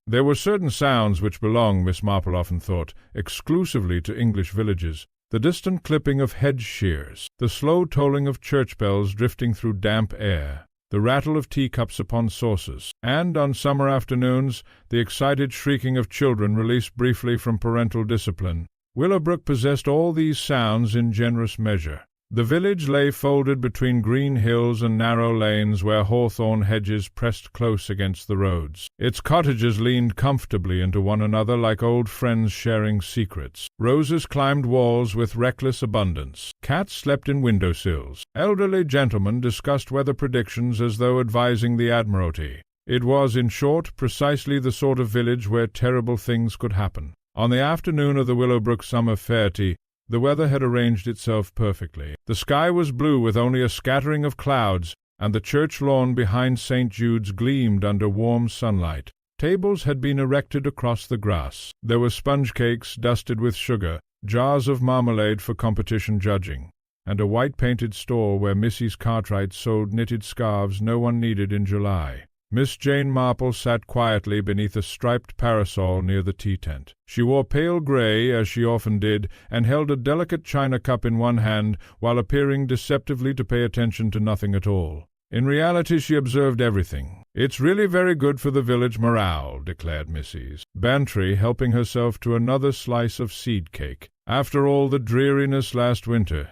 There were certain sounds which belonged, Miss Marple often thought, exclusively to English villages. The distant clipping of hedge shears, the slow tolling of church bells drifting through damp air, the rattle of teacups upon saucers, and, on summer afternoons, the excited shrieking of children released briefly from parental discipline. Willowbrook possessed all these sounds in generous measure. The village lay folded between green hills and narrow lanes where hawthorn hedges pressed close against the roads. Its cottages leaned comfortably into one another like old friends sharing secrets. Roses climbed walls with reckless abundance. Cats slept in window-sills. Elderly gentlemen discussed weather predictions as though advising the Admiralty. It was, in short, precisely the sort of village where terrible things could happen. On the afternoon of the Willowbrook summer fair-tea, the weather had arranged itself perfectly. The sky was blue with only a scattering of clouds, and the church lawn behind St. Jude's gleamed under warm sunlight. Tables had been erected across the grass. There were sponge cakes dusted with sugar, jars of marmalade for competition judging, and a white-painted store where Mrs. Cartwright sold knitted scarves no one needed in July. Miss Jane Marple sat quietly beneath a striped parasol near the tea-tent. She wore pale grey, as she often did, and held a delicate china cup in one hand, while appearing deceptively to pay attention to nothing at all. In reality she observed everything. "It's really very good for the village morale," declared Mrs. Bantry, helping herself to another slice of seed-cake. "After all the dreariness last winter."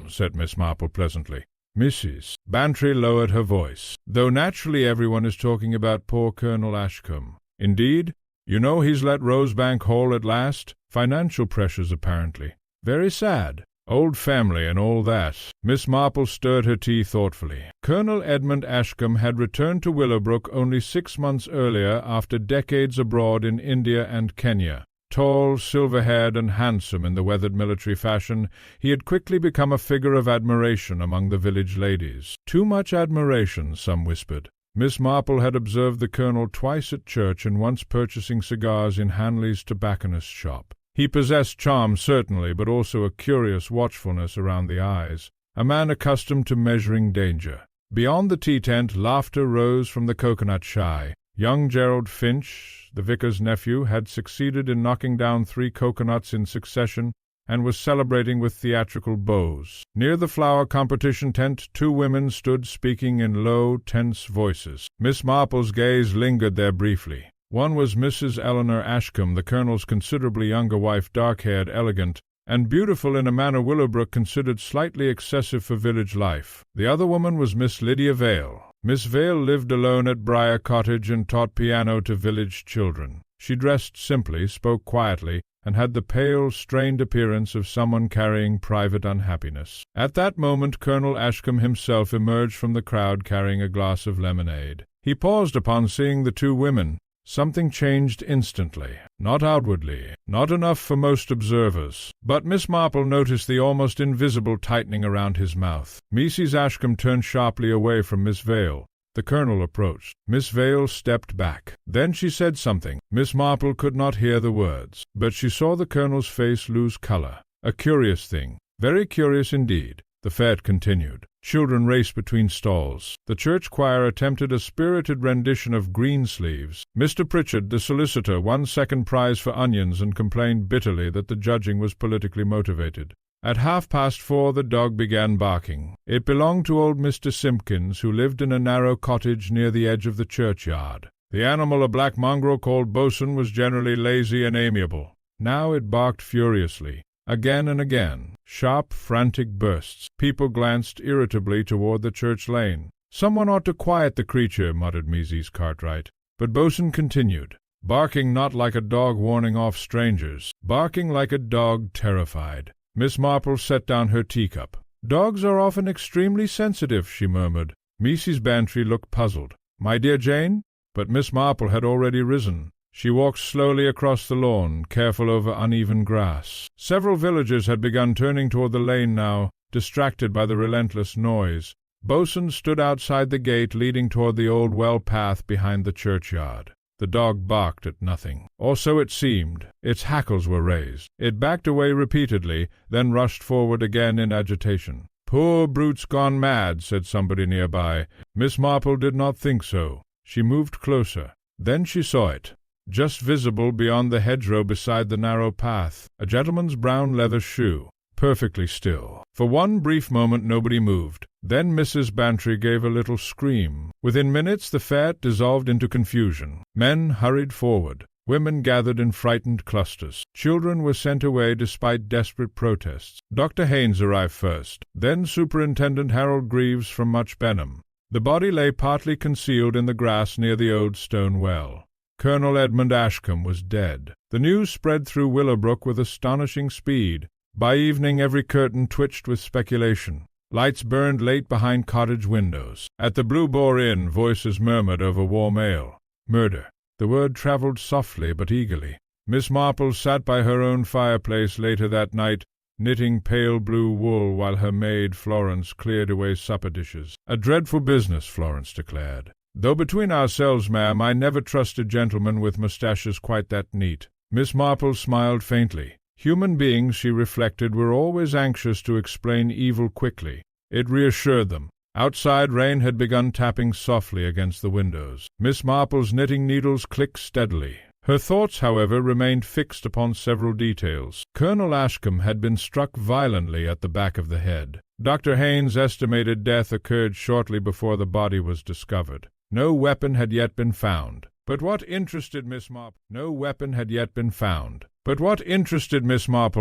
Said Miss Marple pleasantly. Mrs. Bantry lowered her voice. "Though naturally everyone is talking about poor Colonel Ashcombe. Indeed, you know he's let Rosebank Hall at last. Financial pressures, apparently. Very sad. Old family and all that." Miss Marple stirred her tea thoughtfully. Colonel Edmund Ashcombe had returned to Willowbrook only 6 months earlier after decades abroad in India and Kenya. Tall, silver-haired, and handsome in the weathered military fashion, he had quickly become a figure of admiration among the village ladies. Too much admiration, some whispered. Miss Marple had observed the colonel twice at church and once purchasing cigars in Hanley's tobacconist's shop. He possessed charm, certainly, but also a curious watchfulness around the eyes, a man accustomed to measuring danger. Beyond the tea-tent, laughter rose from the coconut shy. Young Gerald Finch, the vicar's nephew, had succeeded in knocking down 3 coconuts in succession and was celebrating with theatrical bows. Near the flower competition tent 2 women stood speaking in low, tense voices. Miss Marple's gaze lingered there briefly. One was Mrs. Eleanor Ashcombe, the colonel's considerably younger wife, dark-haired, elegant, and beautiful in a manner Willowbrook considered slightly excessive for village life. The other woman was Miss Lydia Vale. Miss Vale lived alone at Briar Cottage and taught piano to village children. She dressed simply, spoke quietly, and had the pale, strained appearance of someone carrying private unhappiness. At that moment Colonel Ashcombe himself emerged from the crowd carrying a glass of lemonade. He paused upon seeing the 2 women. Something changed instantly, not outwardly, not enough for most observers, but Miss Marple noticed the almost invisible tightening around his mouth. Mrs. Ashcombe turned sharply away from Miss Vale. The colonel approached. Miss Vale stepped back. Then she said something. Miss Marple could not hear the words, but she saw the colonel's face lose color. A curious thing, very curious indeed. The fete continued. Children raced between stalls. The church choir attempted a spirited rendition of Greensleeves. Mr. Pritchard, the solicitor, won second prize for onions and complained bitterly that the judging was politically motivated. At 4:30 the dog began barking. It belonged to old Mr. Simpkins, who lived in a narrow cottage near the edge of the churchyard. The animal, a black mongrel called Bosun, was generally lazy and amiable. Now it barked furiously. Again and again, sharp, frantic bursts. People glanced irritably toward the church lane. "Someone ought to quiet the creature," muttered Mrs. Cartwright. But Bosun continued, barking not like a dog warning off strangers, barking like a dog terrified. Miss Marple set down her teacup. "Dogs are often extremely sensitive," she murmured. Mrs. Bantry looked puzzled. "My dear Jane?" But Miss Marple had already risen. She walked slowly across the lawn, careful over uneven grass. Several villagers had begun turning toward the lane now, distracted by the relentless noise. Bosun stood outside the gate leading toward the old well path behind the churchyard. The dog barked at nothing, or so it seemed. Its hackles were raised. It backed away repeatedly, then rushed forward again in agitation. "Poor brute's gone mad," said somebody nearby. Miss Marple did not think so. She moved closer. Then she saw it, just visible beyond the hedgerow beside the narrow path, a gentleman's brown leather shoe, perfectly still. For one brief moment nobody moved. Then Mrs. Bantry gave a little scream. Within minutes the fete dissolved into confusion. Men hurried forward. Women gathered in frightened clusters. Children were sent away despite desperate protests. Dr. Haynes arrived first, then Superintendent Harold Greaves from Much Benham. The body lay partly concealed in the grass near the old stone well. Colonel Edmund Ashcombe was dead. The news spread through Willowbrook with astonishing speed. By evening every curtain twitched with speculation. Lights burned late behind cottage windows. At the Blue Boar Inn voices murmured over warm ale. Murder. The word travelled softly but eagerly. Miss Marple sat by her own fireplace later that night, knitting pale blue wool while her maid Florence cleared away supper dishes. A dreadful business, Florence declared. Though between ourselves, ma'am, I never trusted gentlemen with moustaches quite that neat. Miss Marple smiled faintly. Human beings, she reflected, were always anxious to explain evil quickly. It reassured them. Outside, rain had begun tapping softly against the windows. Miss Marple's knitting needles clicked steadily. Her thoughts, however, remained fixed upon several details. Colonel Ashcombe had been struck violently at the back of the head. Dr. Haynes estimated death occurred shortly before the body was discovered. No weapon had yet been found. But what interested Miss Marple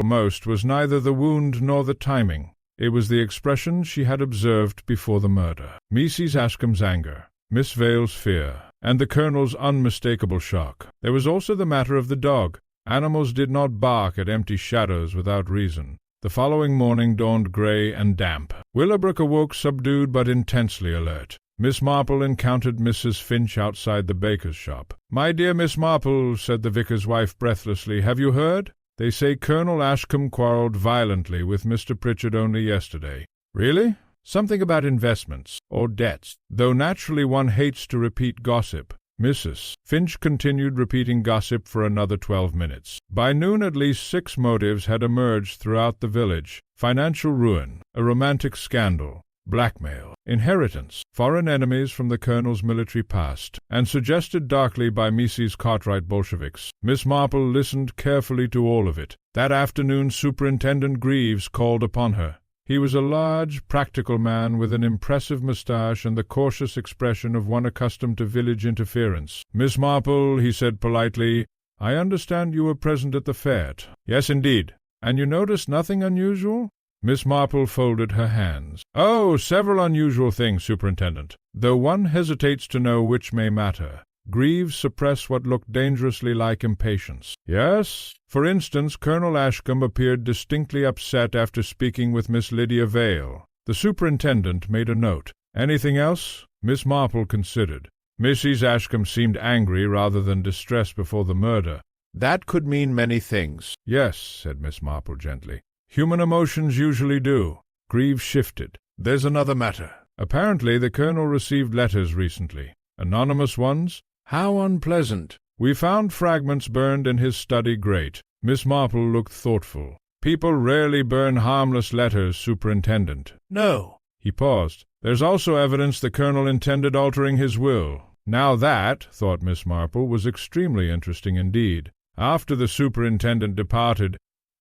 most was neither the wound nor the timing. It was the expression she had observed before the murder. Mrs. Ashcombe's anger, Miss Vale's fear, and the Colonel's unmistakable shock. There was also the matter of the dog. Animals did not bark at empty shadows without reason. The following morning dawned grey and damp. Willowbrook awoke subdued but intensely alert. Miss Marple encountered Mrs. Finch outside the baker's shop. "My dear Miss Marple," said the vicar's wife breathlessly, "have you heard? They say Colonel Ashcombe quarrelled violently with Mr. Pritchard only yesterday." "Really?" "Something about investments, or debts, though naturally one hates to repeat gossip." Mrs. Finch continued repeating gossip for another 12 minutes. By noon at least 6 motives had emerged throughout the village: financial ruin, a romantic scandal, blackmail, inheritance, foreign enemies from the Colonel's military past, and suggested darkly by Mrs. Cartwright Bolsheviks. Miss Marple listened carefully to all of it. That afternoon Superintendent Greaves called upon her. He was a large, practical man with an impressive moustache and the cautious expression of one accustomed to village interference. "Miss Marple," he said politely, "I understand you were present at the fete." "Yes, indeed." "And you noticed nothing unusual?" Miss Marple folded her hands. "Oh, several unusual things, Superintendent, though one hesitates to know which may matter." Greaves suppressed what looked dangerously like impatience. "Yes? For instance, Colonel Ashcombe appeared distinctly upset after speaking with Miss Lydia Vale." The superintendent made a note. "Anything else?" Miss Marple considered. "Mrs. Ashcombe seemed angry rather than distressed before the murder." "That could mean many things." "Yes," said Miss Marple gently. "Human emotions usually do." Greaves shifted. "There's another matter. Apparently the Colonel received letters recently. Anonymous ones." "How unpleasant." "We found fragments burned in his study grate." Miss Marple looked thoughtful. "People rarely burn harmless letters, Superintendent." "No." He paused. "There's also evidence the Colonel intended altering his will." Now that, thought Miss Marple, was extremely interesting indeed. After the superintendent departed,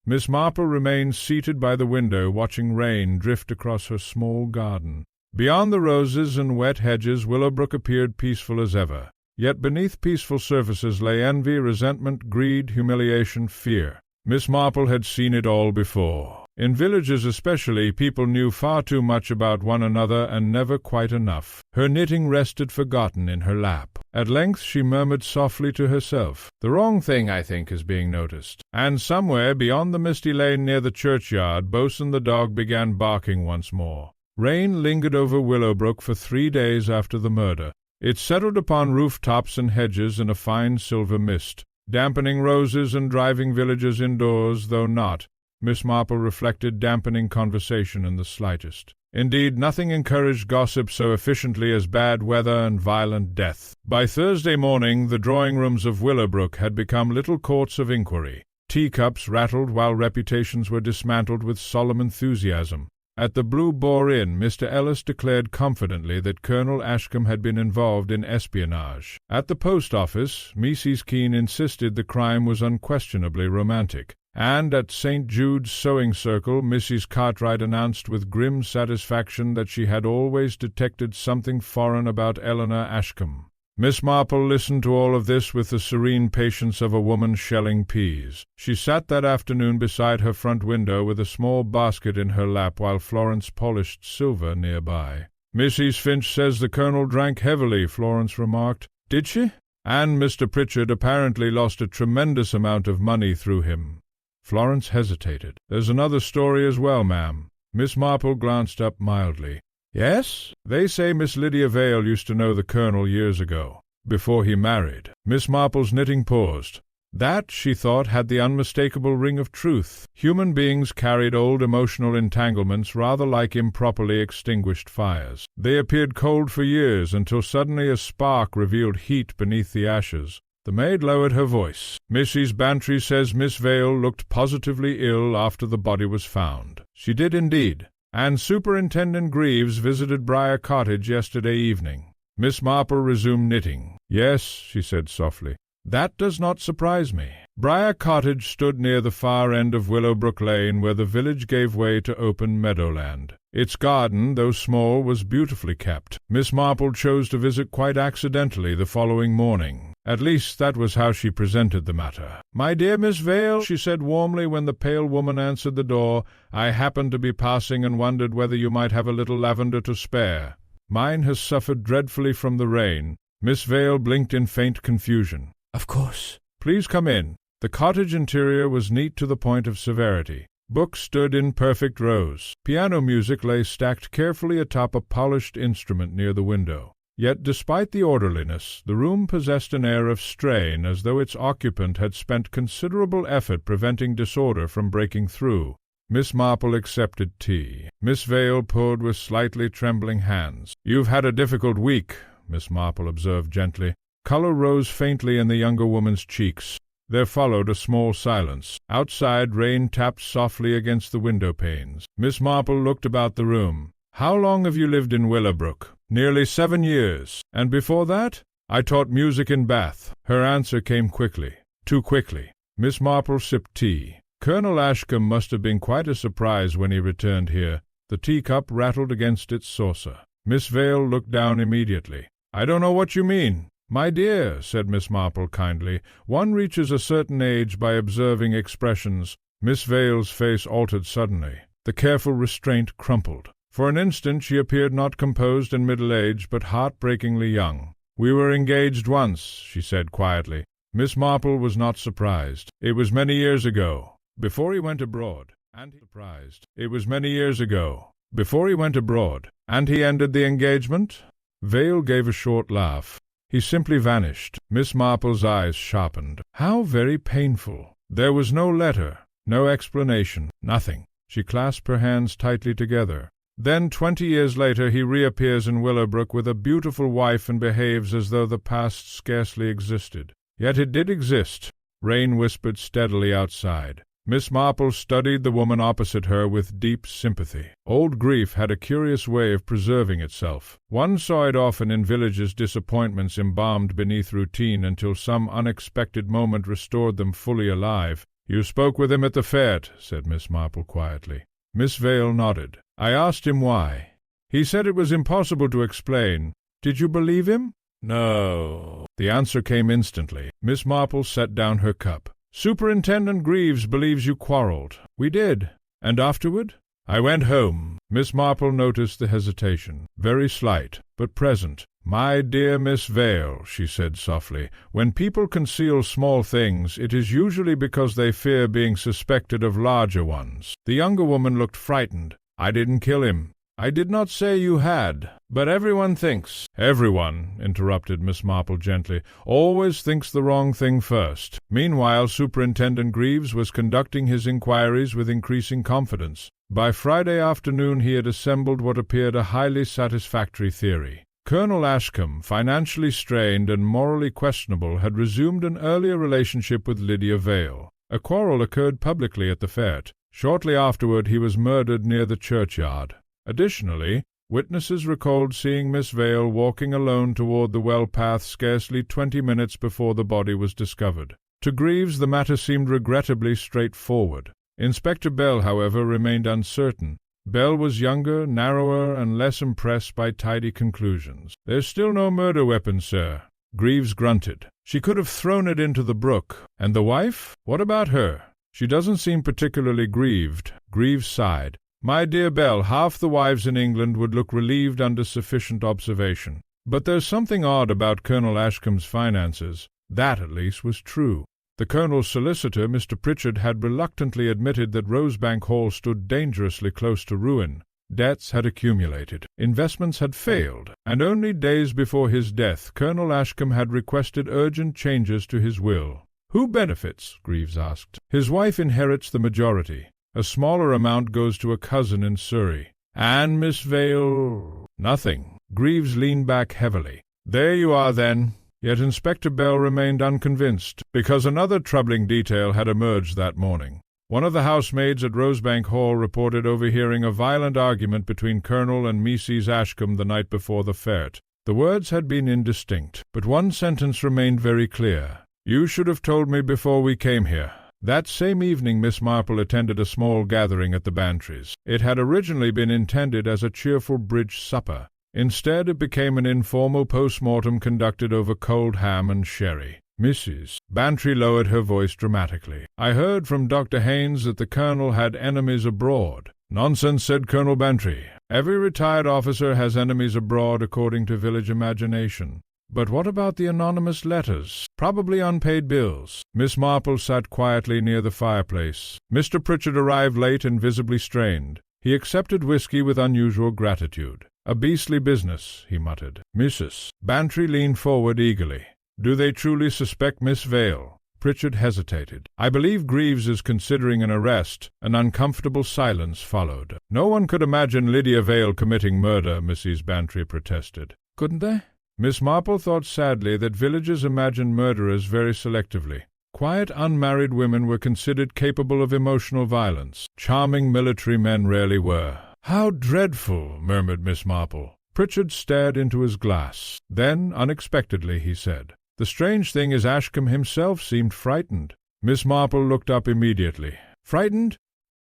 Miss Marple remained seated by the window, watching rain drift across her small garden. Beyond the roses and wet hedges, Willowbrook appeared peaceful as ever. Yet beneath peaceful surfaces lay envy, resentment, greed, humiliation, fear. Miss Marple had seen it all before. In villages especially, people knew far too much about one another and never quite enough. Her knitting rested forgotten in her lap. At length she murmured softly to herself, "The wrong thing, I think, is being noticed." And somewhere beyond the misty lane near the churchyard, Bosun the dog began barking once more. Rain lingered over Willowbrook for 3 days after the murder. It settled upon rooftops and hedges in a fine silver mist, dampening roses and driving villagers indoors, though not, Miss Marple reflected, dampening conversation in the slightest. Indeed, nothing encouraged gossip so efficiently as bad weather and violent death. By Thursday morning the drawing-rooms of Willowbrook had become little courts of inquiry. Teacups rattled while reputations were dismantled with solemn enthusiasm. At the Blue Boar Inn, Mr. Ellis declared confidently that Colonel Ashcombe had been involved in espionage. At the post office, Mrs. Keene insisted the crime was unquestionably romantic. And at St. Jude's Sewing Circle, Mrs. Cartwright announced with grim satisfaction that she had always detected something foreign about Eleanor Ashcombe. Miss Marple listened to all of this with the serene patience of a woman shelling peas. She sat that afternoon beside her front window with a small basket in her lap while Florence polished silver nearby. "Mrs. Finch says the Colonel drank heavily," Florence remarked. "Did she?" "And Mr. Pritchard apparently lost a tremendous amount of money through him." Florence hesitated. "There's another story as well, ma'am." Miss Marple glanced up mildly. "Yes? They say Miss Lydia Vale used to know the Colonel years ago, before he married." Miss Marple's knitting paused. That, she thought, had the unmistakable ring of truth. Human beings carried old emotional entanglements rather like improperly extinguished fires. They appeared cold for years until suddenly a spark revealed heat beneath the ashes. The maid lowered her voice. "Mrs. Bantry says Miss Vale looked positively ill after the body was found." "She did indeed. And Superintendent Greaves visited Briar Cottage yesterday evening." Miss Marple resumed knitting. "Yes," she said softly. "That does not surprise me." Briar Cottage stood near the far end of Willowbrook Lane, where the village gave way to open meadowland. Its garden, though small, was beautifully kept. Miss Marple chose to visit quite accidentally the following morning. At least that was how she presented the matter. "My dear Miss Vale," she said warmly when the pale woman answered the door, "I happened to be passing and wondered whether you might have a little lavender to spare. Mine has suffered dreadfully from the rain." Miss Vale blinked in faint confusion. "Of course. Please come in." The cottage interior was neat to the point of severity. Books stood in perfect rows. Piano music lay stacked carefully atop a polished instrument near the window. Yet, despite the orderliness, the room possessed an air of strain, as though its occupant had spent considerable effort preventing disorder from breaking through. Miss Marple accepted tea. Miss Vale poured with slightly trembling hands. "You've had a difficult week," Miss Marple observed gently. Color rose faintly in the younger woman's cheeks. There followed a small silence. Outside, rain tapped softly against the window-panes. Miss Marple looked about the room. "How long have you lived in Willowbrook?" "Nearly 7 years. And before that?" "I taught music in Bath." Her answer came quickly. Too quickly. Miss Marple sipped tea. "Colonel Ashcombe must have been quite a surprise when he returned here." The teacup rattled against its saucer. Miss Vale looked down immediately. "I don't know what you mean." "My dear," said Miss Marple kindly, "one reaches a certain age by observing expressions." Miss Vale's face altered suddenly. The careful restraint crumpled. For an instant she appeared not composed and middle-aged, but heartbreakingly young. "We were engaged once," she said quietly. Miss Marple was not surprised. "It was many years ago, before he went abroad." And surprised. "It was many years ago, before he went abroad." "And he ended the engagement?" Vale gave a short laugh. "He simply vanished." Miss Marple's eyes sharpened. "How very painful." "There was no letter, no explanation, nothing." She clasped her hands tightly together. "Then 20 years later he reappears in Willowbrook with a beautiful wife and behaves as though the past scarcely existed. Yet it did exist." Rain whispered steadily outside. Miss Marple studied the woman opposite her with deep sympathy. Old grief had a curious way of preserving itself. One saw it often in villages' disappointments embalmed beneath routine until some unexpected moment restored them fully alive. "You spoke with him at the fete," said Miss Marple quietly. Miss Vale nodded. "I asked him why. He said it was impossible to explain. Did you believe him?" "No." The answer came instantly. Miss Marple set down her cup. "Superintendent Greaves believes you quarreled." "We did." "And afterward?" "I went home." Miss Marple noticed the hesitation, very slight, but present. "My dear Miss Vale," she said softly, "when people conceal small things, it is usually because they fear being suspected of larger ones." The younger woman looked frightened. "I didn't kill him." "I did not say you had, but everyone thinks—" "Everyone," interrupted Miss Marple gently, "always thinks the wrong thing first." Meanwhile, Superintendent Greaves was conducting his inquiries with increasing confidence. By Friday afternoon he had assembled what appeared a highly satisfactory theory. Colonel Ashcombe, financially strained and morally questionable, had resumed an earlier relationship with Lydia Vale. A quarrel occurred publicly at the fete. Shortly afterward he was murdered near the churchyard. Additionally, witnesses recalled seeing Miss Vale walking alone toward the well path scarcely 20 minutes before the body was discovered. To Greaves the matter seemed regrettably straightforward. Inspector Bell, however, remained uncertain. Bell was younger, narrower, and less impressed by tidy conclusions. "There's still no murder weapon, sir." Greaves grunted. "She could have thrown it into the brook. And the wife? What about her?" "She doesn't seem particularly grieved." Greaves sighed. "My dear Bell, half the wives in England would look relieved under sufficient observation. But there's something odd about Colonel Ashcombe's finances. That, at least, was true. The Colonel's solicitor, Mr. Pritchard, had reluctantly admitted that Rosebank Hall stood dangerously close to ruin. Debts had accumulated, investments had failed, and only days before his death Colonel Ashcombe had requested urgent changes to his will. "Who benefits?" Greaves asked. "His wife inherits the majority. A smaller amount goes to a cousin in Surrey. And Miss Vale—" "Nothing." Greaves leaned back heavily. "There you are, then." Yet Inspector Bell remained unconvinced, because another troubling detail had emerged that morning. One of the housemaids at Rosebank Hall reported overhearing a violent argument between Colonel and Mrs. Ashcombe the night before the fete. The words had been indistinct, but one sentence remained very clear. "You should have told me before we came here." That same evening Miss Marple attended a small gathering at the Bantries. It had originally been intended as a cheerful bridge supper. Instead, it became an informal post-mortem conducted over cold ham and sherry. "Mrs. Bantry lowered her voice dramatically. I heard from Dr. Haynes that the Colonel had enemies abroad." "Nonsense," said Colonel Bantry. "Every retired officer has enemies abroad according to village imagination." "But what about the anonymous letters? Probably unpaid bills." Miss Marple sat quietly near the fireplace. Mr. Pritchard arrived late and visibly strained. He accepted whiskey with unusual gratitude. "A beastly business," he muttered. "Mrs." Bantry leaned forward eagerly. "Do they truly suspect Miss Vale?" Pritchard hesitated. "I believe Greaves is considering an arrest." An uncomfortable silence followed. "No one could imagine Lydia Vale committing murder," Mrs. Bantry protested. "Couldn't they?" Miss Marple thought sadly that villagers imagined murderers very selectively. Quiet, unmarried women were considered capable of emotional violence. Charming military men rarely were. "How dreadful!" murmured Miss Marple. Pritchard stared into his glass. Then, unexpectedly, he said, "The strange thing is Ashcombe himself seemed frightened." Miss Marple looked up immediately. "Frightened?"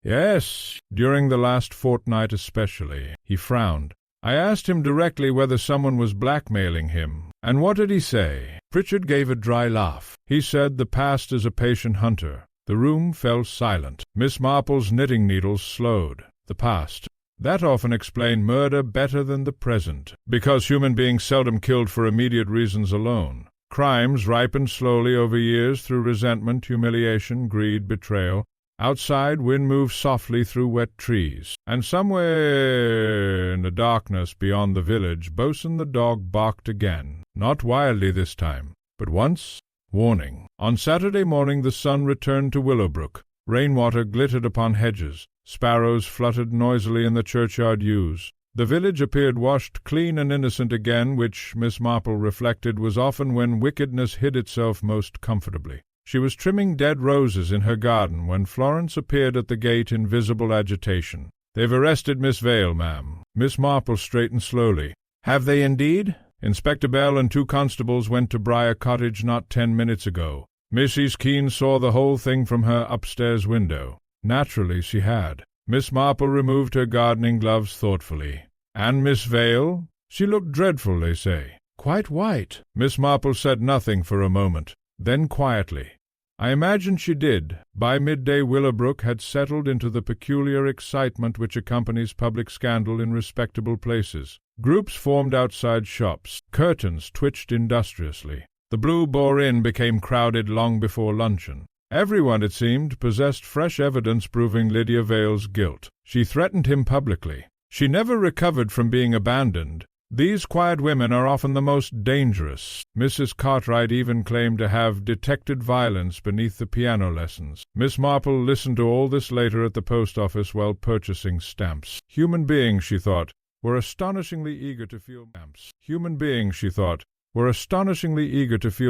"Yes, during the last fortnight especially." He frowned. "I asked him directly whether someone was blackmailing him. And what did he say?" Pritchard gave a dry laugh. "He said the past is a patient hunter." The room fell silent. Miss Marple's knitting needles slowed. The past. That often explained murder better than the present, because human beings seldom killed for immediate reasons alone. Crimes ripened slowly over years through resentment, humiliation, greed, betrayal. Outside, wind moved softly through wet trees, and somewhere in the darkness beyond the village, Bosun the dog barked again, not wildly this time, but once. Warning. On Saturday morning the sun returned to Willowbrook. Rainwater glittered upon hedges. Sparrows fluttered noisily in the churchyard yews. The village appeared washed clean and innocent again, which, Miss Marple reflected, was often when wickedness hid itself most comfortably. She was trimming dead roses in her garden when Florence appeared at the gate in visible agitation. "They've arrested Miss Vale, ma'am." Miss Marple straightened slowly. "Have they indeed?" "Inspector Bell and 2 constables went to Briar Cottage not 10 minutes ago. Mrs. Keene saw the whole thing from her upstairs window." Naturally she had. Miss Marple removed her gardening gloves thoughtfully. "And Miss Vale?" "She looked dreadful, they say." "Quite white." Miss Marple said nothing for a moment. Then quietly, "I imagine she did." By midday Willowbrook had settled into the peculiar excitement which accompanies public scandal in respectable places. Groups formed outside shops. Curtains twitched industriously. The Blue Boar Inn became crowded long before luncheon. Everyone, it seemed, possessed fresh evidence proving Lydia Vale's guilt. She threatened him publicly. She never recovered from being abandoned. These quiet women are often the most dangerous. Mrs. Cartwright even claimed to have detected violence beneath the piano lessons. Miss Marple listened to all this later at the post office while purchasing stamps. Human beings, she thought, were astonishingly eager to feel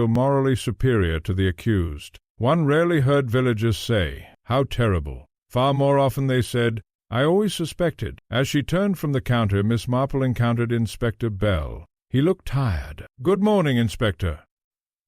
morally superior to the accused. One rarely heard villagers say, "How terrible." Far more often they said, "I always suspected." As she turned from the counter, Miss Marple encountered Inspector Bell. He looked tired. "Good morning, Inspector."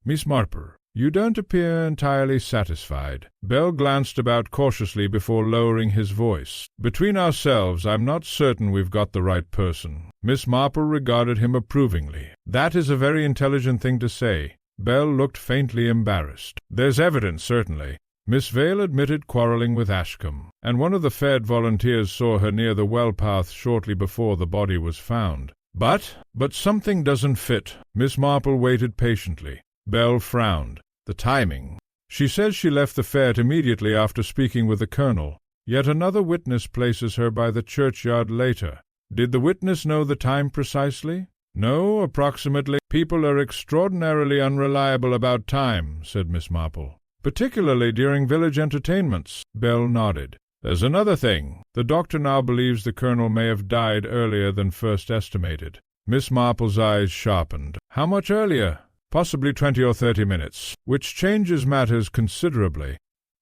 "Miss Marple, you don't appear entirely satisfied." Bell glanced about cautiously before lowering his voice. "Between ourselves, I'm not certain we've got the right person." Miss Marple regarded him approvingly. "That is a very intelligent thing to say." Bell looked faintly embarrassed. "There's evidence, certainly." Miss Vale admitted quarrelling with Ashcombe, and one of the Fed volunteers saw her near the well path shortly before the body was found. But something doesn't fit." Miss Marple waited patiently. Bell frowned. "The timing. She says she left the Fair immediately after speaking with the Colonel. Yet another witness places her by the churchyard later. Did the witness know the time precisely?" "No, approximately." "People are extraordinarily unreliable about time," said Miss Marple. "Particularly during village entertainments." Bell nodded. "There's another thing. The doctor now believes the Colonel may have died earlier than first estimated." Miss Marple's eyes sharpened. "How much earlier?" "Possibly 20 or 30 minutes, which changes matters considerably."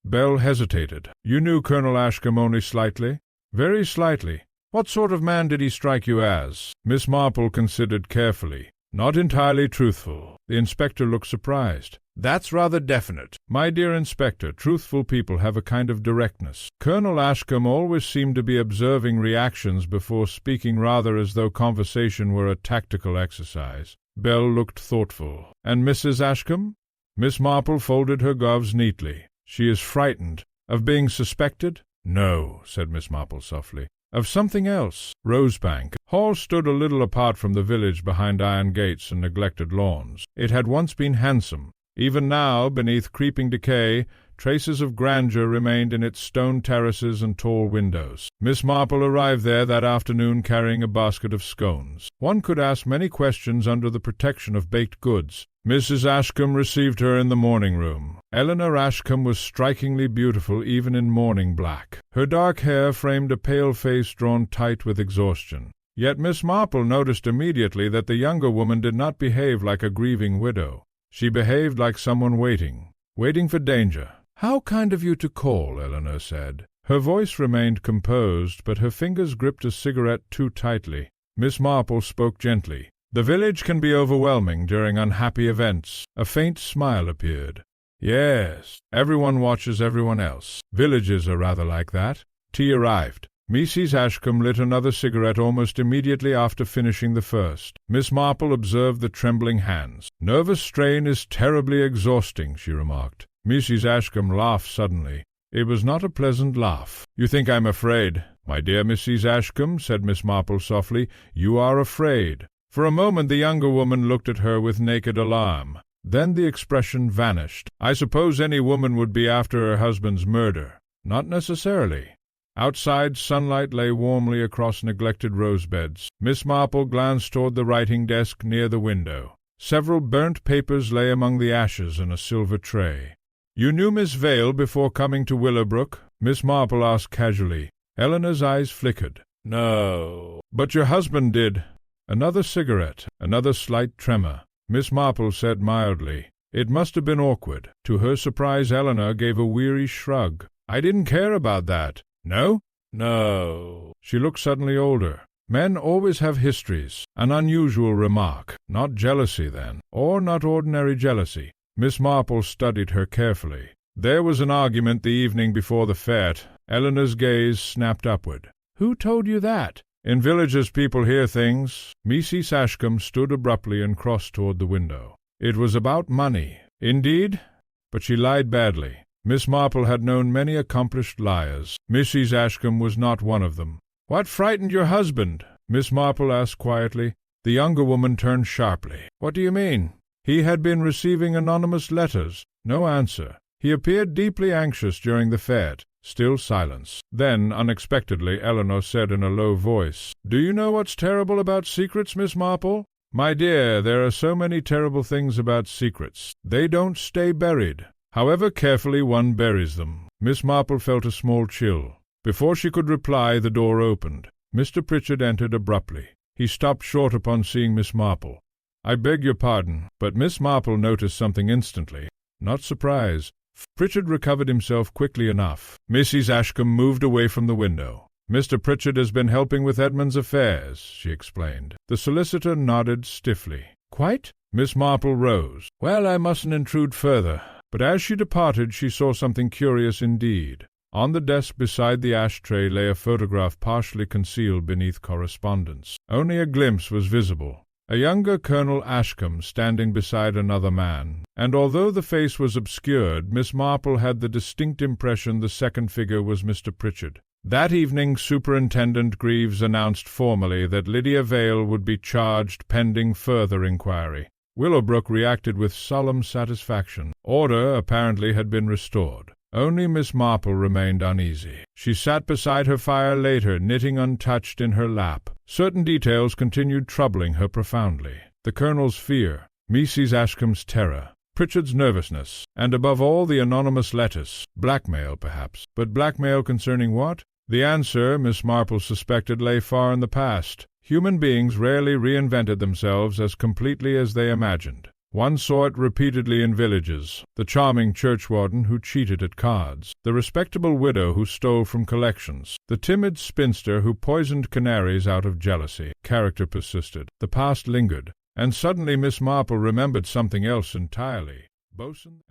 Bell hesitated. "You knew Colonel Ashcombe only slightly?" "Very slightly." "What sort of man did he strike you as?" Miss Marple considered carefully. "Not entirely truthful." The inspector looked surprised. "That's rather definite." "My dear Inspector, truthful people have a kind of directness. Colonel Ashcombe always seemed to be observing reactions before speaking, rather as though conversation were a tactical exercise." Bell looked thoughtful. "And Mrs. Ashcombe?" Miss Marple folded her gloves neatly. "She is frightened." "Of being suspected?" "No," said Miss Marple softly. "Of something else." Rosebank Hall stood a little apart from the village behind iron gates and neglected lawns. It had once been handsome. Even now, beneath creeping decay, traces of grandeur remained in its stone terraces and tall windows. Miss Marple arrived there that afternoon carrying a basket of scones. One could ask many questions under the protection of baked goods. Mrs. Ashcombe received her in the morning-room. Eleanor Ashcombe was strikingly beautiful even in morning black. Her dark hair framed a pale face drawn tight with exhaustion. Yet Miss Marple noticed immediately that the younger woman did not behave like a grieving widow. She behaved like someone waiting for danger. "How kind of you to call," Eleanor said. Her voice remained composed, but her fingers gripped a cigarette too tightly. Miss Marple spoke gently. "The village can be overwhelming during unhappy events." A faint smile appeared. "Yes, everyone watches everyone else. Villages are rather like that." Tea arrived. Mrs. Ashcombe lit another cigarette almost immediately after finishing the first. Miss Marple observed the trembling hands. "Nervous strain is terribly exhausting," she remarked. Mrs. Ashcombe laughed suddenly. It was not a pleasant laugh. "You think I'm afraid?" "My dear Mrs. Ashcombe," said Miss Marple softly, "you are afraid." For a moment the younger woman looked at her with naked alarm. Then the expression vanished. "I suppose any woman would be after her husband's murder." "Not necessarily." Outside, sunlight lay warmly across neglected rosebeds. Miss Marple glanced toward the writing desk near the window. Several burnt papers lay among the ashes in a silver tray. "You knew Miss Vale before coming to Willowbrook?" Miss Marple asked casually. Eleanor's eyes flickered. "No." "But your husband did." Another cigarette, another slight tremor. Miss Marple said mildly, "It must have been awkward." To her surprise, Eleanor gave a weary shrug. "I didn't care about that." "No?" "No." She looked suddenly older. "Men always have histories." An unusual remark. Not jealousy, then, or not ordinary jealousy. Miss Marple studied her carefully. "There was an argument the evening before the fete." Eleanor's gaze snapped upward. "Who told you that?" "In villages people hear things." Mrs. Ashcombe stood abruptly and crossed toward the window. "It was about money." "Indeed?" But she lied badly. Miss Marple had known many accomplished liars. Mrs. Ashcombe was not one of them. "What frightened your husband?" Miss Marple asked quietly. The younger woman turned sharply. "What do you mean?" "He had been receiving anonymous letters." No answer. "He appeared deeply anxious during the fete." Still silence. Then, unexpectedly, Eleanor said in a low voice, "Do you know what's terrible about secrets, Miss Marple?" "My dear, there are so many terrible things about secrets. They don't stay buried, however carefully one buries them." Miss Marple felt a small chill. Before she could reply, the door opened. Mr. Pritchard entered abruptly. He stopped short upon seeing Miss Marple. "I beg your pardon," but Miss Marple noticed something instantly. Not surprise, Pritchard recovered himself quickly enough. Mrs. Ashcombe moved away from the window. "Mr. Pritchard has been helping with Edmund's affairs," she explained. The solicitor nodded stiffly. "Quite?" Miss Marple rose. "Well, I mustn't intrude further." But as she departed she saw something curious indeed. On the desk beside the ashtray lay a photograph partially concealed beneath correspondence. Only a glimpse was visible. A younger Colonel Ashcombe standing beside another man, and although the face was obscured, Miss Marple had the distinct impression the second figure was Mr. Pritchard. That evening Superintendent Greaves announced formally that Lydia Vale would be charged pending further inquiry. Willowbrook reacted with solemn satisfaction. Order apparently had been restored. Only Miss Marple remained uneasy. She sat beside her fire later, knitting untouched in her lap. Certain details continued troubling her profoundly. The Colonel's fear, Mrs. Ashcombe's terror, Pritchard's nervousness, and above all the anonymous letters. Blackmail, perhaps. But blackmail concerning what? The answer, Miss Marple suspected, lay far in the past. Human beings rarely reinvented themselves as completely as they imagined. One saw it repeatedly in villages: the charming churchwarden who cheated at cards, the respectable widow who stole from collections, the timid spinster who poisoned canaries out of jealousy. Character persisted. The past lingered. And suddenly Miss Marple remembered something else entirely. Bosun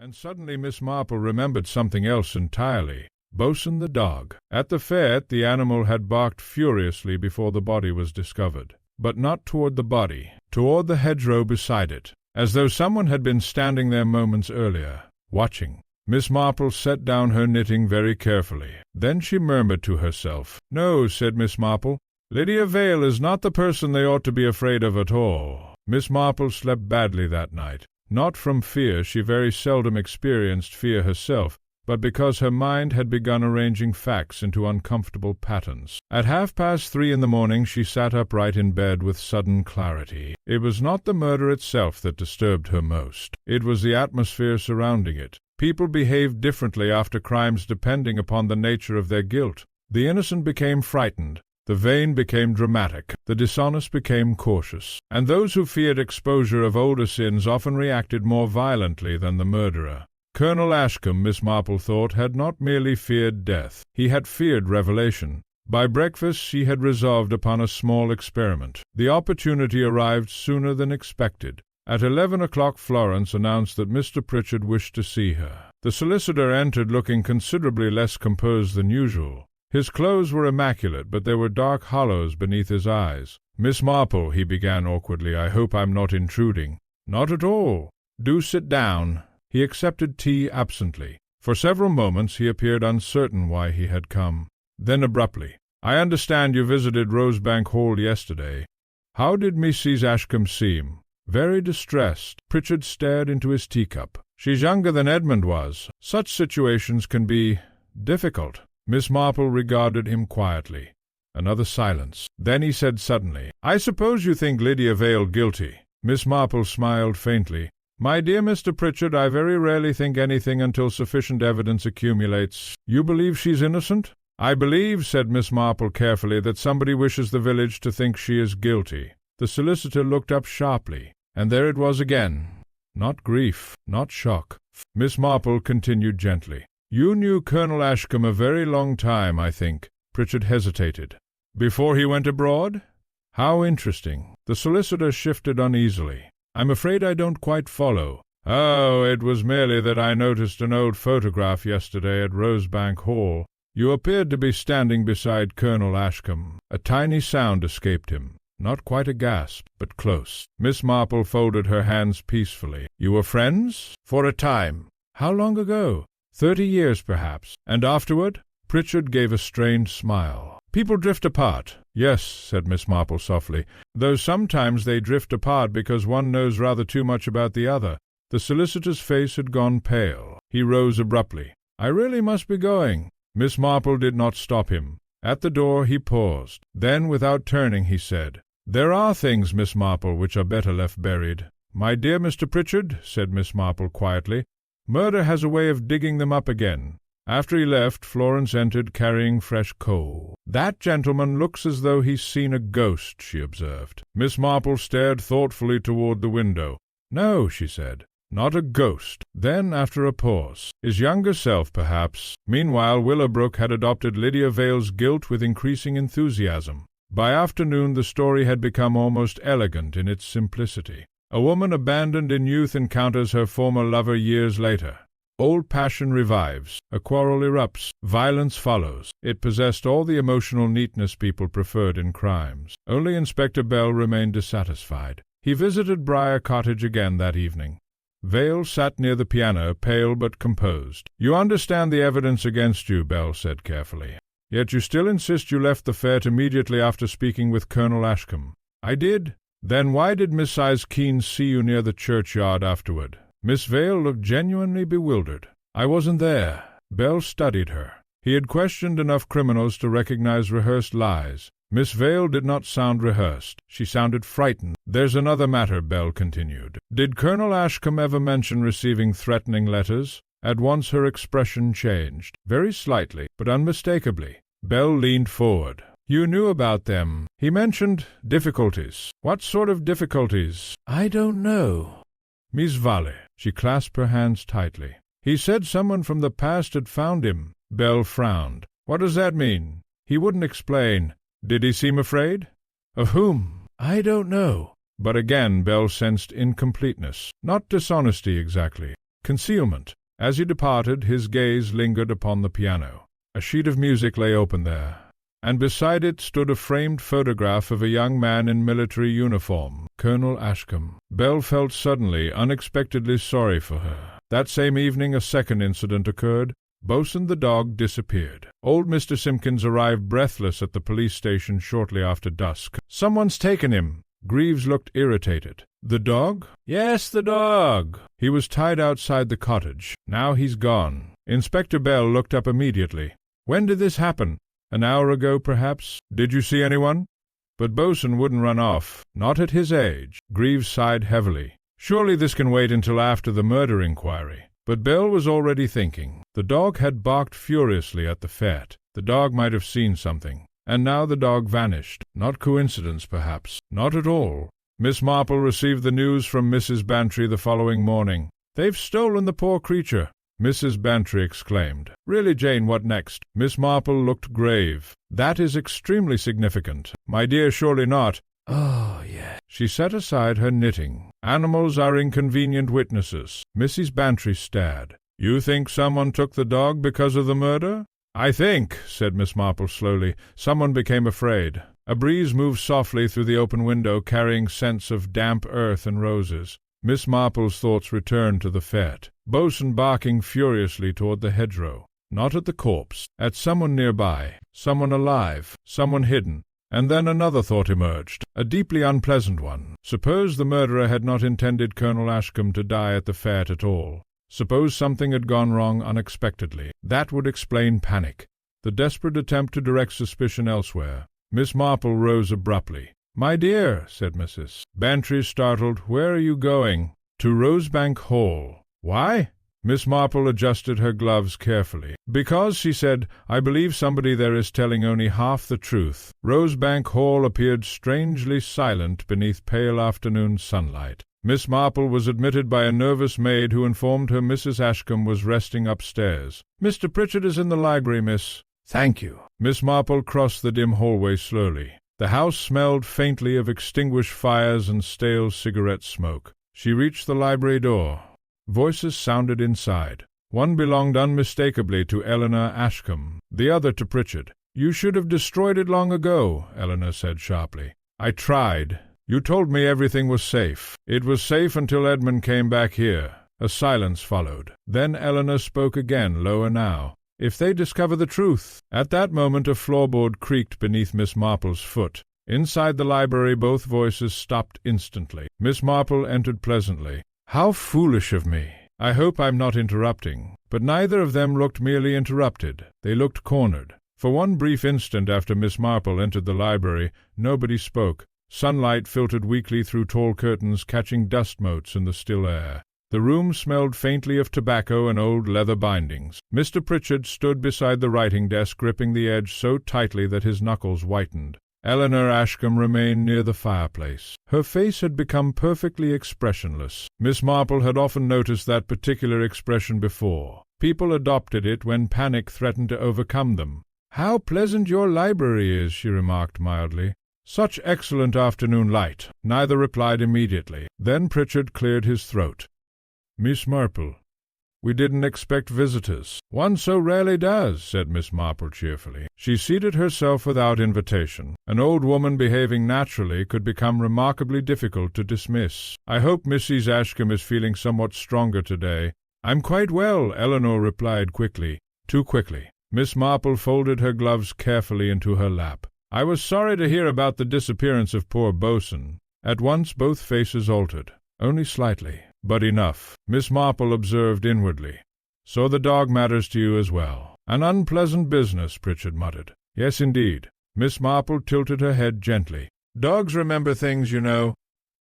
the dog. At the fete the animal had barked furiously before the body was discovered. But not toward the body, toward the hedgerow beside it, as though someone had been standing there moments earlier, watching. Miss Marple set down her knitting very carefully. Then she murmured to herself. "No," said Miss Marple, "Lydia Vale is not the person they ought to be afraid of at all." Miss Marple slept badly that night. Not from fear, she very seldom experienced fear herself, but because her mind had begun arranging facts into uncomfortable patterns. At 3:30 in the morning she sat upright in bed with sudden clarity. It was not the murder itself that disturbed her most. It was the atmosphere surrounding it. People behaved differently after crimes depending upon the nature of their guilt. The innocent became frightened. The vain became dramatic, the dishonest became cautious, and those who feared exposure of older sins often reacted more violently than the murderer. Colonel Ashcombe, Miss Marple thought, had not merely feared death. He had feared revelation. By breakfast he had resolved upon a small experiment. The opportunity arrived sooner than expected. At 11 o'clock Florence announced that Mr. Pritchard wished to see her. The solicitor entered looking considerably less composed than usual. His clothes were immaculate, but there were dark hollows beneath his eyes. "Miss Marple," he began awkwardly, "I hope I'm not intruding." "Not at all. Do sit down." He accepted tea absently. For several moments he appeared uncertain why he had come. Then abruptly, "I understand you visited Rosebank Hall yesterday. How did Mrs. Ashcombe seem?" "Very distressed." Pritchard stared into his teacup. "She's younger than Edmund was. Such situations can be difficult." Miss Marple regarded him quietly. Another silence. Then he said suddenly, "I suppose you think Lydia Vale guilty?" Miss Marple smiled faintly. "My dear Mr. Pritchard, I very rarely think anything until sufficient evidence accumulates. You believe she's innocent?" "I believe," said Miss Marple carefully, "that somebody wishes the village to think she is guilty." The solicitor looked up sharply, and there it was again. Not grief, not shock. Miss Marple continued gently. "You knew Colonel Ashcombe a very long time, I think." Pritchard hesitated. "Before he went abroad?" "How interesting." The solicitor shifted uneasily. "I'm afraid I don't quite follow." "Oh, it was merely that I noticed an old photograph yesterday at Rosebank Hall. You appeared to be standing beside Colonel Ashcombe." A tiny sound escaped him. Not quite a gasp, but close. Miss Marple folded her hands peacefully. "You were friends?" "For a time." "How long ago?" 30 years, perhaps. "And afterward?" Pritchard gave a strained smile. "People drift apart." "Yes," said Miss Marple softly, "though sometimes they drift apart because one knows rather too much about the other." The solicitor's face had gone pale. He rose abruptly. "I really must be going." Miss Marple did not stop him. At the door he paused. Then, without turning, he said, "There are things, Miss Marple, which are better left buried." "My dear Mr. Pritchard," said Miss Marple quietly, "murder has a way of digging them up again." After he left, Florence entered carrying fresh coal. "That gentleman looks as though he's seen a ghost," she observed. Miss Marple stared thoughtfully toward the window. "No," she said, Not a ghost. Then, after a pause, his younger self, perhaps. Meanwhile, Willowbrook had adopted Lydia Vale's guilt with increasing enthusiasm. By afternoon the story had become almost elegant in its simplicity. A woman abandoned in youth encounters her former lover years later. Old passion revives, a quarrel erupts, violence follows. It possessed all the emotional neatness people preferred in crimes. Only Inspector Bell remained dissatisfied. He visited Briar Cottage again that evening. Vale sat near the piano, pale but composed. "You understand the evidence against you," Bell said carefully. "Yet you still insist you left the fete immediately after speaking with Colonel Ashcombe." "I did." "Then why did Miss Size Keen see you near the churchyard afterward?" Miss Vale looked genuinely bewildered. "I wasn't there." Bell studied her. He had questioned enough criminals to recognize rehearsed lies. Miss Vale did not sound rehearsed. She sounded frightened. "There's another matter," Bell continued. "Did Colonel Ashcombe ever mention receiving threatening letters?" At once her expression changed, very slightly, but unmistakably. Bell leaned forward. "You knew about them. He mentioned difficulties." "What sort of difficulties?" "I don't know." "Miss Vale." She clasped her hands tightly. "He said someone from the past had found him." Bell frowned. "What does that mean?" "He wouldn't explain." "Did he seem afraid?" "Of whom?" "I don't know." But again Bell sensed incompleteness. Not dishonesty exactly. Concealment. As he departed, his gaze lingered upon the piano. A sheet of music lay open there, and beside it stood a framed photograph of a young man in military uniform, Colonel Ashcombe. Bell felt suddenly, unexpectedly sorry for her. That same evening a second incident occurred. Bosun the dog disappeared. Old Mr. Simpkins arrived breathless at the police station shortly after dusk. "Someone's taken him." Greaves looked irritated. "The dog?" "Yes, the dog. He was tied outside the cottage. Now he's gone." Inspector Bell looked up immediately. "When did this happen?" "An hour ago, perhaps." "Did you see anyone?" But Bosun wouldn't run off. Not at his age. Greaves sighed heavily. "Surely this can wait until after the murder inquiry." But Bell was already thinking. The dog had barked furiously at the fete. The dog might have seen something. And now the dog vanished. Not coincidence, perhaps. Not at all. Miss Marple received the news from Mrs. Bantry the following morning. "They've stolen the poor creature." Mrs. Bantry exclaimed. "Really, Jane, what next?" Miss Marple looked grave. "That is extremely significant." "My dear, surely not." "Oh, yes." She set aside her knitting. "Animals are inconvenient witnesses." Mrs. Bantry stared. "You think someone took the dog because of the murder?" "I think," said Miss Marple slowly, "someone became afraid." A breeze moved softly through the open window, carrying scents of damp earth and roses. Miss Marple's thoughts returned to the fete. Bosun barking furiously toward the hedgerow. Not at the corpse, at someone nearby, someone alive, someone hidden. And then another thought emerged, a deeply unpleasant one. Suppose the murderer had not intended Colonel Ashcombe to die at the fete at all. Suppose something had gone wrong unexpectedly. That would explain panic, the desperate attempt to direct suspicion elsewhere. Miss Marple rose abruptly. "My dear," said Mrs. Bantry, startled, "where are you going?" "To Rosebank Hall." "Why?" Miss Marple adjusted her gloves carefully. "Because," she said, "I believe somebody there is telling only half the truth." Rosebank Hall appeared strangely silent beneath pale afternoon sunlight. Miss Marple was admitted by a nervous maid who informed her Mrs. Ashcombe was resting upstairs. "Mr. Pritchard is in the library, miss." "Thank you." Miss Marple crossed the dim hallway slowly. The house smelled faintly of extinguished fires and stale cigarette smoke. She reached the library door. Voices sounded inside. One belonged unmistakably to Eleanor Ashcombe, the other to Pritchard. "You should have destroyed it long ago," Eleanor said sharply. "I tried. You told me everything was safe." "It was safe until Edmund came back here." A silence followed. Then Eleanor spoke again, lower now. "If they discover the truth—" At that moment a floorboard creaked beneath Miss Marple's foot. Inside the library both voices stopped instantly. Miss Marple entered pleasantly. "How foolish of me! I hope I'm not interrupting." But neither of them looked merely interrupted. They looked cornered. For one brief instant after Miss Marple entered the library, nobody spoke. Sunlight filtered weakly through tall curtains, catching dust motes in the still air. The room smelled faintly of tobacco and old leather bindings. Mr. Pritchard stood beside the writing desk, gripping the edge so tightly that his knuckles whitened. Eleanor Ashcombe remained near the fireplace. Her face had become perfectly expressionless. Miss Marple had often noticed that particular expression before. People adopted it when panic threatened to overcome them. "How pleasant your library is," she remarked mildly. "Such excellent afternoon light." Neither replied immediately. Then Pritchard cleared his throat. "Miss Marple, we didn't expect visitors." "One so rarely does," said Miss Marple cheerfully. She seated herself without invitation. An old woman behaving naturally could become remarkably difficult to dismiss. "I hope Mrs. Ashcombe is feeling somewhat stronger today." "I'm quite well," Eleanor replied quickly. Too quickly. Miss Marple folded her gloves carefully into her lap. "I was sorry to hear about the disappearance of poor Bosun." At once both faces altered. Only slightly, but enough, Miss Marple observed inwardly. "So the dog matters to you as well." "An unpleasant business," Pritchard muttered. "Yes, indeed." Miss Marple tilted her head gently. "Dogs remember things, you know."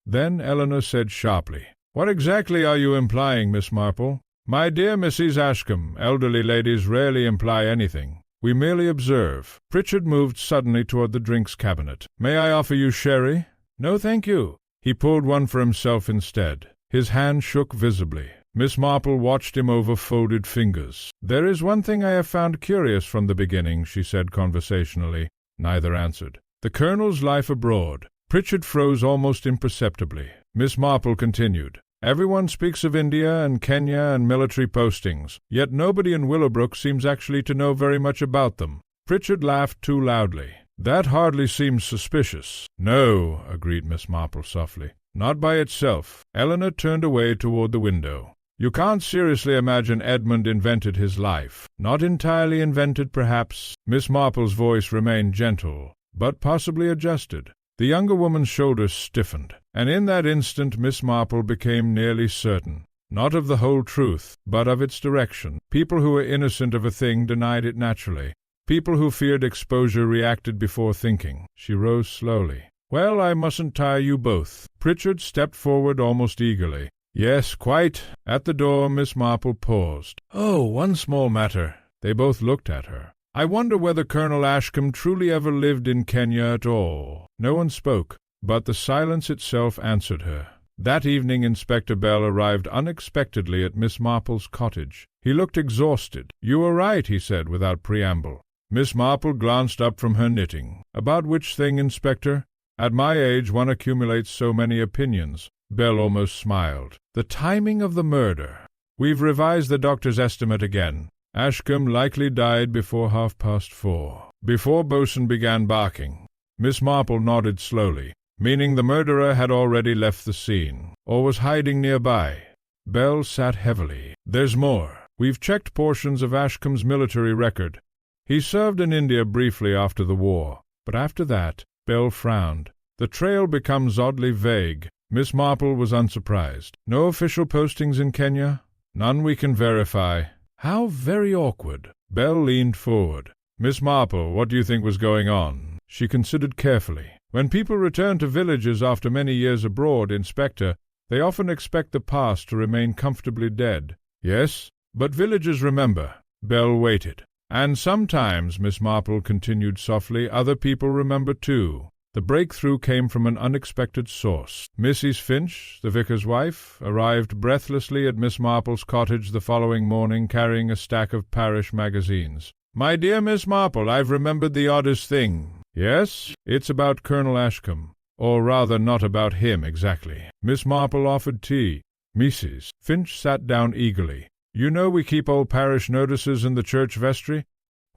Then Eleanor said sharply, "What exactly are you implying, Miss Marple?" "My dear Mrs. Ashcombe, elderly ladies rarely imply anything. We merely observe." Pritchard moved suddenly toward the drinks cabinet. "May I offer you sherry?" "No, thank you." He pulled one for himself instead. His hand shook visibly. Miss Marple watched him over folded fingers. "There is one thing I have found curious from the beginning," she said conversationally. Neither answered. "The Colonel's life abroad." Pritchard froze almost imperceptibly. Miss Marple continued. "Everyone speaks of India and Kenya and military postings, yet nobody in Willowbrook seems actually to know very much about them." Pritchard laughed too loudly. "That hardly seems suspicious." "No," agreed Miss Marple softly. "Not by itself." Eleanor turned away toward the window. "You can't seriously imagine Edmund invented his life." "Not entirely invented, perhaps." Miss Marple's voice remained gentle, but possibly adjusted. The younger woman's shoulders stiffened, and in that instant Miss Marple became nearly certain, not of the whole truth, but of its direction. People who were innocent of a thing denied it naturally. People who feared exposure reacted before thinking. She rose slowly. "Well, I mustn't tire you both." Pritchard stepped forward almost eagerly. "Yes, quite." At the door Miss Marple paused. "Oh, one small matter." They both looked at her. "I wonder whether Colonel Ashcombe truly ever lived in Kenya at all." No one spoke, but the silence itself answered her. That evening Inspector Bell arrived unexpectedly at Miss Marple's cottage. He looked exhausted. "You were right," he said without preamble. Miss Marple glanced up from her knitting. "About which thing, Inspector?" "At my age one accumulates so many opinions." Bell almost smiled. "The timing of the murder. We've revised the doctor's estimate again. Ashcombe likely died before 4:30, before Bosun began barking." Miss Marple nodded slowly, meaning the murderer had already left the scene, or was hiding nearby. Bell sat heavily. "There's more. We've checked portions of Ashcombe's military record. He served in India briefly after the war, but after that—" Bell frowned. "The trail becomes oddly vague." Miss Marple was unsurprised. "No official postings in Kenya?" "None we can verify." "How very awkward." Bell leaned forward. "Miss Marple, what do you think was going on?" She considered carefully. "When people return to villages after many years abroad, Inspector, they often expect the past to remain comfortably dead." "Yes, but villages remember." Bell waited. "And sometimes," Miss Marple continued softly, "other people remember too." The breakthrough came from an unexpected source. Mrs. Finch, the vicar's wife, arrived breathlessly at Miss Marple's cottage the following morning carrying a stack of parish magazines. "My dear Miss Marple, I've remembered the oddest thing." "Yes? It's about Colonel Ashcombe. Or rather, not about him exactly." Miss Marple offered tea. Mrs. Finch sat down eagerly. "You know we keep old parish notices in the church vestry?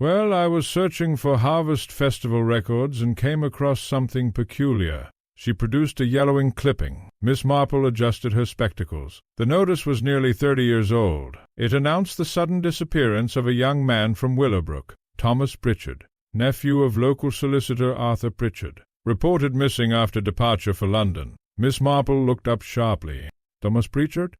Well, I was searching for Harvest Festival records and came across something peculiar." She produced a yellowing clipping. Miss Marple adjusted her spectacles. The notice was nearly 30 years old. It announced the sudden disappearance of a young man from Willowbrook, Thomas Pritchard, nephew of local solicitor Arthur Pritchard, reported missing after departure for London. Miss Marple looked up sharply. "Thomas Pritchard?"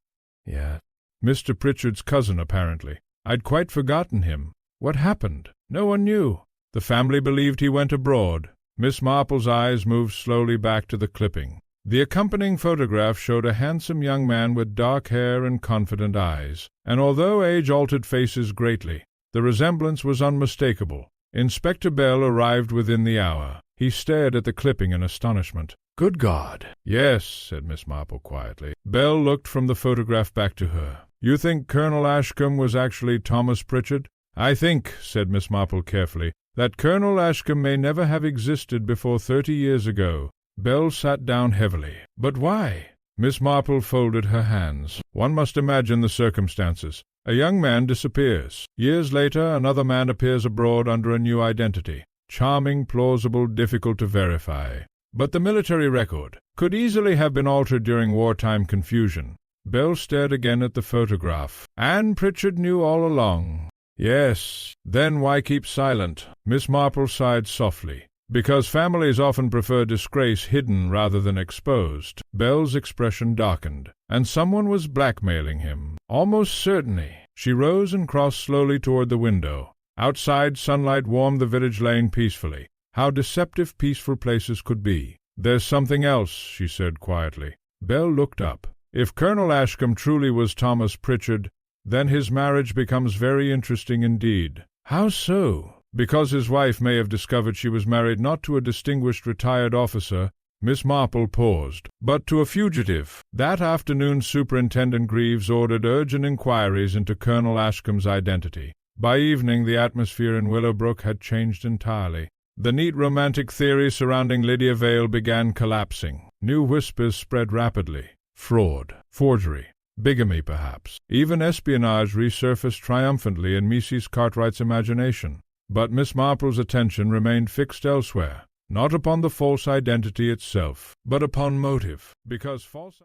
"Yes." "Mr. Pritchard's cousin, apparently. I'd quite forgotten him. What happened?" "No one knew. The family believed he went abroad." Miss Marple's eyes moved slowly back to the clipping. The accompanying photograph showed a handsome young man with dark hair and confident eyes, and although age altered faces greatly, the resemblance was unmistakable. Inspector Bell arrived within the hour. He stared at the clipping in astonishment. "Good God!" "Yes," said Miss Marple quietly. Belle looked from the photograph back to her. "You think Colonel Ashcombe was actually Thomas Pritchard?" "I think," said Miss Marple carefully, "that Colonel Ashcombe may never have existed before 30 years ago." Belle sat down heavily. "But why?" Miss Marple folded her hands. "One must imagine the circumstances. A young man disappears. Years later, another man appears abroad under a new identity. Charming, plausible, difficult to verify. But the military record could easily have been altered during wartime confusion." Belle stared again at the photograph. "And Pritchard knew all along." "Yes. Then why keep silent?" Miss Marple sighed softly. "Because families often prefer disgrace hidden rather than exposed." Belle's expression darkened. "And someone was blackmailing him." "Almost certainly." She rose and crossed slowly toward the window. Outside, sunlight warmed the village lane peacefully. How deceptive peaceful places could be. "There's something else," she said quietly. Belle looked up. "If Colonel Ashcombe truly was Thomas Pritchard, then his marriage becomes very interesting indeed." "How so?" "Because his wife may have discovered she was married not to a distinguished retired officer," Miss Marple paused, "but to a fugitive." That afternoon Superintendent Greaves ordered urgent inquiries into Colonel Ashcombe's identity. By evening the atmosphere in Willowbrook had changed entirely. The neat romantic theory surrounding Lydia Vale began collapsing. New whispers spread rapidly. Fraud, forgery, bigamy perhaps. Even espionage resurfaced triumphantly in Mrs. Cartwright's imagination. But Miss Marple's attention remained fixed elsewhere, not upon the false identity itself, but upon motive, because false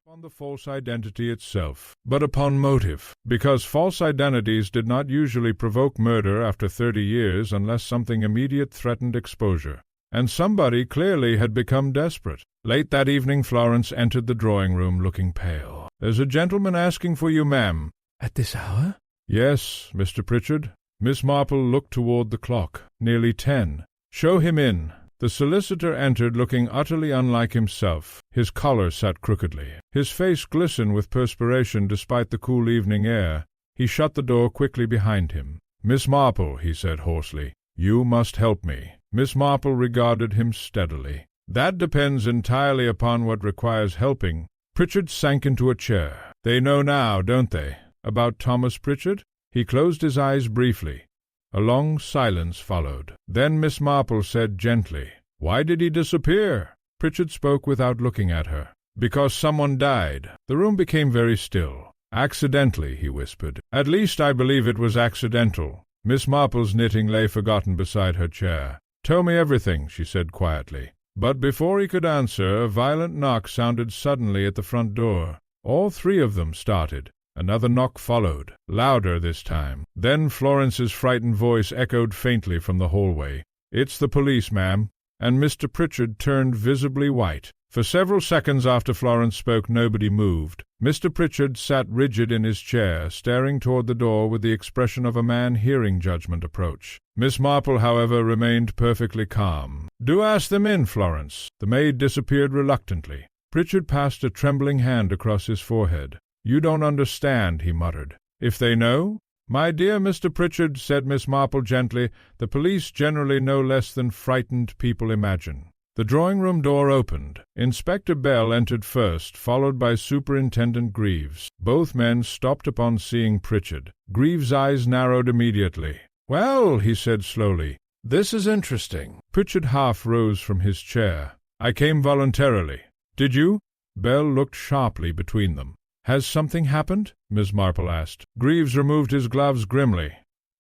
identities did not usually provoke murder after 30 years unless something immediate threatened exposure. And somebody clearly had become desperate. Late that evening Florence entered the drawing-room looking pale. "There's a gentleman asking for you, ma'am." "At this hour?" "Yes, Mr. Pritchard." Miss Marple looked toward the clock. "Nearly 10. "Show him in." The solicitor entered looking utterly unlike himself. His collar sat crookedly. His face glistened with perspiration despite the cool evening air. He shut the door quickly behind him. "Miss Marple," he said hoarsely, "you must help me." Miss Marple regarded him steadily. "That depends entirely upon what requires helping." Pritchard sank into a chair. "They know now, don't they, about Thomas Pritchard?" He closed his eyes briefly. A long silence followed. Then Miss Marple said gently, "Why did he disappear?" Pritchard spoke without looking at her. "Because someone died." The room became very still. "Accidentally," he whispered. "At least I believe it was accidental." Miss Marple's knitting lay forgotten beside her chair. "Tell me everything," she said quietly. But before he could answer, a violent knock sounded suddenly at the front door. All three of them started. Another knock followed, louder this time. Then Florence's frightened voice echoed faintly from the hallway. "It's the police, ma'am." And Mr. Pritchard turned visibly white. For several seconds after Florence spoke nobody moved. Mr. Pritchard sat rigid in his chair, staring toward the door with the expression of a man hearing judgment approach. Miss Marple, however, remained perfectly calm. "Do ask them in, Florence." The maid disappeared reluctantly. Pritchard passed a trembling hand across his forehead. "You don't understand," he muttered. "If they know?" "My dear Mr. Pritchard," said Miss Marple gently, "the police generally know less than frightened people imagine." The drawing-room door opened. Inspector Bell entered first, followed by Superintendent Greaves. Both men stopped upon seeing Pritchard. Greaves' eyes narrowed immediately. "Well," he said slowly, "this is interesting." Pritchard half rose from his chair. "I came voluntarily." "Did you?" Bell looked sharply between them. "Has something happened?" Miss Marple asked. Greaves removed his gloves grimly.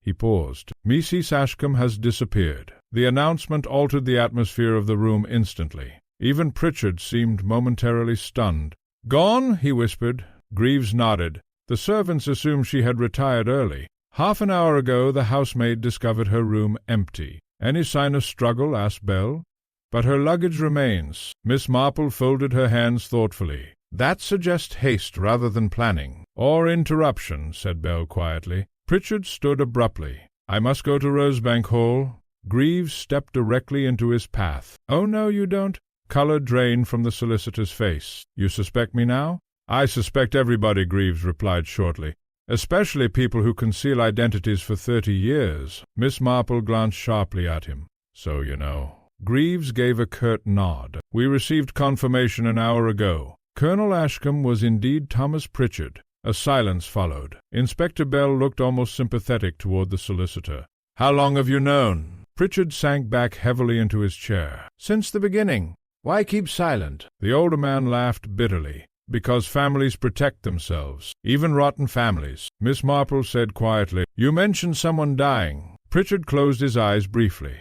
He paused. "Mrs. Ashcombe has disappeared." The announcement altered the atmosphere of the room instantly. Even Pritchard seemed momentarily stunned. "Gone?" he whispered. Greaves nodded. "The servants assumed she had retired early. Half an hour ago the housemaid discovered her room empty." "Any sign of struggle?" asked Bell. "But her luggage remains." Miss Marple folded her hands thoughtfully. "That suggests haste rather than planning." "Or interruption," said Bell quietly. Pritchard stood abruptly. "I must go to Rosebank Hall." Greaves stepped directly into his path. "Oh, no, you don't." Color drained from the solicitor's face. "You suspect me now?" "I suspect everybody," Greaves replied shortly. "Especially people who conceal identities for 30 years." Miss Marple glanced sharply at him. "So you know." Greaves gave a curt nod. "We received confirmation an hour ago. Colonel Ashcombe was indeed Thomas Pritchard." A silence followed. Inspector Bell looked almost sympathetic toward the solicitor. "How long have you known?" Pritchard sank back heavily into his chair. "Since the beginning. Why keep silent?" The older man laughed bitterly. "Because families protect themselves, even rotten families." Miss Marple said quietly, "You mentioned someone dying." Pritchard closed his eyes briefly.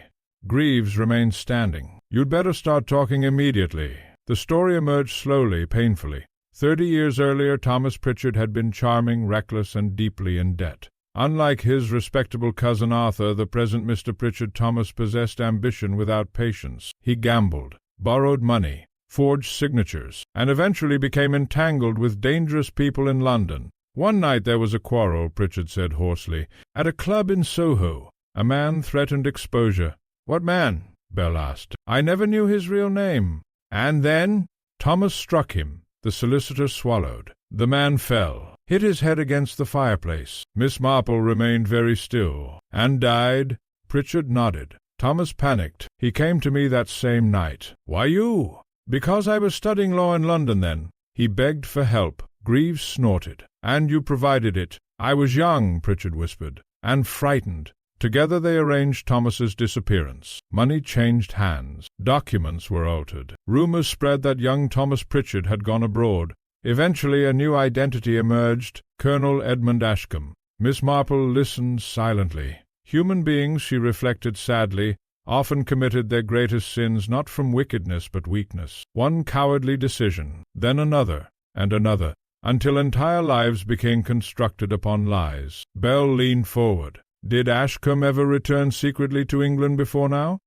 Greaves remained standing. "You'd better start talking immediately." The story emerged slowly, painfully. 30 years earlier, Thomas Pritchard had been charming, reckless, and deeply in debt. Unlike his respectable cousin Arthur, the present Mr. Pritchard Thomas possessed ambition without patience. He gambled, borrowed money, forged signatures, and eventually became entangled with dangerous people in London. "One night there was a quarrel," Pritchard said hoarsely, "at a club in Soho. A man threatened exposure." "What man?" Bell asked. "I never knew his real name." "And then?" "Thomas struck him." The solicitor swallowed. The man fell, hit his head against the fireplace. Miss Marple remained very still. "And died?" Pritchard nodded. "Thomas panicked. He came to me that same night." "Why you?" "Because I was studying law in London then." He begged for help. Greaves snorted. "And you provided it." "I was young," Pritchard whispered, "and frightened." Together they arranged Thomas's disappearance. Money changed hands. Documents were altered. Rumors spread that young Thomas Pritchard had gone abroad. Eventually a new identity emerged, Colonel Edmund Ashcombe. Miss Marple listened silently. Human beings, she reflected sadly, often committed their greatest sins not from wickedness but weakness. One cowardly decision, then another, and another, until entire lives became constructed upon lies. Bell leaned forward. "Did Ashcombe ever return secretly to England before now?"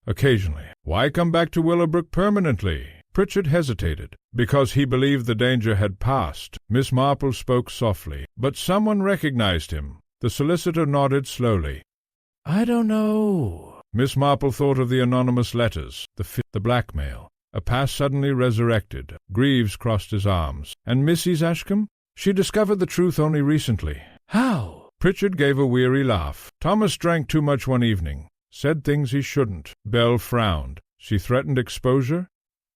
"Occasionally." "Why come back to Willowbrook permanently?" Pritchard hesitated. "Because he believed the danger had passed." Miss Marple spoke softly. "But someone recognized him." The solicitor nodded slowly. "I don't know." Miss Marple thought of the anonymous letters, the blackmail. A past suddenly resurrected. Greaves crossed his arms. "And Mrs. Ashcombe?" "She discovered the truth only recently." "How?" Pritchard gave a weary laugh. "Thomas drank too much one evening. Said things he shouldn't." Bell frowned. "She threatened exposure?"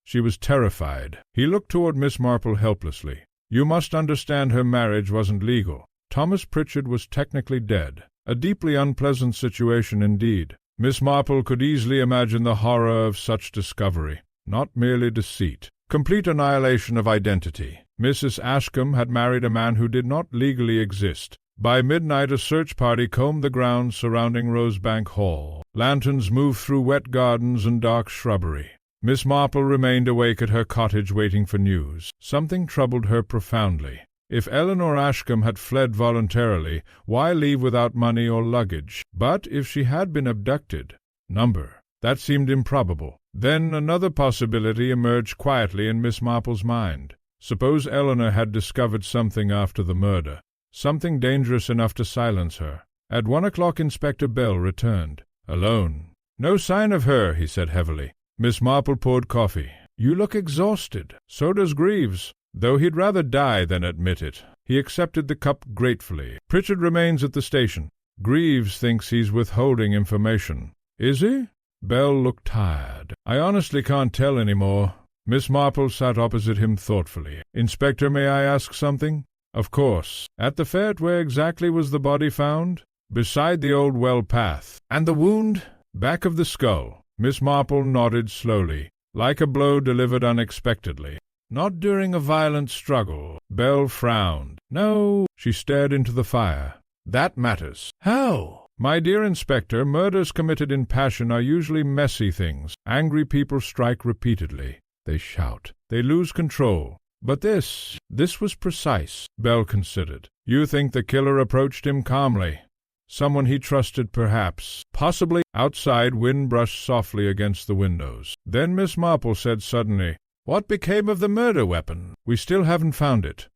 She was terrified. He looked toward Miss Marple helplessly. "You must understand her marriage wasn't legal. Thomas Pritchard was technically dead. A deeply unpleasant situation indeed." Miss Marple could easily imagine the horror of such discovery. Not merely deceit. Complete annihilation of identity. Mrs. Ashcombe had married a man who did not legally exist. By midnight a search party combed the grounds surrounding Rosebank Hall. Lanterns moved through wet gardens and dark shrubbery. Miss Marple remained awake at her cottage waiting for news. Something troubled her profoundly. If Eleanor Ashcombe had fled voluntarily, why leave without money or luggage? But if she had been abducted, that seemed improbable. Then another possibility emerged quietly in Miss Marple's mind. Suppose Eleanor had discovered something after the murder. Something dangerous enough to silence her. At 1 o'clock Inspector Bell returned. Alone. "No sign of her," he said heavily. Miss Marple poured coffee. "You look exhausted." "So does Greaves, though he'd rather die than admit it." He accepted the cup gratefully. "Pritchard remains at the station. Greaves thinks he's withholding information." "Is he?" Bell looked tired. "I honestly can't tell any more." Miss Marple sat opposite him thoughtfully. "Inspector, may I ask something?" "Of course. At the fete, where exactly was the body found?" "Beside the old well path." "And the wound?" "Back of the skull." Miss Marple nodded slowly, like a blow delivered unexpectedly. "Not during a violent struggle." Bell frowned. "No." She stared into the fire. "That matters." "How?" "My dear Inspector, murders committed in passion are usually messy things. Angry people strike repeatedly. They shout. They lose control. But this was precise." Bell considered. "You think the killer approached him calmly? Someone he trusted, perhaps. Possibly." Outside, wind brushed softly against the windows. Then Miss Marple said suddenly, "What became of the murder weapon?" "We still haven't found it."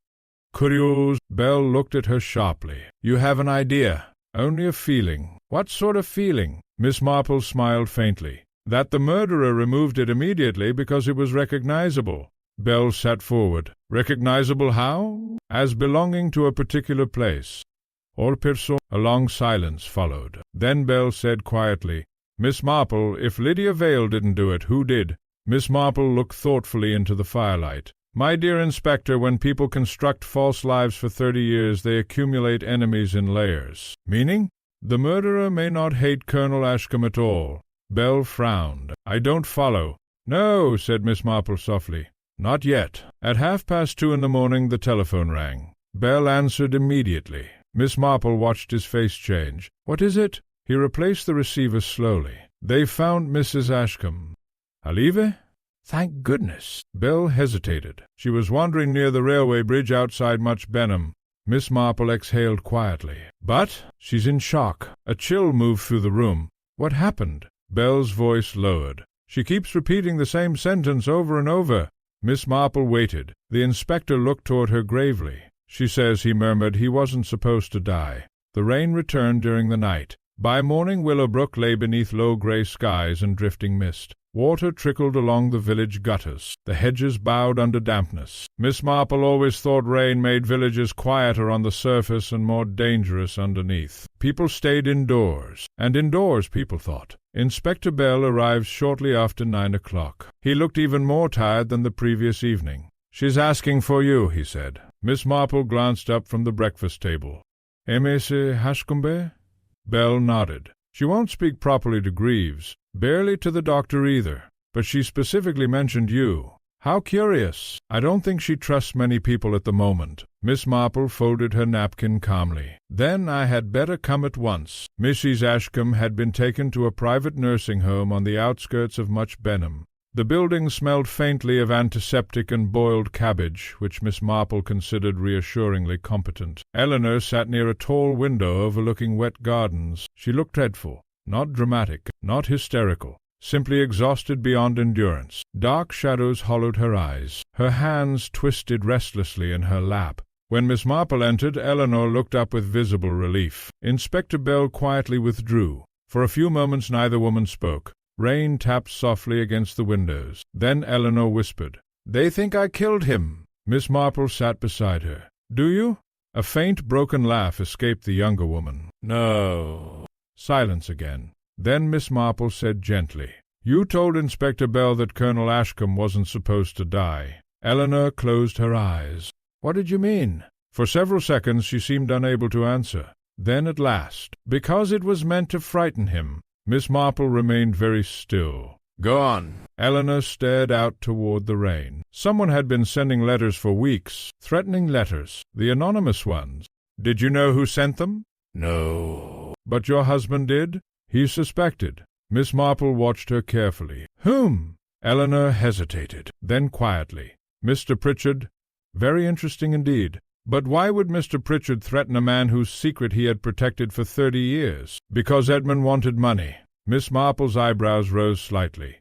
"Curious." Bell looked at her sharply. "You have an idea?" "Only a feeling." "What sort of feeling?" Miss Marple smiled faintly. "That the murderer removed it immediately because it was recognizable." Bell sat forward. "Recognizable how?" "As belonging to a particular place." A long silence followed. Then Bell said quietly, Miss Marple, if Lydia Vale didn't do it, who did? Miss Marple looked thoughtfully into the firelight. My dear Inspector, when people construct false lives for 30 years, they accumulate enemies in layers. Meaning? The murderer may not hate Colonel Ashcombe at all. Belle frowned. I don't follow. No, said Miss Marple softly. Not yet. At 2:30 in the morning the telephone rang. Belle answered immediately. Miss Marple watched his face change. What is it? He replaced the receiver slowly. They found Mrs. Ashcombe. Alive? Thank goodness. Belle hesitated. She was wandering near the railway bridge outside Much Benham. Miss Marple exhaled quietly. But she's in shock. A chill moved through the room. What happened? Belle's voice lowered. She keeps repeating the same sentence over and over. Miss Marple waited. The inspector looked toward her gravely. She says, he murmured, he wasn't supposed to die. The rain returned during the night. By morning Willowbrook lay beneath low grey skies and drifting mist. Water trickled along the village gutters. The hedges bowed under dampness. Miss Marple always thought rain made villages quieter on the surface and more dangerous underneath. People stayed indoors, and indoors, people thought. Inspector Bell arrived shortly after 9 o'clock. He looked even more tired than the previous evening. She's asking for you, he said. Miss Marple glanced up from the breakfast table. Monsieur Ashcombe? Bell nodded. She won't speak properly to Greaves, barely to the doctor either, but she specifically mentioned you. How curious. I don't think she trusts many people at the moment. Miss Marple folded her napkin calmly. Then I had better come at once. Mrs. Ashcombe had been taken to a private nursing home on the outskirts of Much Benham. The building smelled faintly of antiseptic and boiled cabbage, which Miss Marple considered reassuringly competent. Eleanor sat near a tall window overlooking wet gardens. She looked dreadful, not dramatic, not hysterical, simply exhausted beyond endurance. Dark shadows hollowed her eyes. Her hands twisted restlessly in her lap. When Miss Marple entered, Eleanor looked up with visible relief. Inspector Bell quietly withdrew. For a few moments neither woman spoke. Rain tapped softly against the windows. Then Eleanor whispered, They think I killed him. Miss Marple sat beside her. Do you? A faint, broken laugh escaped the younger woman. No. Silence again. Then Miss Marple said gently, You told Inspector Bell that Colonel Ashcombe wasn't supposed to die. Eleanor closed her eyes. What did you mean? For several seconds she seemed unable to answer. Then at last, because it was meant to frighten him. Miss Marple remained very still. Go on. Eleanor stared out toward the rain. Someone had been sending letters for weeks, threatening letters, the anonymous ones. Did you know who sent them? No. But your husband did? He suspected. Miss Marple watched her carefully. Whom? Eleanor hesitated. Then quietly. Mr. Pritchard. Very interesting indeed. But why would Mr. Pritchard threaten a man whose secret he had protected for 30 years? Because Edmund wanted money. Miss Marple's eyebrows rose slightly.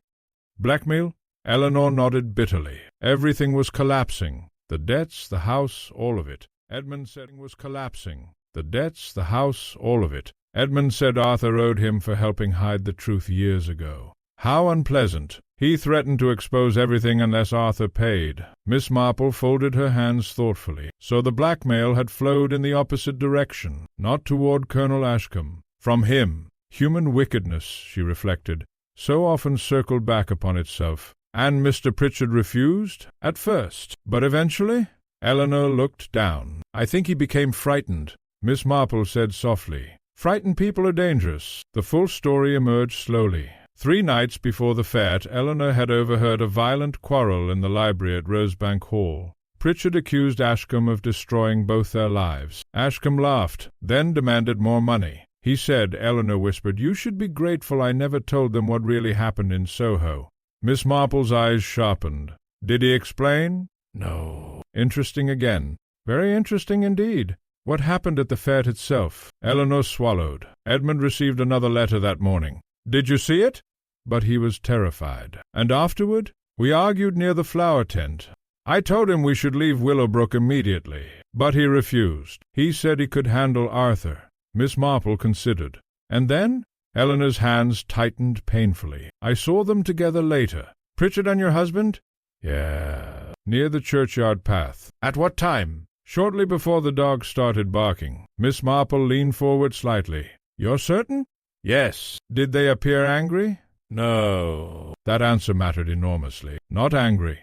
Blackmail? Eleanor nodded bitterly. Everything was collapsing. The debts, the house, all of it. Edmund said it was collapsing. The debts, the house, all of it. Edmund said Arthur owed him for helping hide the truth years ago. How unpleasant. He threatened to expose everything unless Arthur paid. Miss Marple folded her hands thoughtfully. So the blackmail had flowed in the opposite direction, not toward Colonel Ashcombe. From him. Human wickedness, she reflected, so often circled back upon itself. And Mr. Pritchard refused? At first. But eventually? Eleanor looked down. I think he became frightened. Miss Marple said softly, Frightened people are dangerous. The full story emerged slowly. 3 nights before the fete, Eleanor had overheard a violent quarrel in the library at Rosebank Hall. Pritchard accused Ashcombe of destroying both their lives. Ashcombe laughed, then demanded more money. He said, Eleanor whispered, You should be grateful I never told them what really happened in Soho. Miss Marple's eyes sharpened. Did he explain? No. Interesting again. Very interesting indeed. What happened at the fete itself? Eleanor swallowed. Edmund received another letter that morning. Did you see it? But he was terrified. And afterward? We argued near the flower tent. I told him we should leave Willowbrook immediately, but he refused. He said he could handle Arthur. Miss Marple considered. And then? Eleanor's hands tightened painfully. I saw them together later. Pritchard and your husband? Yeah. Near the churchyard path. At what time? Shortly before the dog started barking. Miss Marple leaned forward slightly. You're certain? Yes. Did they appear angry? No. That answer mattered enormously. Not angry.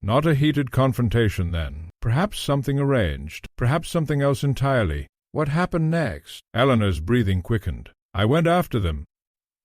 Not a heated confrontation, then. Perhaps something arranged. Perhaps something else entirely. What happened next? Eleanor's breathing quickened. I went after them.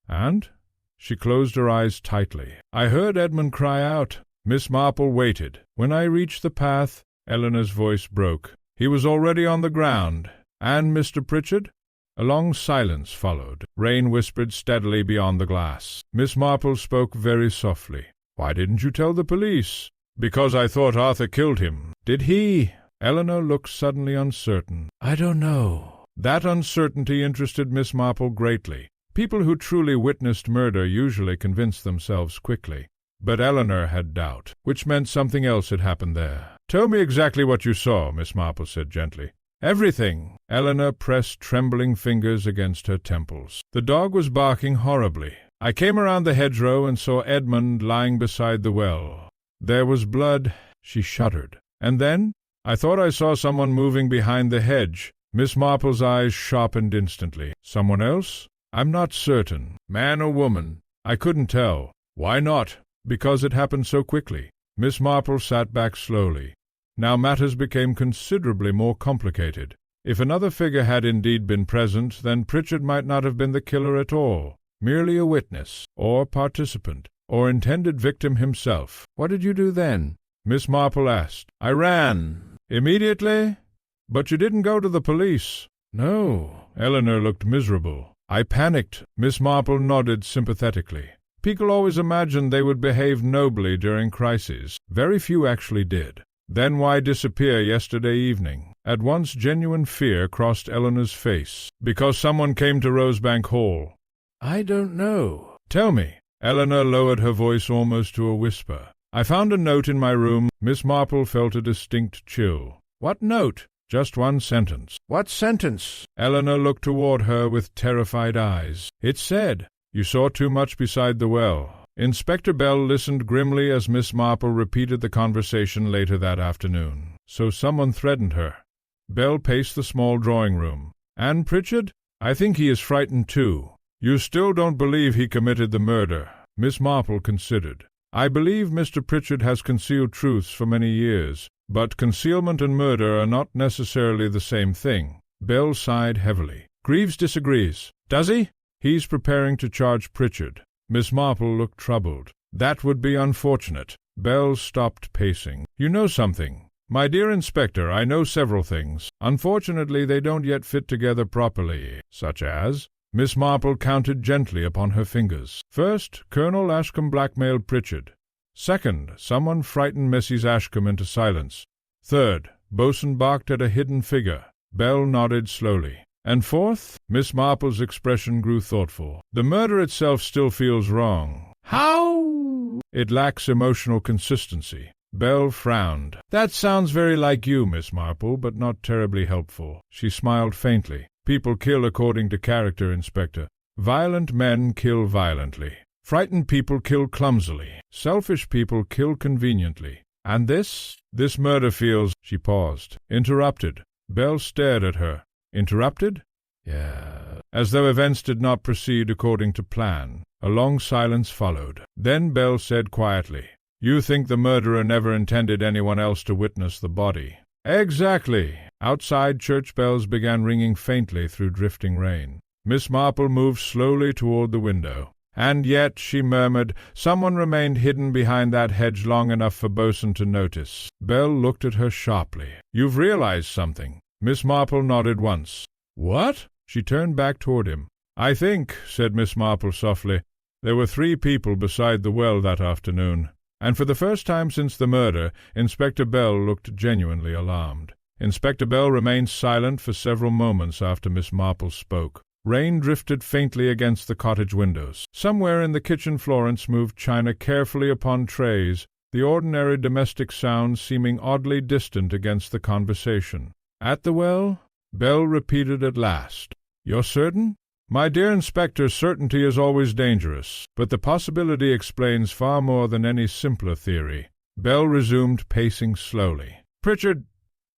And? She closed her eyes tightly. I heard Edmund cry out. Miss Marple waited. When I reached the path, Eleanor's voice broke. He was already on the ground. And Mr. Pritchard? A long silence followed. Rain whispered steadily beyond the glass. Miss Marple spoke very softly. Why didn't you tell the police? Because I thought Arthur killed him. Did he? Eleanor looked suddenly uncertain. I don't know. That uncertainty interested Miss Marple greatly. People who truly witnessed murder usually convince themselves quickly. But Eleanor had doubt, which meant something else had happened there. Tell me exactly what you saw, Miss Marple said gently. Everything. Eleanor pressed trembling fingers against her temples. The dog was barking horribly. I came around the hedgerow and saw Edmund lying beside the well. There was blood. She shuddered. And then? I thought I saw someone moving behind the hedge. Miss Marple's eyes sharpened instantly. Someone else? I'm not certain. Man or woman? I couldn't tell. Why not? Because it happened so quickly. Miss Marple sat back slowly. Now matters became considerably more complicated. If another figure had indeed been present, then Pritchard might not have been the killer at all. Merely a witness, or participant, or intended victim himself. What did you do then? Miss Marple asked. I ran. Immediately? But you didn't go to the police. No. Eleanor looked miserable. I panicked. Miss Marple nodded sympathetically. People always imagined they would behave nobly during crises. Very few actually did. Then why disappear yesterday evening? At once genuine fear crossed Eleanor's face. Because someone came to Rosebank Hall. I don't know. Tell me. Eleanor lowered her voice almost to a whisper. I found a note in my room. Miss Marple felt a distinct chill. What note? Just one sentence. What sentence? Eleanor looked toward her with terrified eyes. It said, You saw too much beside the well. Inspector Bell listened grimly as Miss Marple repeated the conversation later that afternoon. So someone threatened her. Bell paced the small drawing-room. And Pritchard? I think he is frightened too. You still don't believe he committed the murder? Miss Marple considered. I believe Mr. Pritchard has concealed truths for many years, but concealment and murder are not necessarily the same thing. Bell sighed heavily. Greaves disagrees. Does he? He's preparing to charge Pritchard. Miss Marple looked troubled. That would be unfortunate. Bell stopped pacing. You know something. My dear Inspector, I know several things. Unfortunately, they don't yet fit together properly. Such as? Miss Marple counted gently upon her fingers. First, Colonel Ashcombe blackmailed Pritchard. Second, someone frightened Mrs. Ashcombe into silence. Third, Bosun barked at a hidden figure. Bell nodded slowly. And fourth, Miss Marple's expression grew thoughtful. The murder itself still feels wrong. How? It lacks emotional consistency. Bell frowned. That sounds very like you, Miss Marple, but not terribly helpful. She smiled faintly. People kill according to character, Inspector. Violent men kill violently. Frightened people kill clumsily. Selfish people kill conveniently. And this murder feels... She paused. Interrupted. Bell stared at her. Interrupted? Yeah. As though events did not proceed according to plan. A long silence followed. Then Bell said quietly, You think the murderer never intended anyone else to witness the body? Exactly. Outside, church bells began ringing faintly through drifting rain. Miss Marple moved slowly toward the window. And yet, she murmured, someone remained hidden behind that hedge long enough for Bosun to notice. Bell looked at her sharply. You've realized something. Miss Marple nodded once. What? She turned back toward him. I think, said Miss Marple softly, there were 3 people beside the well that afternoon. And for the first time since the murder, Inspector Bell looked genuinely alarmed. Inspector Bell remained silent for several moments after Miss Marple spoke. Rain drifted faintly against the cottage windows. Somewhere in the kitchen Florence moved china carefully upon trays, the ordinary domestic sounds seeming oddly distant against the conversation. At the well? Bell repeated at last. You're certain? My dear Inspector, certainty is always dangerous, but the possibility explains far more than any simpler theory. Bell resumed pacing slowly. Pritchard,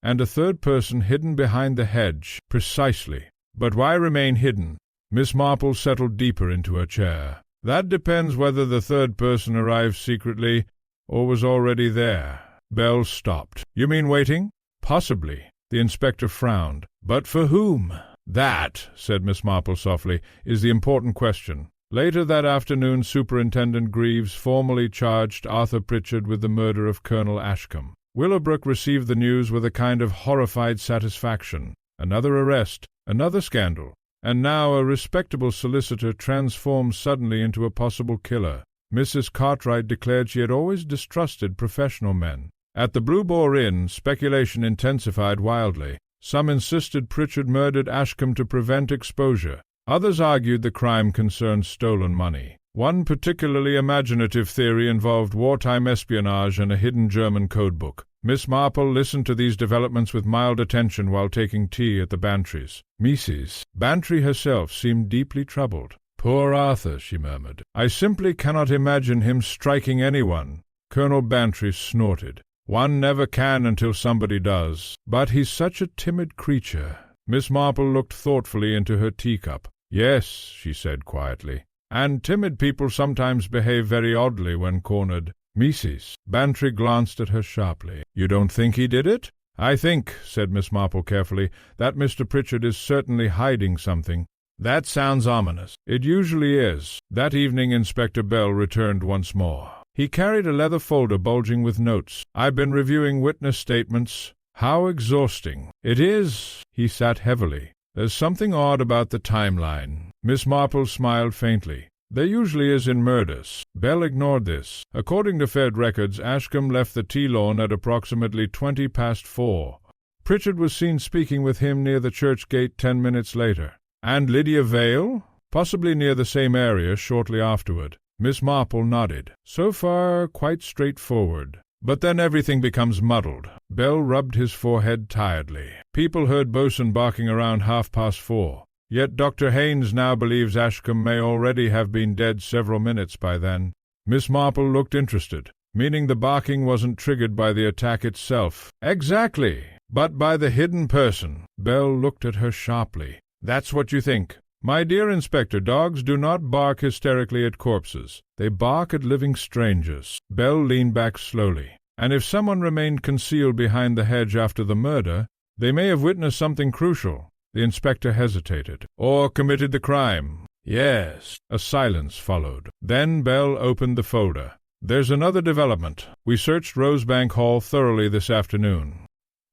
and a third person hidden behind the hedge. Precisely. But why remain hidden? Miss Marple settled deeper into her chair. "That depends whether the third person arrived secretly or was already there." Bell stopped. "You mean waiting?" "Possibly." The inspector frowned. "But for whom?" "That," said Miss Marple softly, "is the important question." Later that afternoon Superintendent Greaves formally charged Arthur Pritchard with the murder of Colonel Ashcombe. Willowbrook received the news with a kind of horrified satisfaction. Another arrest, another scandal, and now a respectable solicitor transformed suddenly into a possible killer. Mrs. Cartwright declared she had always distrusted professional men. At the Blue Boar Inn, speculation intensified wildly. Some insisted Pritchard murdered Ashcombe to prevent exposure. Others argued the crime concerned stolen money. One particularly imaginative theory involved wartime espionage and a hidden German codebook. Miss Marple listened to these developments with mild attention while taking tea at the Bantrys'. Mrs. Bantry herself seemed deeply troubled. "Poor Arthur," she murmured. "I simply cannot imagine him striking anyone." Colonel Bantry snorted. "One never can until somebody does. But he's such a timid creature." Miss Marple looked thoughtfully into her teacup. "Yes," she said quietly, "and timid people sometimes behave very oddly when cornered." Mrs. Bantry glanced at her sharply. "You don't think he did it?" "I think," said Miss Marple carefully, "that Mr. Pritchard is certainly hiding something." "That sounds ominous." "It usually is." That evening Inspector Bell returned once more. He carried a leather folder bulging with notes. "I've been reviewing witness statements. How exhausting." "It is." He sat heavily. "There's something odd about the timeline." Miss Marple smiled faintly. "There usually is in murders." Bell ignored this. According to Fed records, Ashcombe left the tea lawn at approximately 4:20. Pritchard was seen speaking with him near the church gate 10 minutes later. "And Lydia Vale?" "Possibly near the same area shortly afterward." Miss Marple nodded. "So far, quite straightforward. But then everything becomes muddled." Bell rubbed his forehead tiredly. "People heard Bosun barking around 4:30. Yet Dr. Haynes now believes Ashcombe may already have been dead several minutes by then." Miss Marple looked interested. "Meaning the barking wasn't triggered by the attack itself?" "Exactly, but by the hidden person." Bell looked at her sharply. "That's what you think?" "My dear Inspector, dogs do not bark hysterically at corpses. They bark at living strangers." Bell leaned back slowly. "And if someone remained concealed behind the hedge after the murder, they may have witnessed something crucial." The inspector hesitated. "Or committed the crime." "Yes." A silence followed. Then Bell opened the folder. "There's another development. We searched Rosebank Hall thoroughly this afternoon.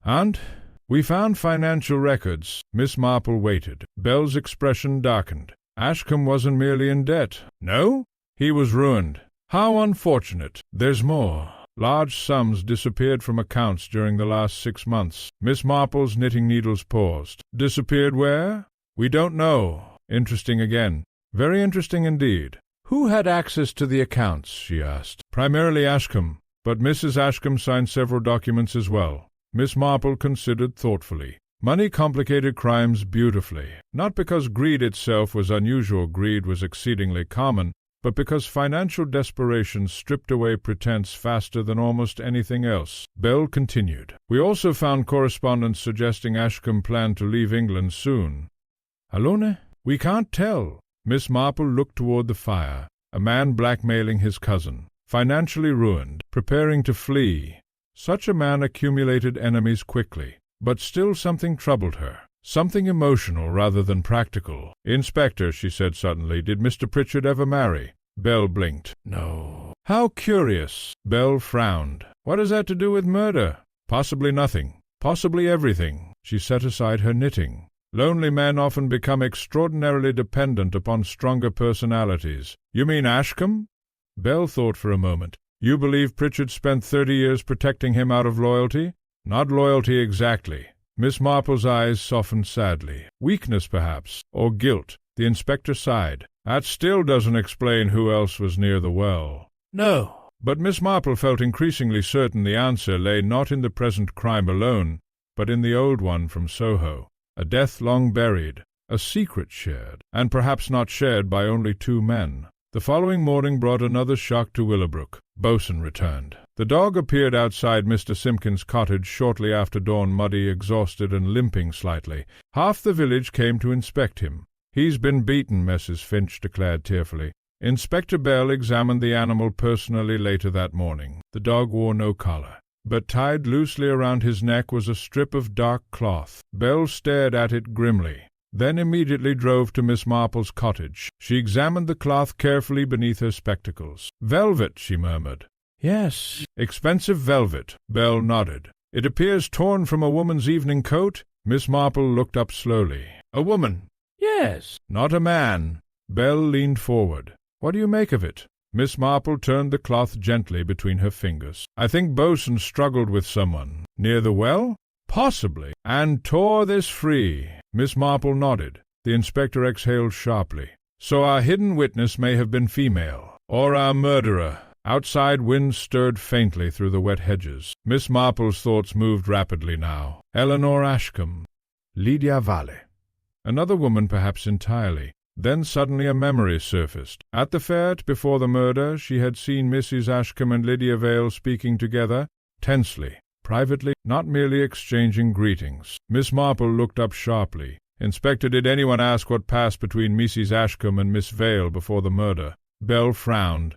And we found financial records." Miss Marple waited. Bell's expression darkened. "Ashcombe wasn't merely in debt." "No?" "He was ruined." "How unfortunate." "There's more. Large sums disappeared from accounts during the last 6 months." Miss Marple's knitting needles paused. "Disappeared where?" "We don't know." "Interesting again." "Very interesting indeed." "Who had access to the accounts?" she asked. "Primarily Ashcombe, but Mrs. Ashcombe signed several documents as well." Miss Marple considered thoughtfully. "Money complicated crimes beautifully. Not because greed itself was unusual. Greed was exceedingly common, but because financial desperation stripped away pretense faster than almost anything else." Bell continued. "We also found correspondence suggesting Ashcombe planned to leave England soon." "Alone? We can't tell." Miss Marple looked toward the fire. A man blackmailing his cousin. Financially ruined. Preparing to flee. Such a man accumulated enemies quickly. But still something troubled her. Something emotional rather than practical. "Inspector," she said suddenly, "did Mr. Pritchard ever marry?" Bell blinked. "No." "How curious." Bell frowned. "What has that to do with murder?" "Possibly nothing. Possibly everything." She set aside her knitting. "Lonely men often become extraordinarily dependent upon stronger personalities." "You mean Ashcombe?" Bell thought for a moment. "You believe Pritchard spent 30 years protecting him out of loyalty?" "Not loyalty exactly." Miss Marple's eyes softened sadly. "Weakness, perhaps, or guilt." The inspector sighed. "That still doesn't explain who else was near the well." "No." But Miss Marple felt increasingly certain the answer lay not in the present crime alone, but in the old one from Soho. A death long buried, a secret shared, and perhaps not shared by only 2 men. The following morning brought another shock to Willowbrook. Bosun returned. The dog appeared outside Mr. Simpkins' cottage shortly after dawn, muddy, exhausted, and limping slightly. Half the village came to inspect him. "He's been beaten," Mrs. Finch declared tearfully. Inspector Bell examined the animal personally later that morning. The dog wore no collar, but tied loosely around his neck was a strip of dark cloth. Bell stared at it grimly, then immediately drove to Miss Marple's cottage. She examined the cloth carefully beneath her spectacles. "Velvet," she murmured. "Yes, expensive velvet." Bell nodded. "It appears torn from a woman's evening coat." Miss Marple looked up slowly. "A woman?" "Yes." "Not a man." Bell leaned forward. "What do you make of it?" Miss Marple turned the cloth gently between her fingers. "I think Bosun struggled with someone. Near the well?" "Possibly." "And tore this free." Miss Marple nodded. The inspector exhaled sharply. "So our hidden witness may have been female. Or our murderer." Outside, wind stirred faintly through the wet hedges. Miss Marple's thoughts moved rapidly now. Eleanor Ashcombe. Lydia Vale. Another woman, perhaps entirely. Then suddenly a memory surfaced. At the fête before the murder, she had seen Mrs. Ashcombe and Lydia Vale speaking together, tensely, privately, not merely exchanging greetings. Miss Marple looked up sharply. "Inspector, did anyone ask what passed between Mrs. Ashcombe and Miss Vale before the murder?" Bell frowned.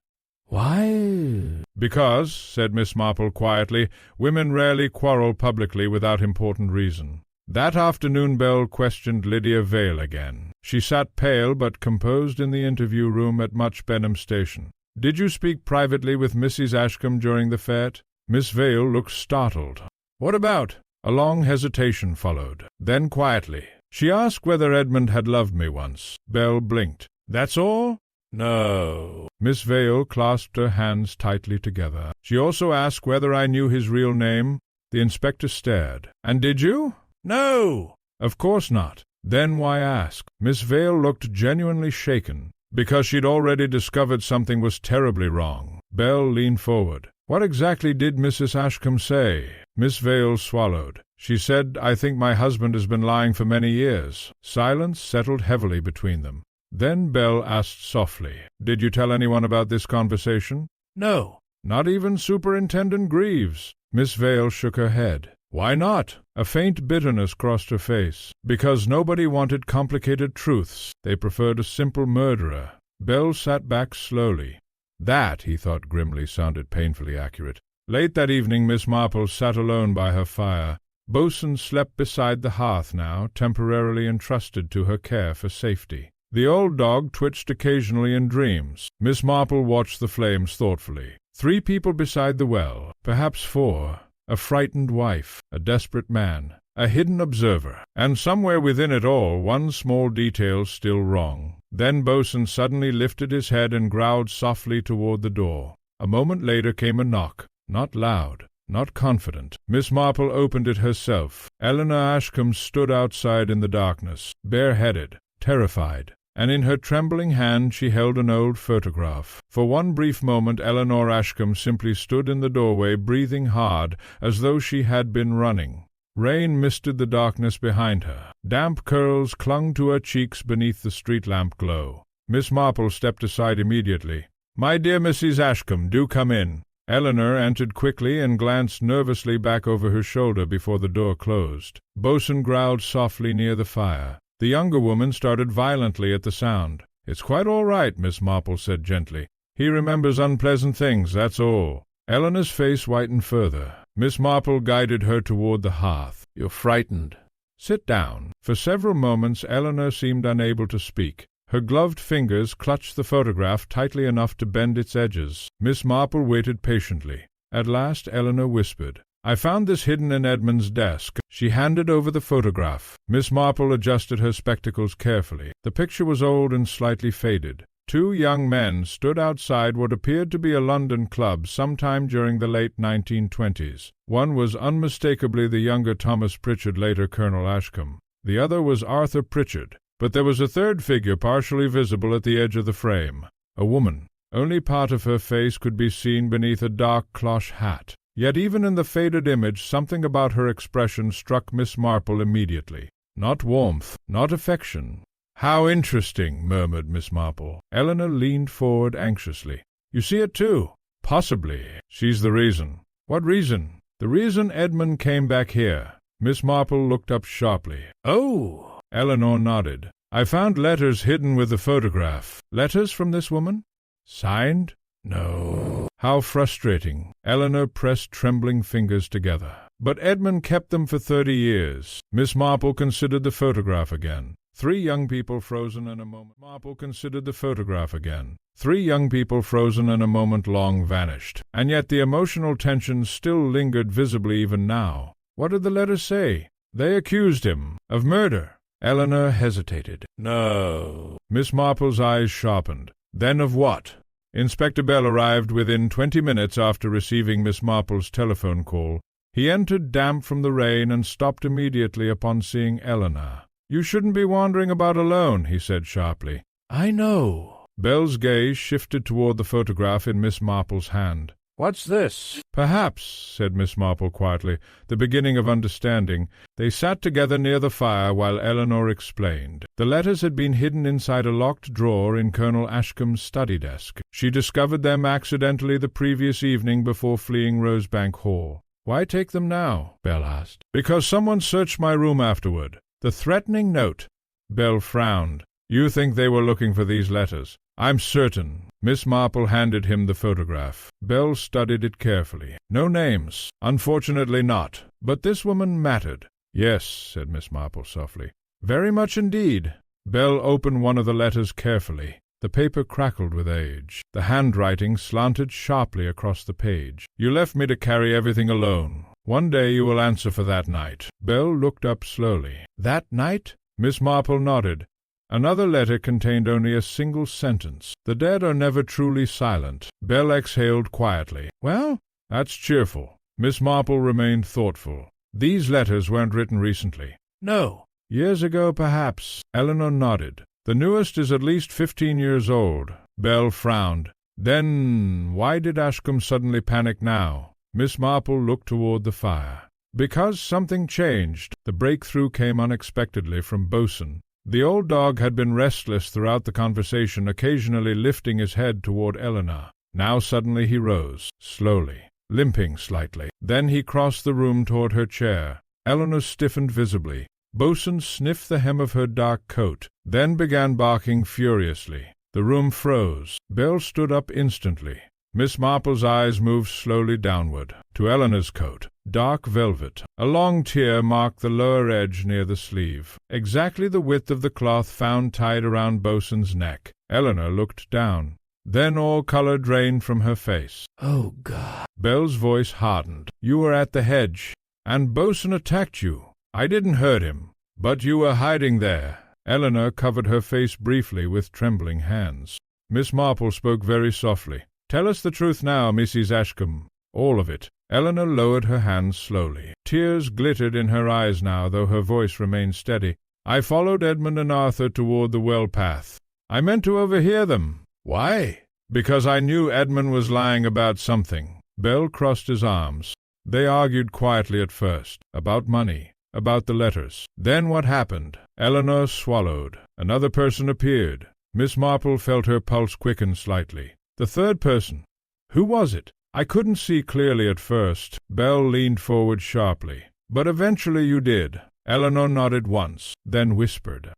"Why?" "Because," said Miss Marple quietly, "women rarely quarrel publicly without important reason." That afternoon Bell questioned Lydia Vale again. She sat pale but composed in the interview-room at Much Benham Station. "Did you speak privately with Mrs. Ashcombe during the fête?" Miss Vale looked startled. "What about?" A long hesitation followed. Then quietly, "She asked whether Edmund had loved me once." Bell blinked. "That's all?" "No." Miss Vale clasped her hands tightly together. "She also asked whether I knew his real name." The inspector stared. "And did you?" "No." "Of course not. Then why ask?" Miss Vale looked genuinely shaken. "Because she'd already discovered something was terribly wrong." Bell leaned forward. "What exactly did Mrs. Ashcombe say?" Miss Vale swallowed. "She said, 'I think my husband has been lying for many years.'" Silence settled heavily between them. Then Bell asked softly, "Did you tell anyone about this conversation?" "No." "Not even Superintendent Greaves?" Miss Vale shook her head. "Why not?" A faint bitterness crossed her face. "Because nobody wanted complicated truths. They preferred a simple murderer." Bell sat back slowly. That, he thought grimly, sounded painfully accurate. Late that evening Miss Marple sat alone by her fire. Bosun slept beside the hearth now, temporarily entrusted to her care for safety. The old dog twitched occasionally in dreams. Miss Marple watched the flames thoughtfully. 3 people beside the well, perhaps 4. A frightened wife, a desperate man, a hidden observer, and somewhere within it all one small detail still wrong. Then Bosun suddenly lifted his head and growled softly toward the door. A moment later came a knock, not loud, not confident. Miss Marple opened it herself. Eleanor Ashcombe stood outside in the darkness, bareheaded, terrified, and in her trembling hand she held an old photograph. For one brief moment Eleanor Ashcombe simply stood in the doorway, breathing hard, as though she had been running. Rain misted the darkness behind her. Damp curls clung to her cheeks beneath the street lamp glow. Miss Marple stepped aside immediately. "My dear Mrs. Ashcombe, do come in." Eleanor entered quickly and glanced nervously back over her shoulder before the door closed. Bosun growled softly near the fire. The younger woman started violently at the sound. "It's quite all right," Miss Marple said gently. "He remembers unpleasant things, that's all." Eleanor's face whitened further. Miss Marple guided her toward the hearth. "You're frightened. Sit down." For several moments Eleanor seemed unable to speak. Her gloved fingers clutched the photograph tightly enough to bend its edges. Miss Marple waited patiently. At last Eleanor whispered, "I found this hidden in Edmund's desk." She handed over the photograph. Miss Marple adjusted her spectacles carefully. The picture was old and slightly faded. 2 young men stood outside what appeared to be a London club sometime during the late 1920s. One was unmistakably the younger Thomas Pritchard, later Colonel Ashcombe. The other was Arthur Pritchard. But there was a third figure partially visible at the edge of the frame. A woman. Only part of her face could be seen beneath a dark cloche hat. Yet even in the faded image something about her expression struck Miss Marple immediately. Not warmth, not affection. "How interesting," murmured Miss Marple. Eleanor leaned forward anxiously. "You see it too?" "Possibly. She's the reason." "What reason?" "The reason Edmund came back here." Miss Marple looked up sharply. "Oh!" Eleanor nodded. I found letters hidden with the photograph. Letters from this woman? Signed? No. How frustrating. Eleanor pressed trembling fingers together. But Edmund kept them for 30 years. Miss Marple considered the photograph again. 3 young people frozen in a moment. Marple considered the photograph again. 3 young people frozen and a moment long vanished. And yet the emotional tension still lingered visibly even now. What did the letters say? They accused him of murder. Eleanor hesitated. No. Miss Marple's eyes sharpened. Then of what? Inspector Bell arrived within 20 minutes after receiving Miss Marple's telephone call. He entered damp from the rain and stopped immediately upon seeing Eleanor. "You shouldn't be wandering about alone," he said sharply. "I know." Bell's gaze shifted toward the photograph in Miss Marple's hand. "What's this?" "Perhaps," said Miss Marple quietly, the beginning of understanding. They sat together near the fire while Eleanor explained. The letters had been hidden inside a locked drawer in Colonel Ashcombe's study desk. She discovered them accidentally the previous evening before fleeing Rosebank Hall. "Why take them now?" Bell asked. "Because someone searched my room afterward. The threatening note." Bell frowned. "You think they were looking for these letters?" "I'm certain." Miss Marple handed him the photograph. Bell studied it carefully. "No names. Unfortunately not. But this woman mattered." "Yes," said Miss Marple softly. "Very much indeed." Bell opened one of the letters carefully. The paper crackled with age. The handwriting slanted sharply across the page. "You left me to carry everything alone. One day you will answer for that night." Bell looked up slowly. "That night?" Miss Marple nodded. Another letter contained only a single sentence. "The dead are never truly silent." Bell exhaled quietly. "Well, that's cheerful." Miss Marple remained thoughtful. "These letters weren't written recently." "No." "Years ago, perhaps." Eleanor nodded. "The newest is at least 15 years old." Bell frowned. "Then why did Ashcombe suddenly panic now?" Miss Marple looked toward the fire. "Because something changed." The breakthrough came unexpectedly from Bosun. The old dog had been restless throughout the conversation, occasionally lifting his head toward Eleanor. Now suddenly he rose, slowly, limping slightly. Then he crossed the room toward her chair. Eleanor stiffened visibly. Bosun sniffed the hem of her dark coat, then began barking furiously. The room froze. Bell stood up instantly. Miss Marple's eyes moved slowly downward, to Eleanor's coat. Dark velvet. A long tear marked the lower edge near the sleeve, exactly the width of the cloth found tied around Bosun's neck. Eleanor looked down. Then all color drained from her face. "Oh, God." Bell's voice hardened. "You were at the hedge, and Bosun attacked you. I didn't hurt him, but you were hiding there." Eleanor covered her face briefly with trembling hands. Miss Marple spoke very softly. "Tell us the truth now, Mrs. Ashcombe. All of it." Eleanor lowered her hands slowly. Tears glittered in her eyes now, though her voice remained steady. "I followed Edmund and Arthur toward the well path. I meant to overhear them." "Why?" "Because I knew Edmund was lying about something." Bell crossed his arms. "They argued quietly at first, about money, about the letters. Then what happened?" Eleanor swallowed. Another person appeared. Miss Marple felt her pulse quicken slightly. "The third person. Who was it?" "I couldn't see clearly at first." Bell leaned forward sharply. "But eventually you did." Eleanor nodded once, then whispered,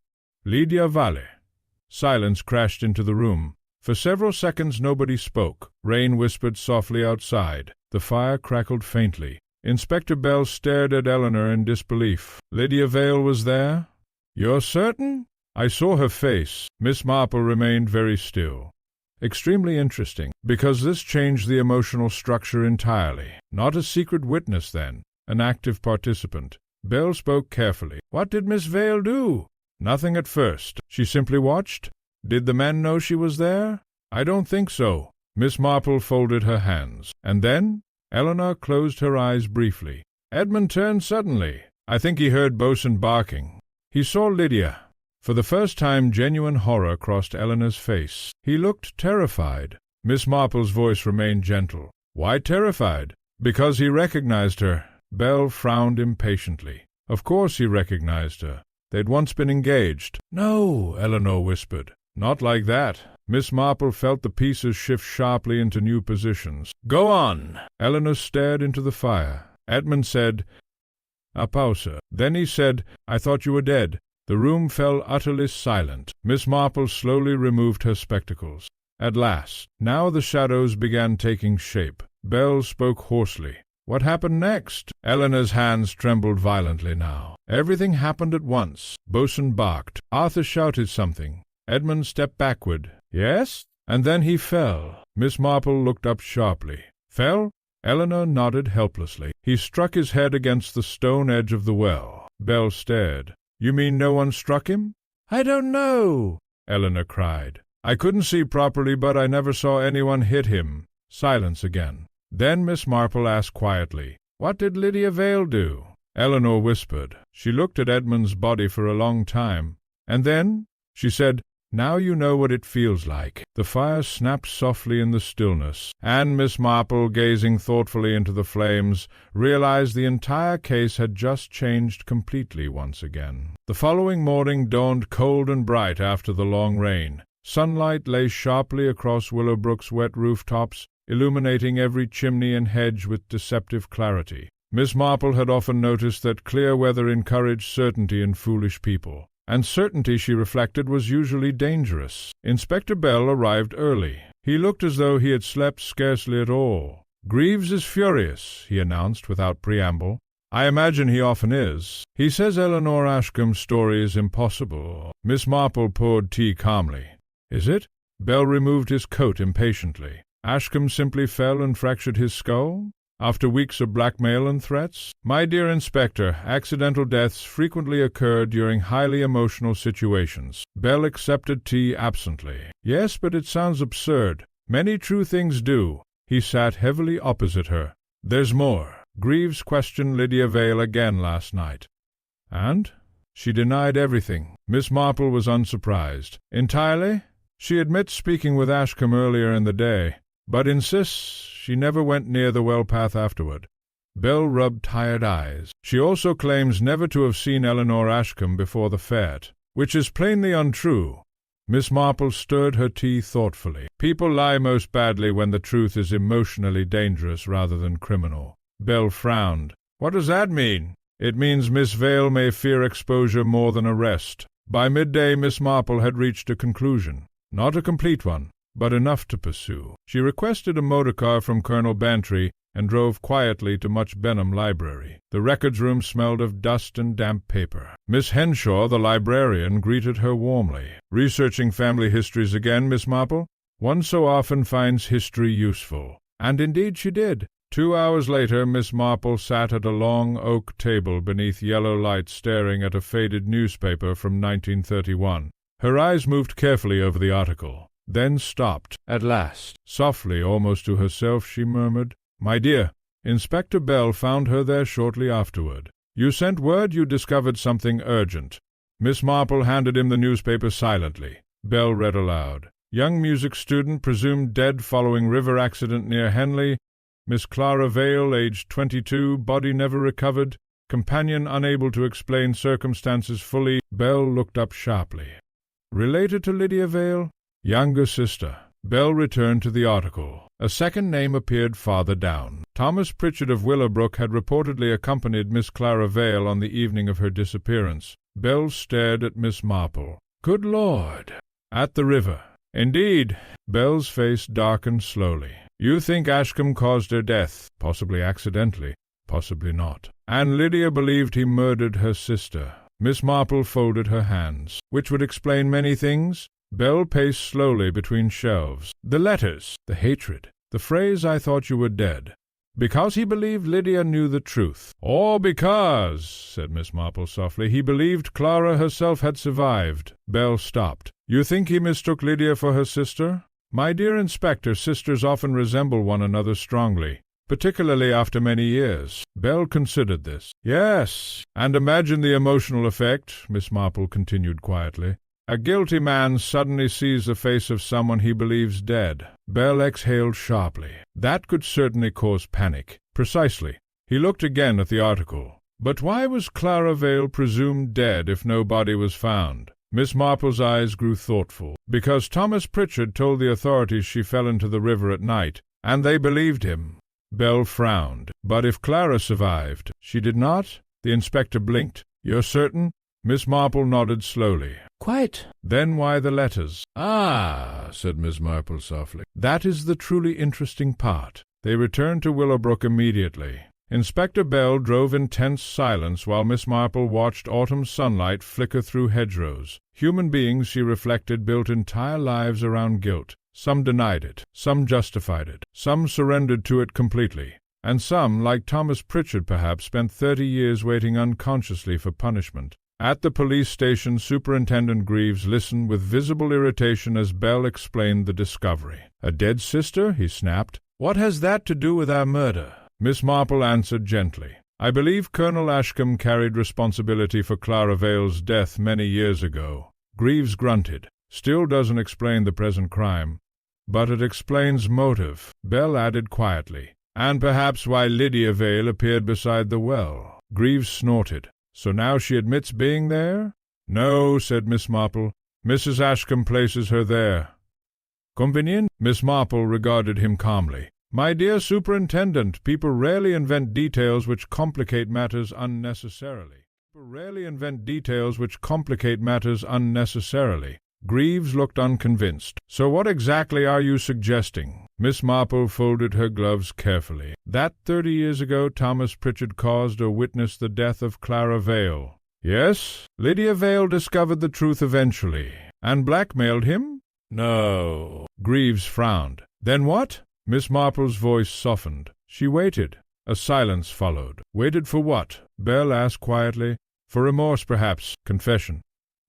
"Lydia Vale." Silence crashed into the room. For several seconds nobody spoke. Rain whispered softly outside. The fire crackled faintly. Inspector Bell stared at Eleanor in disbelief. "Lydia Vale was there?" "You're certain?" "I saw her face." Miss Marple remained very still. "Extremely interesting, because this changed the emotional structure entirely. Not a secret witness, then. An active participant." Bell spoke carefully. "What did Miss Vale do?" "Nothing at first. She simply watched." "Did the men know she was there?" "I don't think so." Miss Marple folded her hands. "And then?" Eleanor closed her eyes briefly. "Edmund turned suddenly. I think he heard Bosun barking. He saw Lydia." For the first time genuine horror crossed Eleanor's face. He looked terrified. Miss Marple's voice remained gentle. "Why terrified?" "Because he recognized her." Bell frowned impatiently. Of course he recognized her. They'd once been engaged. "No," Eleanor whispered. "Not like that." Miss Marple felt the pieces shift sharply into new positions. "Go on." Eleanor stared into the fire. Edmund said, "A pause." Then he said, "I thought you were dead." The room fell utterly silent. Miss Marple slowly removed her spectacles. At last, now the shadows began taking shape. Belle spoke hoarsely. What happened next? Eleanor's hands trembled violently now. Everything happened at once. Bosun barked. Arthur shouted something. Edmund stepped backward. Yes? And then he fell. Miss Marple looked up sharply. Fell? Eleanor nodded helplessly. He struck his head against the stone edge of the well. Belle stared. You mean no one struck him? I don't know, Eleanor cried. I couldn't see properly, but I never saw anyone hit him. Silence again. Then Miss Marple asked quietly, What did Lydia Vale do? Eleanor whispered. She looked at Edmund's body for a long time. And then, she said, Now you know what it feels like. The fire snapped softly in the stillness, and Miss Marple, gazing thoughtfully into the flames, realized the entire case had just changed completely once again. The following morning dawned cold and bright after the long rain. Sunlight lay sharply across Willowbrook's wet rooftops, illuminating every chimney and hedge with deceptive clarity. Miss Marple had often noticed that clear weather encouraged certainty in foolish people, and certainty, she reflected, was usually dangerous. Inspector Bell arrived early. He looked as though he had slept scarcely at all. Greaves is furious, he announced without preamble. I imagine he often is. He says Eleanor Ashcombe's story is impossible. Miss Marple poured tea calmly. Is it? Bell removed his coat impatiently. Ashcombe simply fell and fractured his skull? After weeks of blackmail and threats? My dear Inspector, accidental deaths frequently occur during highly emotional situations. Bell accepted tea absently. Yes, but it sounds absurd. Many true things do. He sat heavily opposite her. There's more. Greaves questioned Lydia Vale again last night. And? She denied everything. Miss Marple was unsurprised. Entirely? She admits speaking with Ashcombe earlier in the day, but insists she never went near the well path afterward. Bell rubbed tired eyes. She also claims never to have seen Eleanor Ashcombe before the fete, which is plainly untrue. Miss Marple stirred her tea thoughtfully. People lie most badly when the truth is emotionally dangerous rather than criminal. Bell frowned. What does that mean? It means Miss Vale may fear exposure more than arrest. By midday Miss Marple had reached a conclusion. Not a complete one, but enough to pursue. She requested a motor car from Colonel Bantry and drove quietly to Much Benham Library. The records room smelled of dust and damp paper. Miss Henshaw, the librarian, greeted her warmly. Researching family histories again, Miss Marple? One so often finds history useful. And indeed she did. 2 hours later, Miss Marple sat at a long oak table beneath yellow light staring at a faded newspaper from 1931. Her eyes moved carefully over the article, then stopped. At last, softly, almost to herself, she murmured, My dear, Inspector Bell found her there shortly afterward. You sent word you discovered something urgent. Miss Marple handed him the newspaper silently. Bell read aloud. Young music student presumed dead following river accident near Henley. Miss Clara Vale, aged 22, body never recovered. Companion unable to explain circumstances fully. Bell looked up sharply. Related to Lydia Vale? Younger sister. Bell returned to the article. A second name appeared farther down. Thomas Pritchard of Willowbrook had reportedly accompanied Miss Clara Vale on the evening of her disappearance. Bell stared at Miss Marple. Good Lord! At the river. Indeed. Bell's face darkened slowly. You think Ashcombe caused her death, possibly accidentally, possibly not. And Lydia believed he murdered her sister. Miss Marple folded her hands. Which would explain many things. Bell paced slowly between shelves. The letters, the hatred, the phrase, I thought you were dead. Because he believed Lydia knew the truth. Or because, said Miss Marple softly, he believed Clara herself had survived. Bell stopped. You think he mistook Lydia for her sister? My dear Inspector, sisters often resemble one another strongly, particularly after many years. Bell considered this. Yes, and imagine the emotional effect, Miss Marple continued quietly. A guilty man suddenly sees the face of someone he believes dead. Bell exhaled sharply. That could certainly cause panic. Precisely. He looked again at the article. But why was Clara Vale presumed dead if no body was found? Miss Marple's eyes grew thoughtful. Because Thomas Pritchard told the authorities she fell into the river at night, and they believed him. Bell frowned. But if Clara survived, she did not? The inspector blinked. You're certain? Miss Marple nodded slowly. "Quite." "Then why the letters?" "Ah," said Miss Marple softly, "that is the truly interesting part." They returned to Willowbrook immediately. Inspector Bell drove in tense silence while Miss Marple watched autumn sunlight flicker through hedgerows. Human beings, she reflected, built entire lives around guilt. Some denied it, some justified it, some surrendered to it completely, and some, like Thomas Pritchard perhaps, spent 30 years waiting unconsciously for punishment. At the police station, Superintendent Greaves listened with visible irritation as Bell explained the discovery. "A dead sister?" he snapped. "What has that to do with our murder?" Miss Marple answered gently. "I believe Colonel Ashcombe carried responsibility for Clara Vale's death many years ago." Greaves grunted. "Still doesn't explain the present crime. But it explains motive," Bell added quietly. "And perhaps why Lydia Vale appeared beside the well." Greaves snorted. "So now she admits being there?" "No," said Miss Marple. "Mrs. Ashcombe places her there." "Convenient?" Miss Marple regarded him calmly. "My dear Superintendent, people rarely invent details which complicate matters unnecessarily. Greaves looked unconvinced. "So what exactly are you suggesting?" Miss Marple folded her gloves carefully. "That 30 years ago Thomas Pritchard caused or witnessed the death of Clara Vale." "Yes." "Lydia Vale discovered the truth eventually." "And blackmailed him?" "No." Greaves frowned. "Then what?" Miss Marple's voice softened. "She waited." A silence followed. "Waited for what?" Bell asked quietly. "For remorse, perhaps. Confession."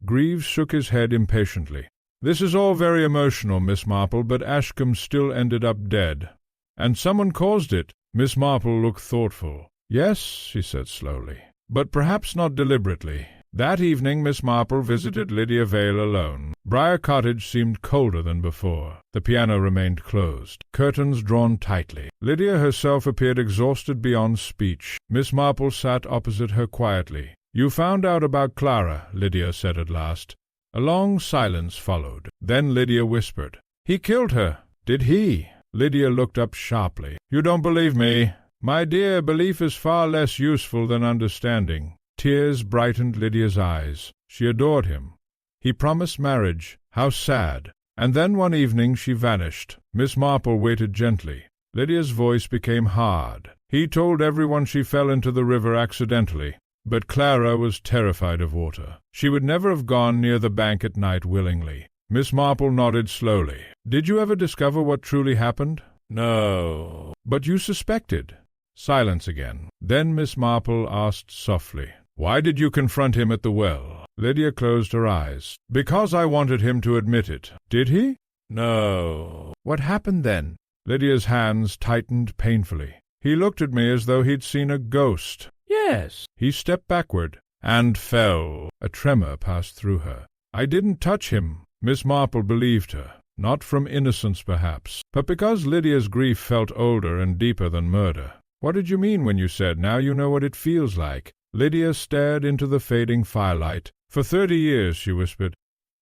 Greaves shook his head impatiently. "This is all very emotional, Miss Marple, but Ashcombe still ended up dead. And someone caused it." Miss Marple looked thoughtful. "Yes," she said slowly, "but perhaps not deliberately." That evening Miss Marple visited Lydia Vale alone. Briar Cottage seemed colder than before. The piano remained closed, curtains drawn tightly. Lydia herself appeared exhausted beyond speech. Miss Marple sat opposite her quietly. "You found out about Clara," Lydia said at last. A long silence followed. Then Lydia whispered, "He killed her." "Did he?" Lydia looked up sharply. "You don't believe me?" "My dear, belief is far less useful than understanding." Tears brightened Lydia's eyes. She adored him. He promised marriage. How sad. And then one evening she vanished. Miss Marple waited gently. Lydia's voice became hard. "He told everyone she fell into the river accidentally. But Clara was terrified of water. She would never have gone near the bank at night willingly." Miss Marple nodded slowly. "Did you ever discover what truly happened?" "No." "But you suspected." Silence again. Then Miss Marple asked softly, "Why did you confront him at the well?" Lydia closed her eyes. "Because I wanted him to admit it." "Did he?" "No." "What happened then?" Lydia's hands tightened painfully. "He looked at me as though he'd seen a ghost." "Yes." "He stepped backward and fell." A tremor passed through her. "I didn't touch him." Miss Marple believed her. Not from innocence, perhaps, but because Lydia's grief felt older and deeper than murder. "What did you mean when you said, 'Now you know what it feels like'?" Lydia stared into the fading firelight. "For 30 years, she whispered,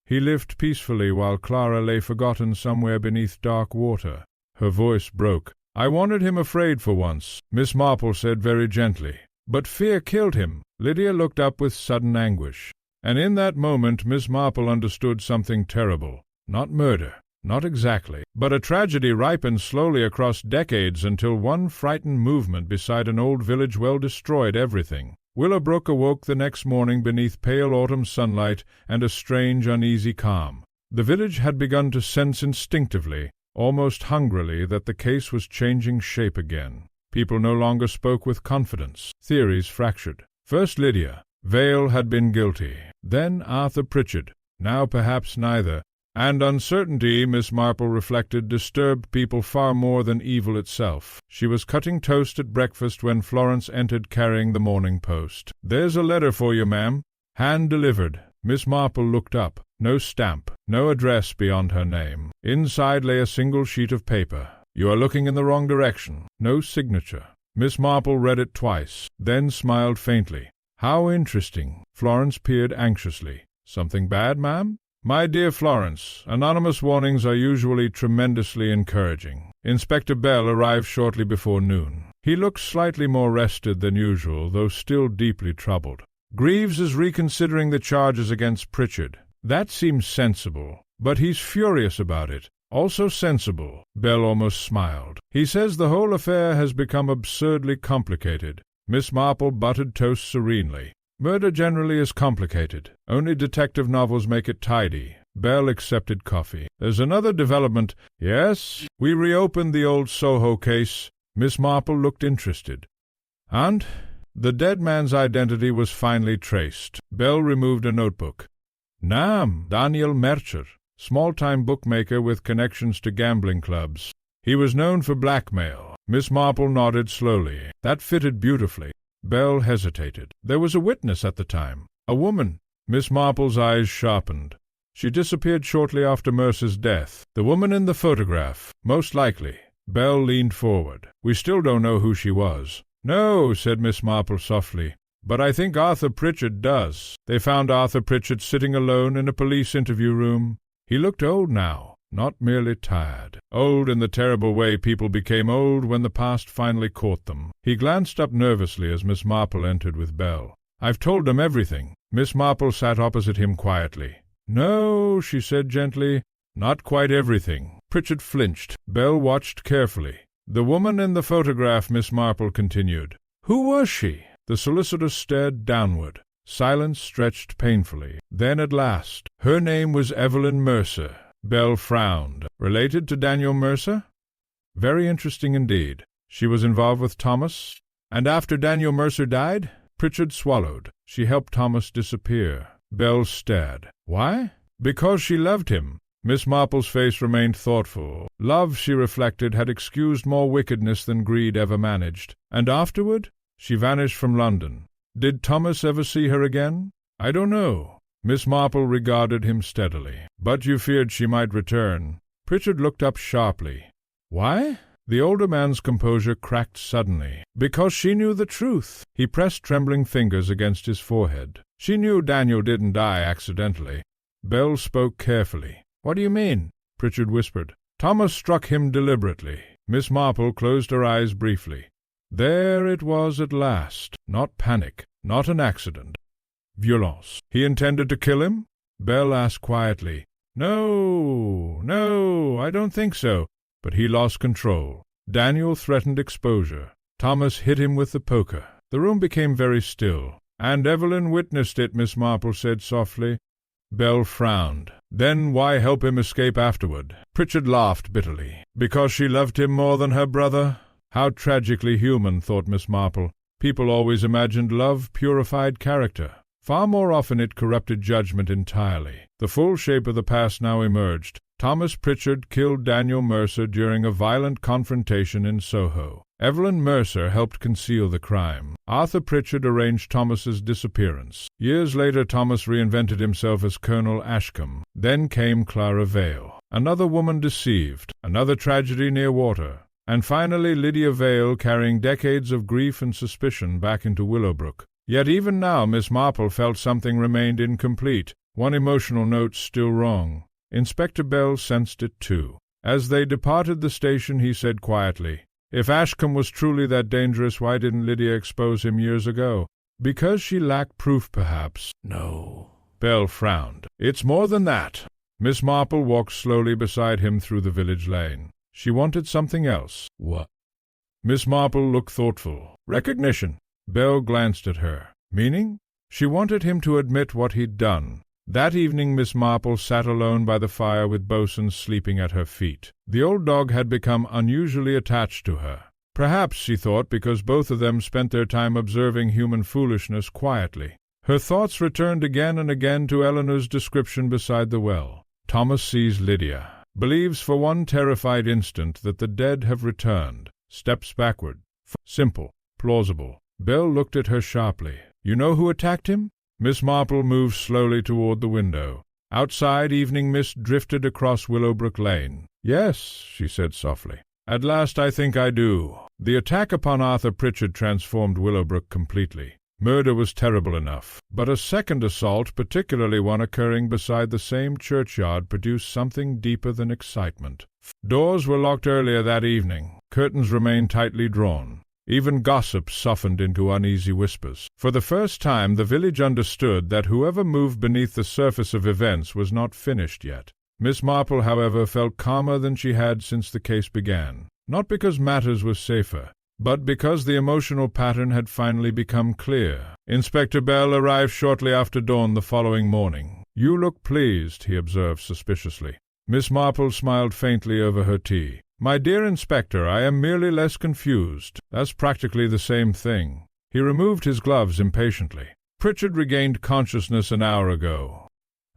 he lived peacefully while Clara lay forgotten somewhere beneath dark water." Her voice broke. "I wanted him afraid for once," Miss Marple said very gently. "But fear killed him." Lydia looked up with sudden anguish. And in that moment Miss Marple understood something terrible. Not murder. Not exactly, but a tragedy ripened slowly across decades until one frightened movement beside an old village well destroyed everything. Willowbrook awoke the next morning beneath pale autumn sunlight and a strange uneasy calm. The village had begun to sense instinctively, almost hungrily, that the case was changing shape again. People no longer spoke with confidence. Theories fractured. First Lydia. Vale had been guilty. Then Arthur Pritchard. Now perhaps neither. And uncertainty, Miss Marple reflected, disturbed people far more than evil itself. She was cutting toast at breakfast when Florence entered carrying the Morning Post. "There's a letter for you, ma'am." Hand delivered. Miss Marple looked up. No stamp, no address beyond her name. Inside lay a single sheet of paper. "You are looking in the wrong direction." No signature. Miss Marple read it twice, then smiled faintly. "How interesting." Florence peered anxiously. "Something bad, ma'am?" "My dear Florence, anonymous warnings are usually tremendously encouraging." Inspector Bell arrived shortly before noon. He looked slightly more rested than usual, though still deeply troubled. Greaves is reconsidering the charges against Pritchard. That seems sensible, but he's furious about it. Also sensible. Belle almost smiled. He says the whole affair has become absurdly complicated. Miss Marple buttered toast serenely. Murder generally is complicated. Only detective novels make it tidy. Belle accepted coffee. There's another development. Yes, we reopened the old Soho case. Miss Marple looked interested. And the dead man's identity was finally traced. Belle removed a notebook. Naam, Daniel Mercer, small-time bookmaker with connections to gambling clubs. He was known for blackmail. Miss Marple nodded slowly. That fitted beautifully. Belle hesitated. There was a witness at the time. A woman. Miss Marple's eyes sharpened. She disappeared shortly after Mercer's death. The woman in the photograph, most likely. Belle leaned forward. We still don't know who she was. No, said Miss Marple softly. But I think Arthur Pritchard does. They found Arthur Pritchard sitting alone in a police interview room. He looked old now, not merely tired. Old in the terrible way people became old when the past finally caught them. He glanced up nervously as Miss Marple entered with Belle. I've told them everything. Miss Marple sat opposite him quietly. No, she said gently, not quite everything. Pritchard flinched. Belle watched carefully. The woman in the photograph, Miss Marple continued. Who was she? The solicitor stared downward. Silence stretched painfully. Then at last, her name was Evelyn Mercer. Belle frowned. Related to Daniel Mercer? Very interesting indeed. She was involved with Thomas? And after Daniel Mercer died? Pritchard swallowed. She helped Thomas disappear. Belle stared. Why? Because she loved him. Miss Marple's face remained thoughtful. Love, she reflected, had excused more wickedness than greed ever managed. And afterward? She vanished from London. Did Thomas ever see her again? I don't know. Miss Marple regarded him steadily. But you feared she might return. Pritchard looked up sharply. Why? The older man's composure cracked suddenly. Because she knew the truth. He pressed trembling fingers against his forehead. She knew Daniel didn't die accidentally. Belle spoke carefully. What do you mean? Pritchard whispered. Thomas struck him deliberately. Miss Marple closed her eyes briefly. There it was at last. Not panic. Not an accident. Violence. He intended to kill him? Belle asked quietly. No, I don't think so. But he lost control. Daniel threatened exposure. Thomas hit him with the poker. The room became very still. And Evelyn witnessed it, Miss Marple said softly. Belle frowned. Then why help him escape afterward? Pritchard laughed bitterly. Because she loved him more than her brother? How tragically human, thought Miss Marple. People always imagined love purified character. Far more often it corrupted judgment entirely. The full shape of the past now emerged. Thomas Pritchard killed Daniel Mercer during a violent confrontation in Soho. Evelyn Mercer helped conceal the crime. Arthur Pritchard arranged Thomas's disappearance. Years later, Thomas reinvented himself as Colonel Ashcombe. Then came Clara Vale. Another woman deceived. Another tragedy near water. And finally Lydia Vale carrying decades of grief and suspicion back into Willowbrook. Yet even now Miss Marple felt something remained incomplete. One emotional note still wrong. Inspector Bell sensed it too. As they departed the station, he said quietly, If Ashcombe was truly that dangerous, why didn't Lydia expose him years ago? Because she lacked proof, perhaps. No. Bell frowned. It's more than that. Miss Marple walked slowly beside him through the village lane. She wanted something else. What? Miss Marple looked thoughtful. Recognition. Bell glanced at her. Meaning? She wanted him to admit what he'd done. That evening Miss Marple sat alone by the fire with Bosun sleeping at her feet. The old dog had become unusually attached to her. Perhaps, she thought, because both of them spent their time observing human foolishness quietly. Her thoughts returned again and again to Eleanor's description beside the well. Thomas sees Lydia. Believes for one terrified instant that the dead have returned. Steps backward. Simple. Plausible. Bell looked at her sharply. You know who attacked him? Miss Marple moved slowly toward the window. Outside, evening mist drifted across Willowbrook Lane. Yes, she said softly. At last I think I do. The attack upon Arthur Pritchard transformed Willowbrook completely. Murder was terrible enough, but a second assault, particularly one occurring beside the same churchyard, produced something deeper than excitement. Doors were locked earlier that evening. Curtains remained tightly drawn. Even gossip softened into uneasy whispers. For the first time the village understood that whoever moved beneath the surface of events was not finished yet. Miss Marple, however, felt calmer than she had since the case began, not because matters were safer, but because the emotional pattern had finally become clear. Inspector Bell arrived shortly after dawn the following morning. "You look pleased," he observed suspiciously. Miss Marple smiled faintly over her tea. "My dear Inspector, I am merely less confused. That's practically the same thing." He removed his gloves impatiently. "Pritchard regained consciousness an hour ago."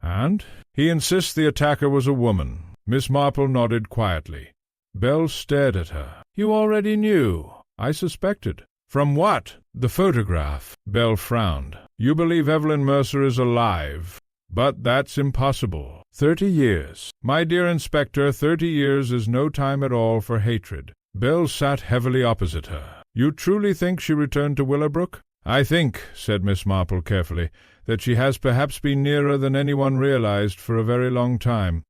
"And?" "He insists the attacker was a woman." Miss Marple nodded quietly. Bell stared at her. "You already knew." "I suspected." "From what?" "The photograph." Bell frowned. "You believe Evelyn Mercer is alive. But that's impossible. 30 years. My dear Inspector, 30 years is no time at all for hatred." Bell sat heavily opposite her. "You truly think she returned to Willowbrook?" "I think," said Miss Marple carefully, "that she has perhaps been nearer than anyone realized for a very long time."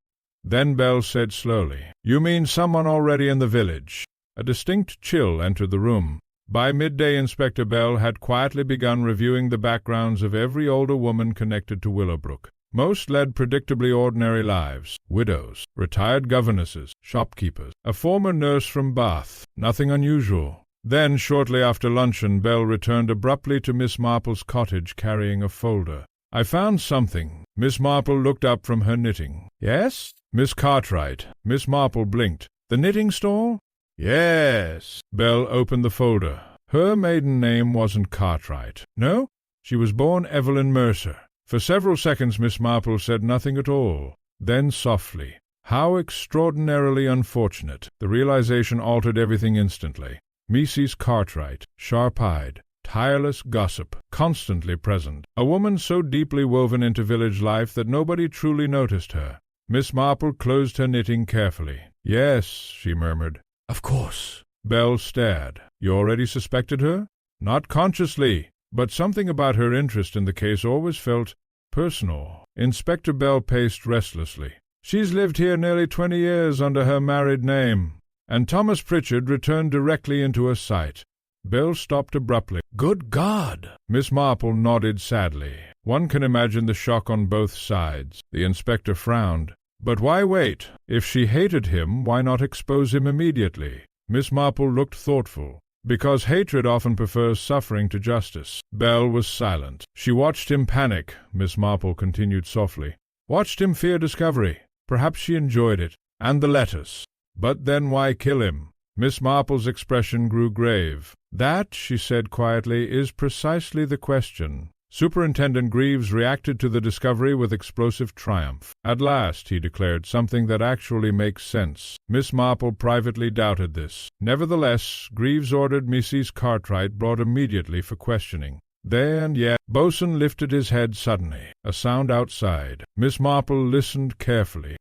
Then Bell said slowly, "You mean someone already in the village?" A distinct chill entered the room. By midday Inspector Bell had quietly begun reviewing the backgrounds of every older woman connected to Willowbrook. Most led predictably ordinary lives: widows, retired governesses, shopkeepers, a former nurse from Bath. Nothing unusual. Then, shortly after luncheon, Bell returned abruptly to Miss Marple's cottage carrying a folder. "I found something." Miss Marple looked up from her knitting. "Yes?" "Miss Cartwright." Miss Marple blinked. "The knitting stall?" "Yes." Bell opened the folder. Her maiden name wasn't Cartwright. No? She was born Evelyn Mercer. For several seconds Miss Marple said nothing at all. Then softly, "How extraordinarily unfortunate." The realization altered everything instantly. Mrs. Cartwright, sharp-eyed, tireless gossip, constantly present. A woman so deeply woven into village life that nobody truly noticed her. Miss Marple closed her knitting carefully. "Yes," she murmured. "Of course." Bell stared. "You already suspected her?" "Not consciously, but something about her interest in the case always felt personal." Inspector Bell paced restlessly. "She's lived here nearly 20 years under her married name, and Thomas Pritchard returned directly into her sight." Bell stopped abruptly. "Good God!" Miss Marple nodded sadly. One can imagine the shock on both sides. The inspector frowned. "But why wait? If she hated him, why not expose him immediately?" Miss Marple looked thoughtful. "Because hatred often prefers suffering to justice." Bell was silent. "She watched him panic," Miss Marple continued softly. "Watched him fear discovery. Perhaps she enjoyed it. And the letters. But then why kill him?" Miss Marple's expression grew grave. "That," she said quietly, "is precisely the question." Superintendent Greaves reacted to the discovery with explosive triumph. "At last," he declared, "something that actually makes sense." Miss Marple privately doubted this. Nevertheless, Greaves ordered Mrs. Cartwright brought immediately for questioning. Then, yet, Bosun lifted his head suddenly. A sound outside. Miss Marple listened carefully.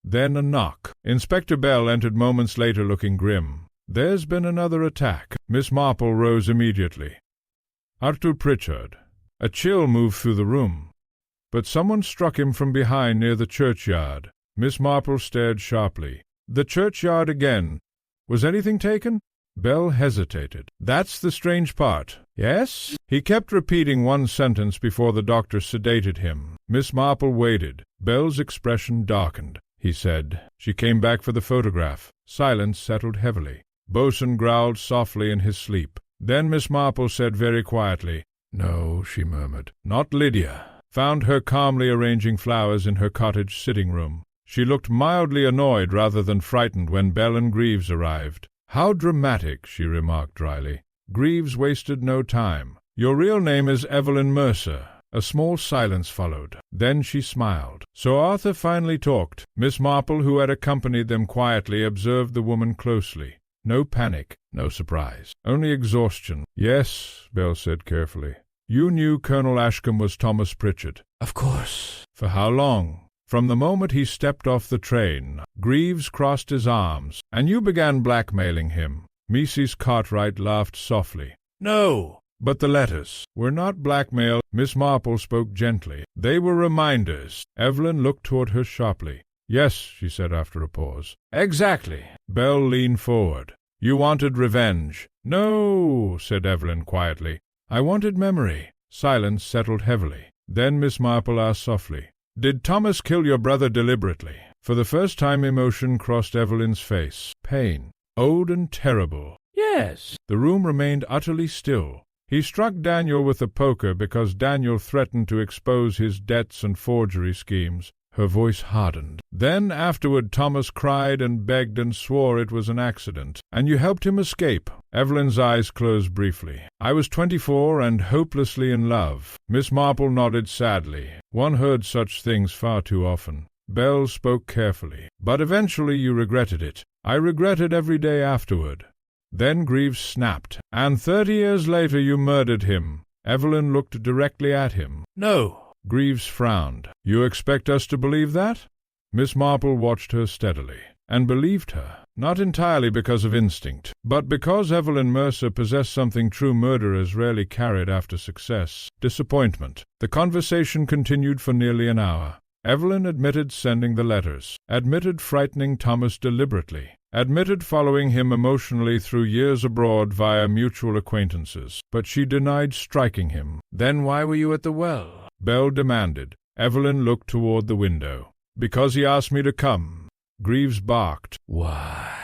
Then a knock. Inspector Bell entered moments later looking grim. "There's been another attack." Miss Marple rose immediately. "Arthur Pritchard." A chill moved through the room. "But someone struck him from behind near the churchyard." Miss Marple stared sharply. "The churchyard again. Was anything taken?" Bell hesitated. "That's the strange part." "Yes?" "He kept repeating one sentence before the doctor sedated him." Miss Marple waited. Bell's expression darkened. He said, "She came back for the photograph." Silence settled heavily. Bosun growled softly in his sleep. Then Miss Marple said very quietly, "No," she murmured, "not Lydia. Found her calmly arranging flowers in her cottage sitting-room. She looked mildly annoyed rather than frightened when Bell and Greaves arrived." "How dramatic," she remarked dryly. Greaves wasted no time. "Your real name is Evelyn Mercer." A small silence followed. Then she smiled. So Arthur finally talked. Miss Marple, who had accompanied them quietly, observed the woman closely. No panic, no surprise, only exhaustion. "Yes," Bell said carefully. "You knew Colonel Ashcombe was Thomas Pritchard." "Of course." "For how long?" "From the moment he stepped off the train." Greaves crossed his arms. "And you began blackmailing him." Mrs. Cartwright laughed softly. "No." "But the letters were not blackmail." Miss Marple spoke gently. "They were reminders." Evelyn looked toward her sharply. "Yes," she said after a pause. "Exactly." Bell leaned forward. You wanted revenge." "No," said Evelyn quietly. "I wanted memory." Silence settled heavily. Then Miss Marple asked softly, "Did Thomas kill your brother deliberately?" For the first time emotion crossed Evelyn's face. Pain. Old and terrible. "Yes." The room remained utterly still. "He struck Daniel with the poker because Daniel threatened to expose his debts and forgery schemes." Her voice hardened. "Then afterward Thomas cried and begged and swore it was an accident, and you helped him escape." Evelyn's eyes closed briefly. "I was 24 and hopelessly in love." Miss Marple nodded sadly. One heard such things far too often. Belle spoke carefully. "But eventually you regretted it." "I regret it every day afterward." Then Greaves snapped. "And 30 years later you murdered him." Evelyn looked directly at him. "No." Greaves frowned. "You expect us to believe that?" Miss Marple watched her steadily, and believed her, not entirely because of instinct, but because Evelyn Mercer possessed something true murderers rarely carried after success: disappointment. The conversation continued for nearly an hour. Evelyn admitted sending the letters, admitted frightening Thomas deliberately, admitted following him emotionally through years abroad via mutual acquaintances, but she denied striking him. "Then why were you at the well?" Belle demanded. Evelyn looked toward the window. "Because he asked me to come." Greaves barked. "Why?"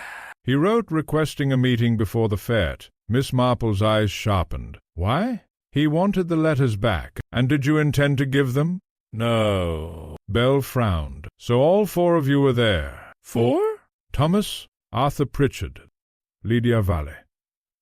"He wrote requesting a meeting before the fete." Miss Marple's eyes sharpened. "Why?" "He wanted the letters back." "And did you intend to give them?" "No." Belle frowned. "So all 4 of you were there?" "4?" "Thomas, Arthur Pritchard, Lydia Vale,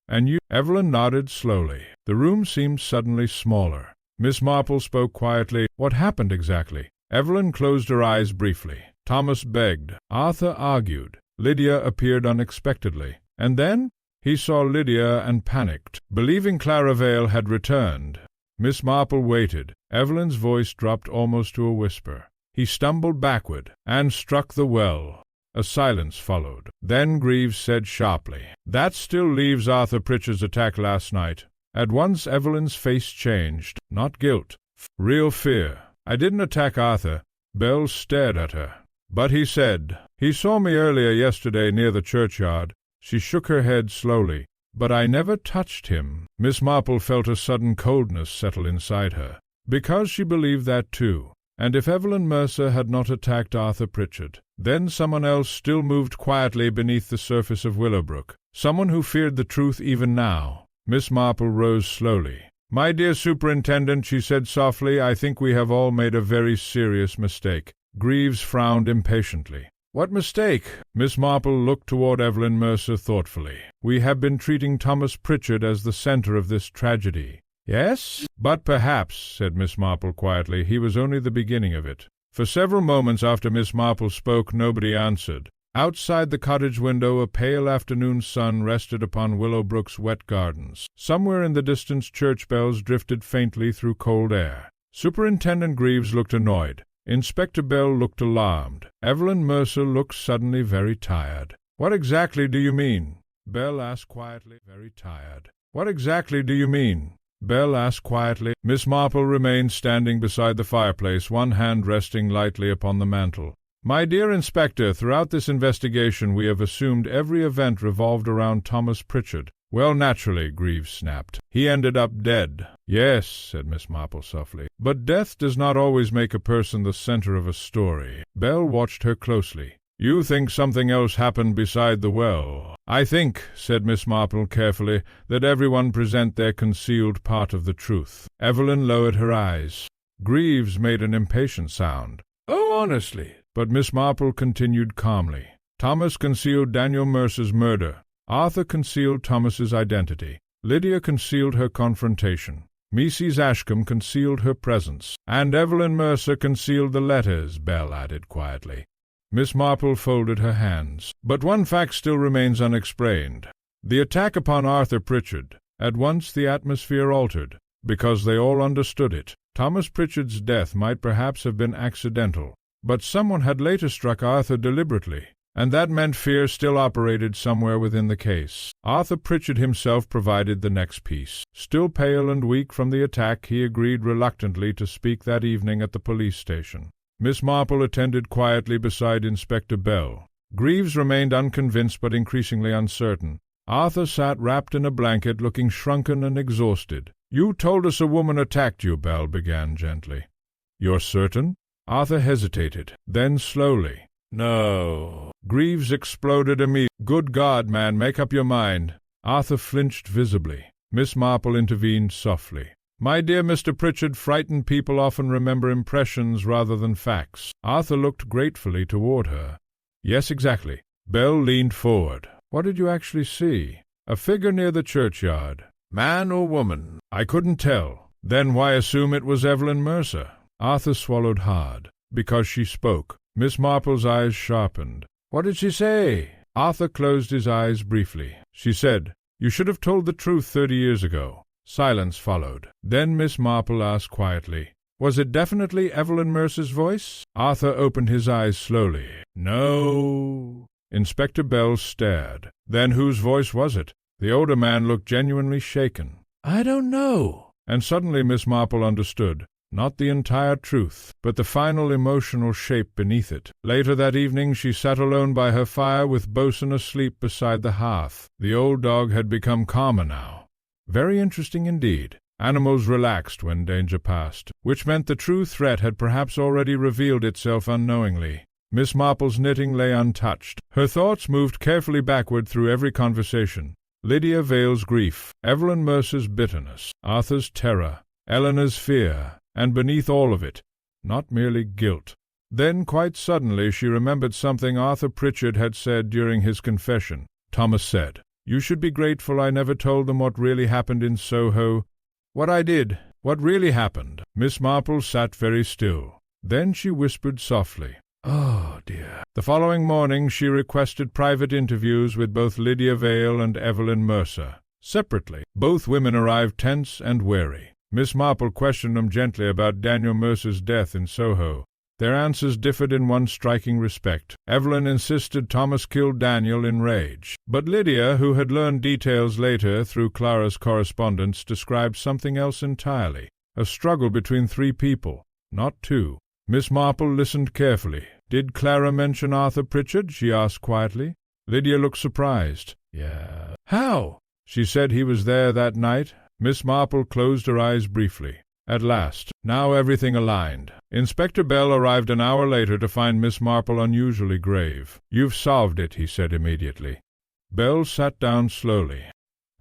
and you?" Evelyn nodded slowly. The room seemed suddenly smaller. Miss Marple spoke quietly. "What happened exactly?" Evelyn closed her eyes briefly. Thomas begged. Arthur argued. Lydia appeared unexpectedly. And then he saw Lydia and panicked, believing Clara Vale had returned. Miss Marple waited. Evelyn's voice dropped almost to a whisper. "He stumbled backward and struck the well." A silence followed. Then Greaves said sharply, "That still leaves Arthur Pritchard's attack last night." At once Evelyn's face changed. Not guilt. Real fear. "I didn't attack Arthur." Belle stared at her. "But he said, he saw me earlier yesterday near the churchyard." She shook her head slowly. "But I never touched him." Miss Marple felt a sudden coldness settle inside her, because she believed that too. And if Evelyn Mercer had not attacked Arthur Pritchard, then someone else still moved quietly beneath the surface of Willowbrook, someone who feared the truth even now. Miss Marple rose slowly. "My dear Superintendent," she said softly, "I think we have all made a very serious mistake." Greaves frowned impatiently. "What mistake?" Miss Marple looked toward Evelyn Mercer thoughtfully. "We have been treating Thomas Pritchard as the center of this tragedy." "Yes?" "But perhaps," said Miss Marple quietly, "he was only the beginning of it." For several moments after Miss Marple spoke, nobody answered. Outside the cottage window a pale afternoon sun rested upon Willowbrook's wet gardens. Somewhere in the distance church bells drifted faintly through cold air. Superintendent Greaves looked annoyed. Inspector Bell looked alarmed. Evelyn Mercer looked suddenly very tired. "What exactly do you mean?" Bell asked quietly. "Very tired." "What exactly do you mean?" Bell asked quietly. Miss Marple remained standing beside the fireplace, one hand resting lightly upon the mantel. "My dear Inspector, throughout this investigation we have assumed every event revolved around Thomas Pritchard." "Well, naturally," Greaves snapped. "He ended up dead." "Yes," said Miss Marple softly, "but death does not always make a person the center of a story." Bell watched her closely. "You think something else happened beside the well." "I think," said Miss Marple carefully, "that everyone present their concealed part of the truth." Evelyn lowered her eyes. Greaves made an impatient sound. "Oh, honestly." But Miss Marple continued calmly. "Thomas concealed Daniel Mercer's murder. Arthur concealed Thomas's identity. Lydia concealed her confrontation. Mrs. Ashcombe concealed her presence. And Evelyn Mercer concealed the letters," Bell added quietly. Miss Marple folded her hands. "But one fact still remains unexplained. The attack upon Arthur Pritchard. At once the atmosphere altered, because they all understood it. Thomas Pritchard's death might perhaps have been accidental, but someone had later struck Arthur deliberately, and that meant fear still operated somewhere within the case. Arthur Pritchard himself provided the next piece. Still pale and weak from the attack, he agreed reluctantly to speak that evening at the police station. Miss Marple attended quietly beside Inspector Bell. Greaves remained unconvinced but increasingly uncertain. Arthur sat wrapped in a blanket, looking shrunken and exhausted. "You told us a woman attacked you," Belle began gently. "You're certain?" Arthur hesitated. Then slowly, "No." Greaves exploded immediately. "Good God, man, make up your mind." Arthur flinched visibly. Miss Marple intervened softly. "My dear Mr. Pritchard, frightened people often remember impressions rather than facts." Arthur looked gratefully toward her. "Yes, exactly." Belle leaned forward. "What did you actually see?" "A figure near the churchyard." "Man or woman?" "I couldn't tell." "Then why assume it was Evelyn Mercer?" Arthur swallowed hard. "Because she spoke." Miss Marple's eyes sharpened. "What did she say?" Arthur closed his eyes briefly. "She said, 'You should have told the truth 30 years ago.'" Silence followed. Then Miss Marple asked quietly, "Was it definitely Evelyn Mercer's voice?" Arthur opened his eyes slowly. "No." Inspector Bell stared. "Then whose voice was it?" The older man looked genuinely shaken. "I don't know." And suddenly Miss Marple understood. Not the entire truth, but the final emotional shape beneath it. Later that evening she sat alone by her fire with Bosun asleep beside the hearth. The old dog had become calmer now. Very interesting indeed. Animals relaxed when danger passed, which meant the true threat had perhaps already revealed itself unknowingly. Miss Marple's knitting lay untouched. Her thoughts moved carefully backward through every conversation. Lydia Vale's grief, Evelyn Mercer's bitterness, Arthur's terror, Eleanor's fear, and beneath all of it, not merely guilt. Then, quite suddenly, she remembered something Arthur Pritchard had said during his confession. Thomas said, "You should be grateful I never told them what really happened in Soho." "What I did? What really happened?" Miss Marple sat very still. Then she whispered softly, "Oh, dear." The following morning she requested private interviews with both Lydia Vale and Evelyn Mercer. Separately, both women arrived tense and wary. Miss Marple questioned them gently about Daniel Mercer's death in Soho. Their answers differed in one striking respect. Evelyn insisted Thomas killed Daniel in rage. But Lydia, who had learned details later through Clara's correspondence, described something else entirely. A struggle between 3 people, not 2. Miss Marple listened carefully. "Did Clara mention Arthur Pritchard?" she asked quietly. Lydia looked surprised. "Yeah." "How?" "She said he was there that night." Miss Marple closed her eyes briefly. At last, now everything aligned. Inspector Bell arrived an hour later to find Miss Marple unusually grave. "You've solved it," he said immediately. Bell sat down slowly.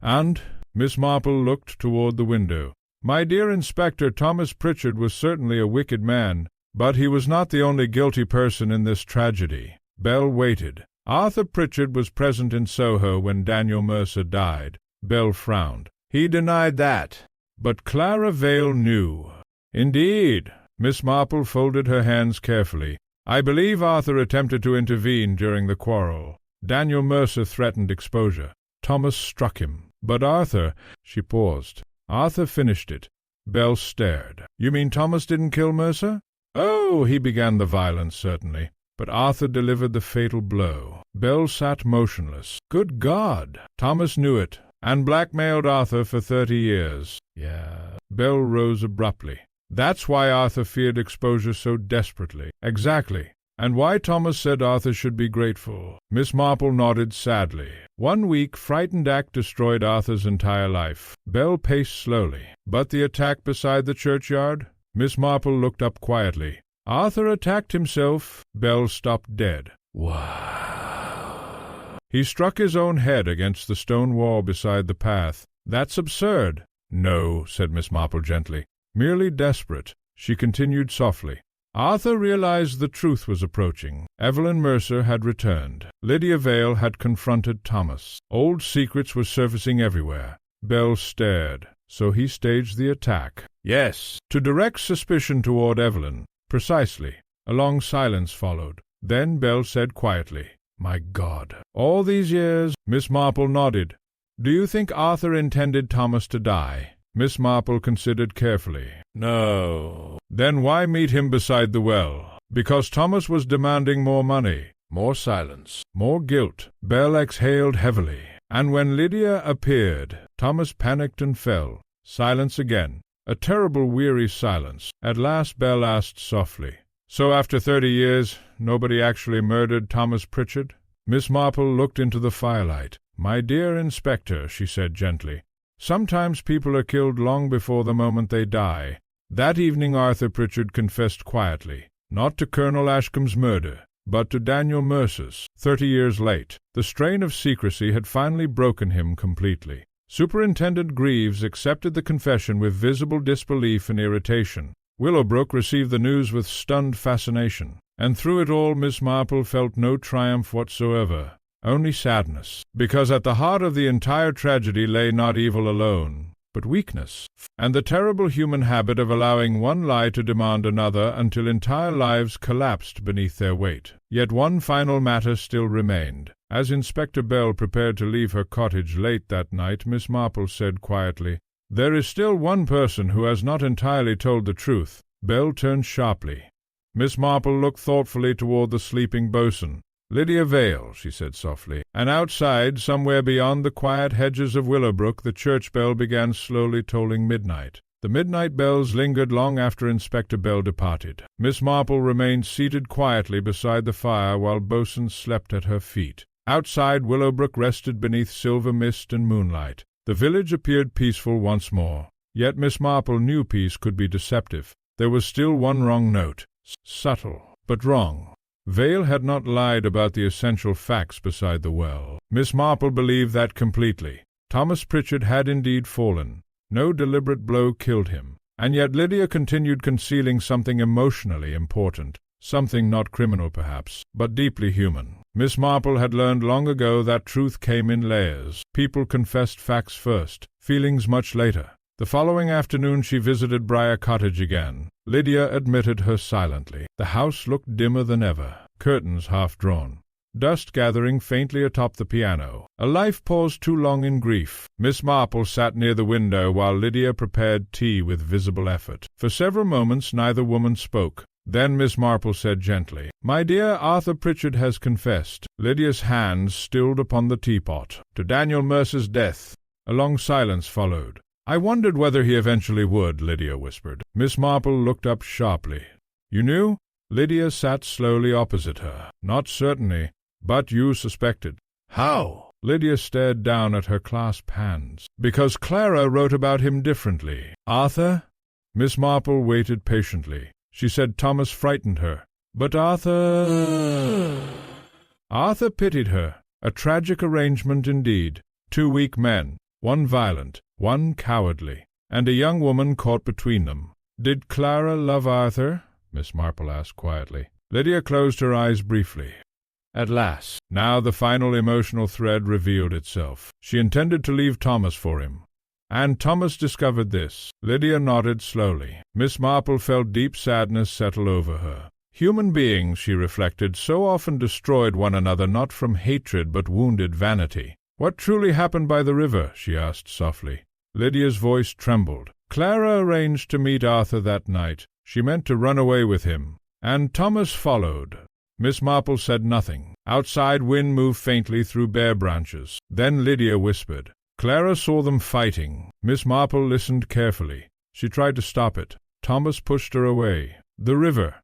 "And?" Miss Marple looked toward the window. "My dear Inspector, Thomas Pritchard was certainly a wicked man, but he was not the only guilty person in this tragedy." Bell waited. "Arthur Pritchard was present in Soho when Daniel Mercer died." Bell frowned. "He denied that." "But Clara Vale knew." "Indeed." Miss Marple folded her hands carefully. "I believe Arthur attempted to intervene during the quarrel. Daniel Mercer threatened exposure. Thomas struck him. But Arthur—" She paused. Arthur finished it. Bell stared. "You mean Thomas didn't kill Mercer?" "Oh, he began the violence, certainly. But Arthur delivered the fatal blow." Bell sat motionless. "Good God!" "Thomas knew it, and blackmailed Arthur for 30 years. "Yeah." Bell rose abruptly. "That's why Arthur feared exposure so desperately." "Exactly. And why Thomas said Arthur should be grateful." Miss Marple nodded sadly. "One weak, frightened act destroyed Arthur's entire life." Bell paced slowly. "But the attack beside the churchyard?" Miss Marple looked up quietly. "Arthur attacked himself." Bell stopped dead. "Wow." "He struck his own head against the stone wall beside the path. That's absurd." "No," said Miss Marple gently. "Merely desperate." She continued softly. "Arthur realized the truth was approaching. Evelyn Mercer had returned. Lydia Vale had confronted Thomas. Old secrets were surfacing everywhere." Bell stared. "So he staged the attack." "Yes." "To direct suspicion toward Evelyn." "Precisely." A long silence followed. Then Bell said quietly, "My God, all these years—" Miss Marple nodded. "Do you think Arthur intended Thomas to die?" Miss Marple considered carefully. "No." "Then why meet him beside the well?" "Because Thomas was demanding more money." More silence. More guilt. Bell exhaled heavily. "And when Lydia appeared, Thomas panicked and fell." Silence again. A terrible weary silence. At last Bell asked softly, "So after 30 years, nobody actually murdered Thomas Pritchard?" Miss Marple looked into the firelight. "My dear Inspector," she said gently, "sometimes people are killed long before the moment they die. That evening Arthur Pritchard confessed quietly, not to Colonel Ashcombe's murder, but to Daniel Mercer's, 30 years late. The strain of secrecy had finally broken him completely. Superintendent Greaves accepted the confession with visible disbelief and irritation. Willowbrook received the news with stunned fascination, and through it all Miss Marple felt no triumph whatsoever, only sadness, because at the heart of the entire tragedy lay not evil alone, but weakness, and the terrible human habit of allowing one lie to demand another until entire lives collapsed beneath their weight. Yet one final matter still remained. As Inspector Bell prepared to leave her cottage late that night, Miss Marple said quietly, "There is still one person who has not entirely told the truth." Bell turned sharply. Miss Marple looked thoughtfully toward the sleeping boatswain. "Lydia Vale," she said softly, and outside, somewhere beyond the quiet hedges of Willowbrook, the church bell began slowly tolling midnight. The midnight bells lingered long after Inspector Bell departed. Miss Marple remained seated quietly beside the fire while Bosun slept at her feet. Outside, Willowbrook rested beneath silver mist and moonlight. The village appeared peaceful once more. Yet Miss Marple knew peace could be deceptive. There was still one wrong note, subtle, but wrong. Vale had not lied about the essential facts beside the well. Miss Marple believed that completely. Thomas Pritchard had indeed fallen. No deliberate blow killed him. And yet Lydia continued concealing something emotionally important, something not criminal perhaps, but deeply human. Miss Marple had learned long ago that truth came in layers. People confessed facts first, feelings much later. The following afternoon she visited Briar Cottage again. Lydia admitted her silently. The house looked dimmer than ever, curtains half drawn, dust gathering faintly atop the piano. A life paused too long in grief. Miss Marple sat near the window while Lydia prepared tea with visible effort. For several moments neither woman spoke. Then Miss Marple said gently, "My dear, Arthur Pritchard has confessed." Lydia's hands stilled upon the teapot. "To Daniel Mercer's death." A long silence followed. "I wondered whether he eventually would," Lydia whispered. Miss Marple looked up sharply. "You knew?" Lydia sat slowly opposite her. "Not certainly, but you suspected." "How?" Lydia stared down at her clasped hands. "Because Clara wrote about him differently." "Arthur?" Miss Marple waited patiently. She said Thomas frightened her. But Arthur pitied her. A tragic arrangement indeed. 2 weak men, one violent, one cowardly, and a young woman caught between them. "Did Clara love Arthur?" Miss Marple asked quietly. Lydia closed her eyes briefly. At last, now the final emotional thread revealed itself. She intended to leave Thomas for him. And Thomas discovered this. Lydia nodded slowly. Miss Marple felt deep sadness settle over her. Human beings, she reflected, so often destroyed one another not from hatred but wounded vanity. "What truly happened by the river?" she asked softly. Lydia's voice trembled. "Clara arranged to meet Arthur that night. She meant to run away with him. And Thomas followed." Miss Marple said nothing. Outside, wind moved faintly through bare branches. Then Lydia whispered, "Clara saw them fighting." Miss Marple listened carefully. She tried to stop it. Thomas pushed her away. "The river."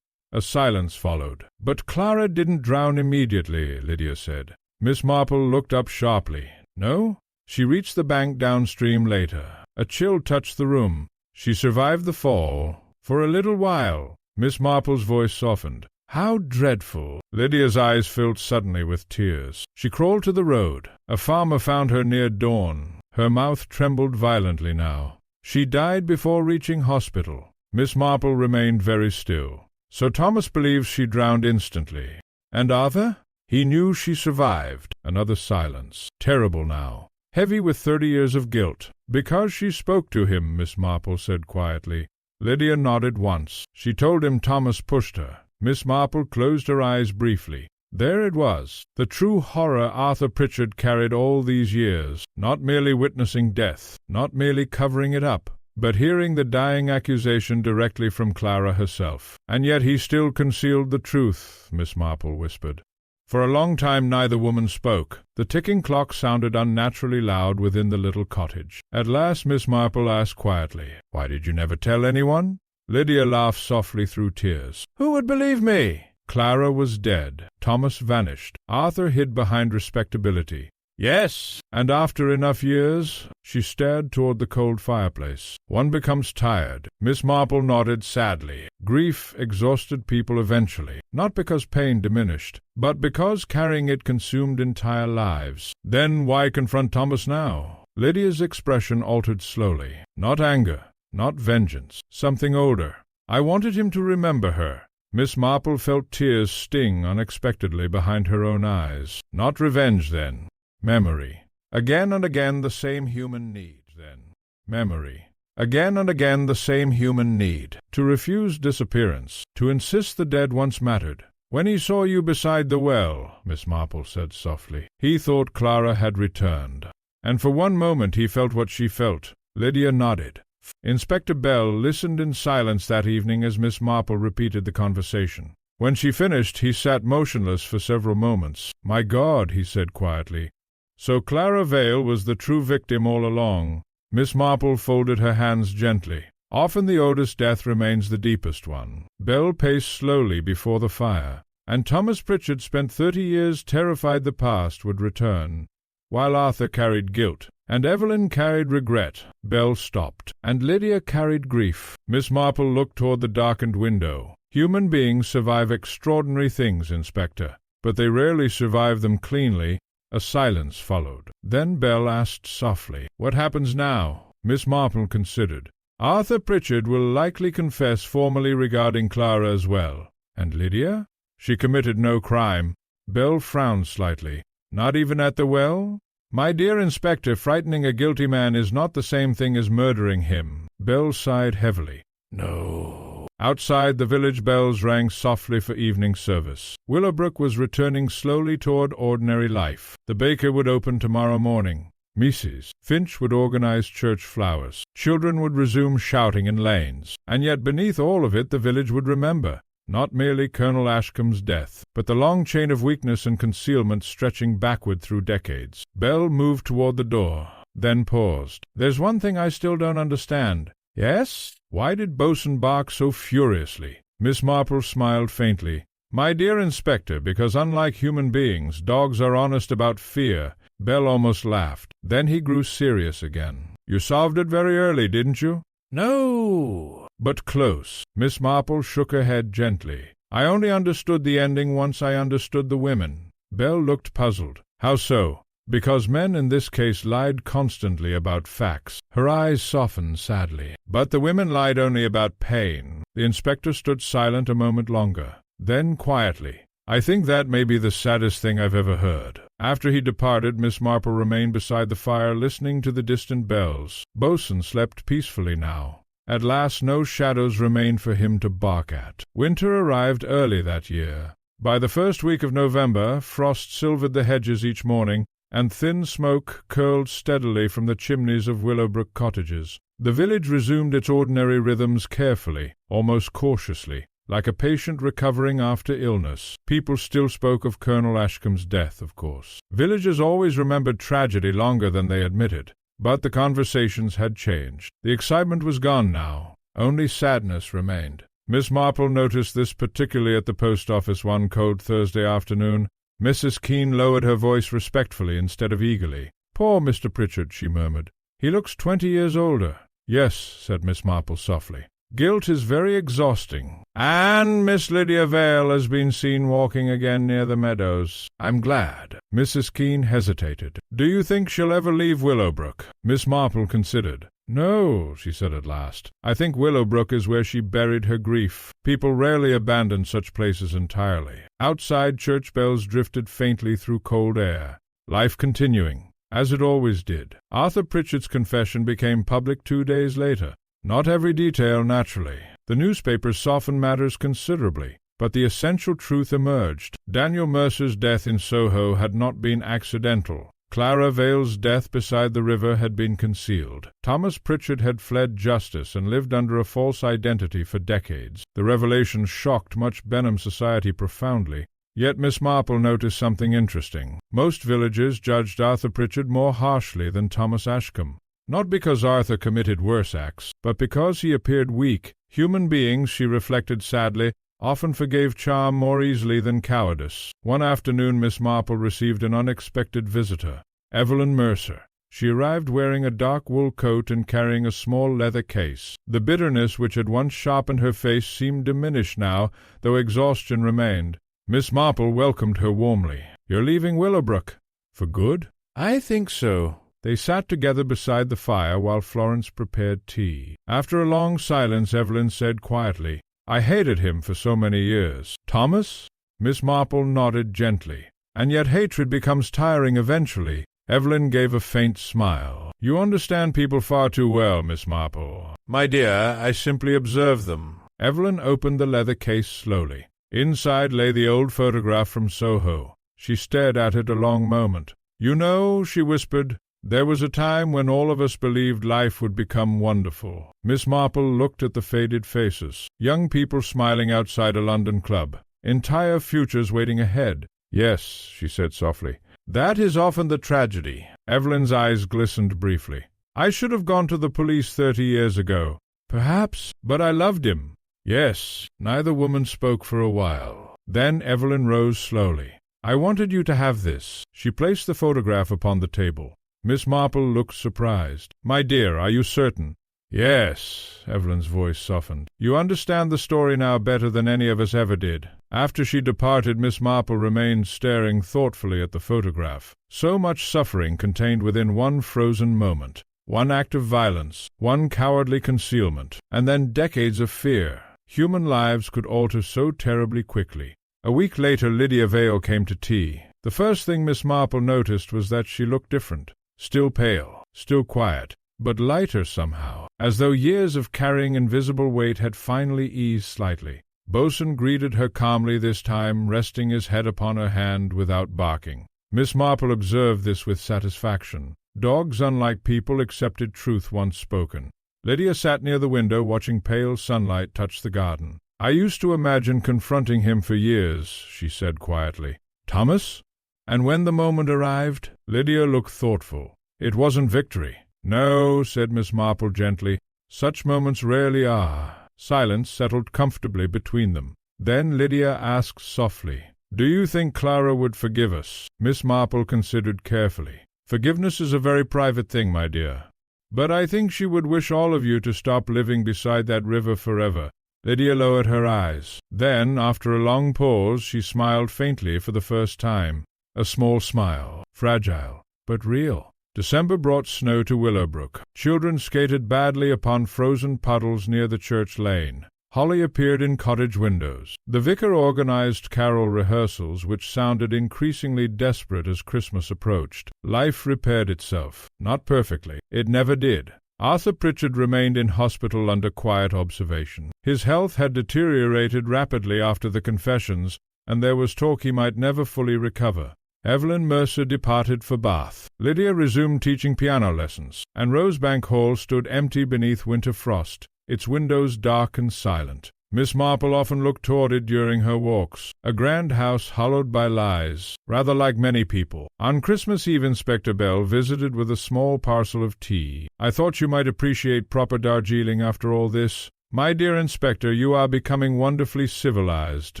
A silence followed. "But Clara didn't drown immediately," Lydia said. Miss Marple looked up sharply. "No?" "She reached the bank downstream later. A chill touched the room. She survived the fall. For a little while." Miss Marple's voice softened. "How dreadful!" Lydia's eyes filled suddenly with tears. She crawled to the road. A farmer found her near dawn. Her mouth trembled violently now. "She died before reaching hospital." Miss Marple remained very still. "So Thomas believes she drowned instantly. And Arthur?" "He knew she survived." Another silence. Terrible now. Heavy with 30 years of guilt. "Because she spoke to him," Miss Marple said quietly. Lydia nodded once. "She told him Thomas pushed her." Miss Marple closed her eyes briefly. There it was, the true horror Arthur Pritchard carried all these years, not merely witnessing death, not merely covering it up, but hearing the dying accusation directly from Clara herself. "And yet he still concealed the truth," Miss Marple whispered. For a long time neither woman spoke. The ticking clock sounded unnaturally loud within the little cottage. At last Miss Marple asked quietly, "Why did you never tell anyone?" Lydia laughed softly through tears. "Who would believe me? Clara was dead. Thomas vanished. Arthur hid behind respectability. Yes, and after enough years, she stared toward the cold fireplace. One becomes tired. Miss Marple nodded sadly. Grief exhausted people eventually, not because pain diminished, but because carrying it consumed entire lives. Then why confront Thomas now? Lydia's expression altered slowly. Not anger, not vengeance, something older. I wanted him to remember her. Miss Marple felt tears sting unexpectedly behind her own eyes. Not revenge, then. Memory. Again and again the same human need, then. Memory. Again and again the same human need. To refuse disappearance. To insist the dead once mattered. When he saw you beside the well, Miss Marple said softly, he thought Clara had returned. And for one moment he felt what she felt. Lydia nodded. Inspector Bell listened in silence that evening as Miss Marple repeated the conversation. When she finished, he sat motionless for several moments. My God, he said quietly. So Clara Vale was the true victim all along. Miss Marple folded her hands gently. Often the oldest death remains the deepest one. Bell paced slowly before the fire, and Thomas Pritchard spent 30 years terrified the past would return, while Arthur carried guilt, and Evelyn carried regret. Bell stopped, and Lydia carried grief. Miss Marple looked toward the darkened window. Human beings survive extraordinary things, Inspector, but they rarely survive them cleanly. A silence followed. Then Bell asked softly, "What happens now?" Miss Marple considered. "Arthur Pritchard will likely confess formally regarding Clara as well. And Lydia? She committed no crime." Bell frowned slightly. "Not even at the well?" "My dear Inspector, frightening a guilty man is not the same thing as murdering him." Bell sighed heavily. "No." Outside, the village bells rang softly for evening service. Willowbrook was returning slowly toward ordinary life. The baker would open tomorrow morning. Mrs. Finch would organize church flowers. Children would resume shouting in lanes. And yet beneath all of it the village would remember, not merely Colonel Ashcombe's death, but the long chain of weakness and concealment stretching backward through decades. Bell moved toward the door, then paused. "There's one thing I still don't understand." "Yes?" "Why did Bosun bark so furiously?" Miss Marple smiled faintly. "My dear Inspector, because unlike human beings, dogs are honest about fear." Bell almost laughed. Then he grew serious again. "You solved it very early, didn't you?" "No." "But close." Miss Marple shook her head gently. "I only understood the ending once I understood the women." Bell looked puzzled. "How so?" "Because men in this case lied constantly about facts." Her eyes softened sadly. "But the women lied only about pain." The inspector stood silent a moment longer. Then quietly, "I think that may be the saddest thing I've ever heard." After he departed, Miss Marple remained beside the fire listening to the distant bells. Bosun slept peacefully now. At last no shadows remained for him to bark at. Winter arrived early that year. By the first week of November, frost silvered the hedges each morning, and thin smoke curled steadily from the chimneys of Willowbrook cottages. The village resumed its ordinary rhythms carefully, almost cautiously, like a patient recovering after illness. People still spoke of Colonel Ashcombe's death, of course. Villagers always remembered tragedy longer than they admitted, but the conversations had changed. The excitement was gone now. Only sadness remained. Miss Marple noticed this particularly at the post office one cold Thursday afternoon. Mrs. Keene lowered her voice respectfully instead of eagerly. "Poor Mr. Pritchard," she murmured. "He looks 20 years older." "Yes," said Miss Marple softly. "Guilt is very exhausting. And Miss Lydia Vale has been seen walking again near the meadows. I'm glad." Mrs. Keene hesitated. "Do you think she'll ever leave Willowbrook?" Miss Marple considered. "No," she said at last. "I think Willowbrook is where she buried her grief. People rarely abandon such places entirely." Outside, church bells drifted faintly through cold air. Life continuing, as it always did. Arthur Pritchard's confession became public 2 days later. Not every detail, naturally. The newspapers softened matters considerably, but the essential truth emerged. Daniel Mercer's death in Soho had not been accidental. Clara Vale's death beside the river had been concealed. Thomas Pritchard had fled justice and lived under a false identity for decades. The revelation shocked much Benham society profoundly. Yet Miss Marple noticed something interesting. Most villagers judged Arthur Pritchard more harshly than Thomas Ashcombe. Not because Arthur committed worse acts, but because he appeared weak. Human beings, she reflected sadly, often forgave charm more easily than cowardice. One afternoon Miss Marple received an unexpected visitor, Evelyn Mercer. She arrived wearing a dark wool coat and carrying a small leather case. The bitterness which had once sharpened her face seemed diminished now, though exhaustion remained. Miss Marple welcomed her warmly. "You're leaving Willowbrook? For good?" "I think so." They sat together beside the fire while Florence prepared tea. After a long silence, Evelyn said quietly, "I hated him for so many years." "Thomas?" Miss Marple nodded gently. "And yet hatred becomes tiring eventually." Evelyn gave a faint smile. "You understand people far too well, Miss Marple." "My dear, I simply observe them." Evelyn opened the leather case slowly. Inside lay the old photograph from Soho. She stared at it a long moment. "You know," she whispered, "there was a time when all of us believed life would become wonderful." Miss Marple looked at the faded faces. Young people smiling outside a London club. Entire futures waiting ahead. "Yes," she said softly. "That is often the tragedy." Evelyn's eyes glistened briefly. "I should have gone to the police 30 years ago. Perhaps, but I loved him." "Yes." Neither woman spoke for a while. Then Evelyn rose slowly. "I wanted you to have this." She placed the photograph upon the table. Miss Marple looked surprised. "My dear, are you certain?" "Yes." Evelyn's voice softened. "You understand the story now better than any of us ever did." After she departed, Miss Marple remained staring thoughtfully at the photograph. So much suffering contained within one frozen moment. One act of violence, one cowardly concealment, and then decades of fear. Human lives could alter so terribly quickly. A week later Lydia Vale came to tea. The first thing Miss Marple noticed was that she looked different. Still pale, still quiet, but lighter somehow, as though years of carrying invisible weight had finally eased slightly. Bosun greeted her calmly this time, resting his head upon her hand without barking. Miss Marple observed this with satisfaction. Dogs, unlike people, accepted truth once spoken. Lydia sat near the window, watching pale sunlight touch the garden. "I used to imagine confronting him for years," she said quietly. "Thomas?" "And when the moment arrived?" Lydia looked thoughtful. "It wasn't victory." "No," said Miss Marple gently. "Such moments rarely are." Silence settled comfortably between them. Then Lydia asked softly, "Do you think Clara would forgive us?" Miss Marple considered carefully. "Forgiveness is a very private thing, my dear. But I think she would wish all of you to stop living beside that river forever." Lydia lowered her eyes. Then, after a long pause, she smiled faintly for the first time. A small smile, fragile, but real. December brought snow to Willowbrook. Children skated badly upon frozen puddles near the church lane. Holly appeared in cottage windows. The vicar organized carol rehearsals, which sounded increasingly desperate as Christmas approached. Life repaired itself. Not perfectly. It never did. Arthur Pritchard remained in hospital under quiet observation. His health had deteriorated rapidly after the confessions, and there was talk he might never fully recover. Evelyn Mercer departed for Bath. Lydia resumed teaching piano lessons, and Rosebank Hall stood empty beneath winter frost, its windows dark and silent. Miss Marple often looked toward it during her walks, a grand house hollowed by lies, rather like many people. On Christmas Eve Inspector Bell visited with a small parcel of tea. "I thought you might appreciate proper Darjeeling after all this." "My dear Inspector, you are becoming wonderfully civilized."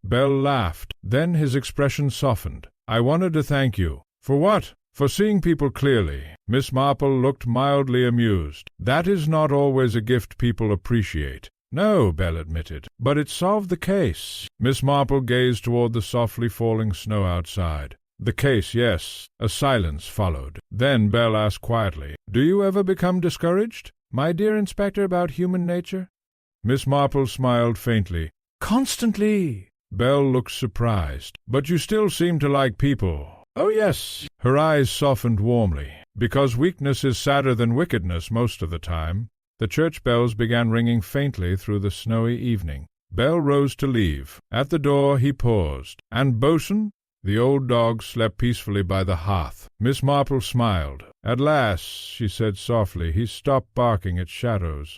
Bell laughed. Then his expression softened. "I wanted to thank you." "For what?" "For seeing people clearly." Miss Marple looked mildly amused. "That is not always a gift people appreciate." "No," Bell admitted, "but it solved the case." Miss Marple gazed toward the softly falling snow outside. "The case, yes." A silence followed. Then Bell asked quietly, "Do you ever become discouraged, my dear Inspector, about human nature?" Miss Marple smiled faintly. "Constantly." Bell looked surprised. "But you still seem to like people." "Oh, yes." Her eyes softened warmly. "Because weakness is sadder than wickedness most of the time." The church bells began ringing faintly through the snowy evening. Bell rose to leave. At the door he paused. "And Bosun?" The old dog slept peacefully by the hearth. Miss Marple smiled. "At last," she said softly, "he stopped barking at shadows."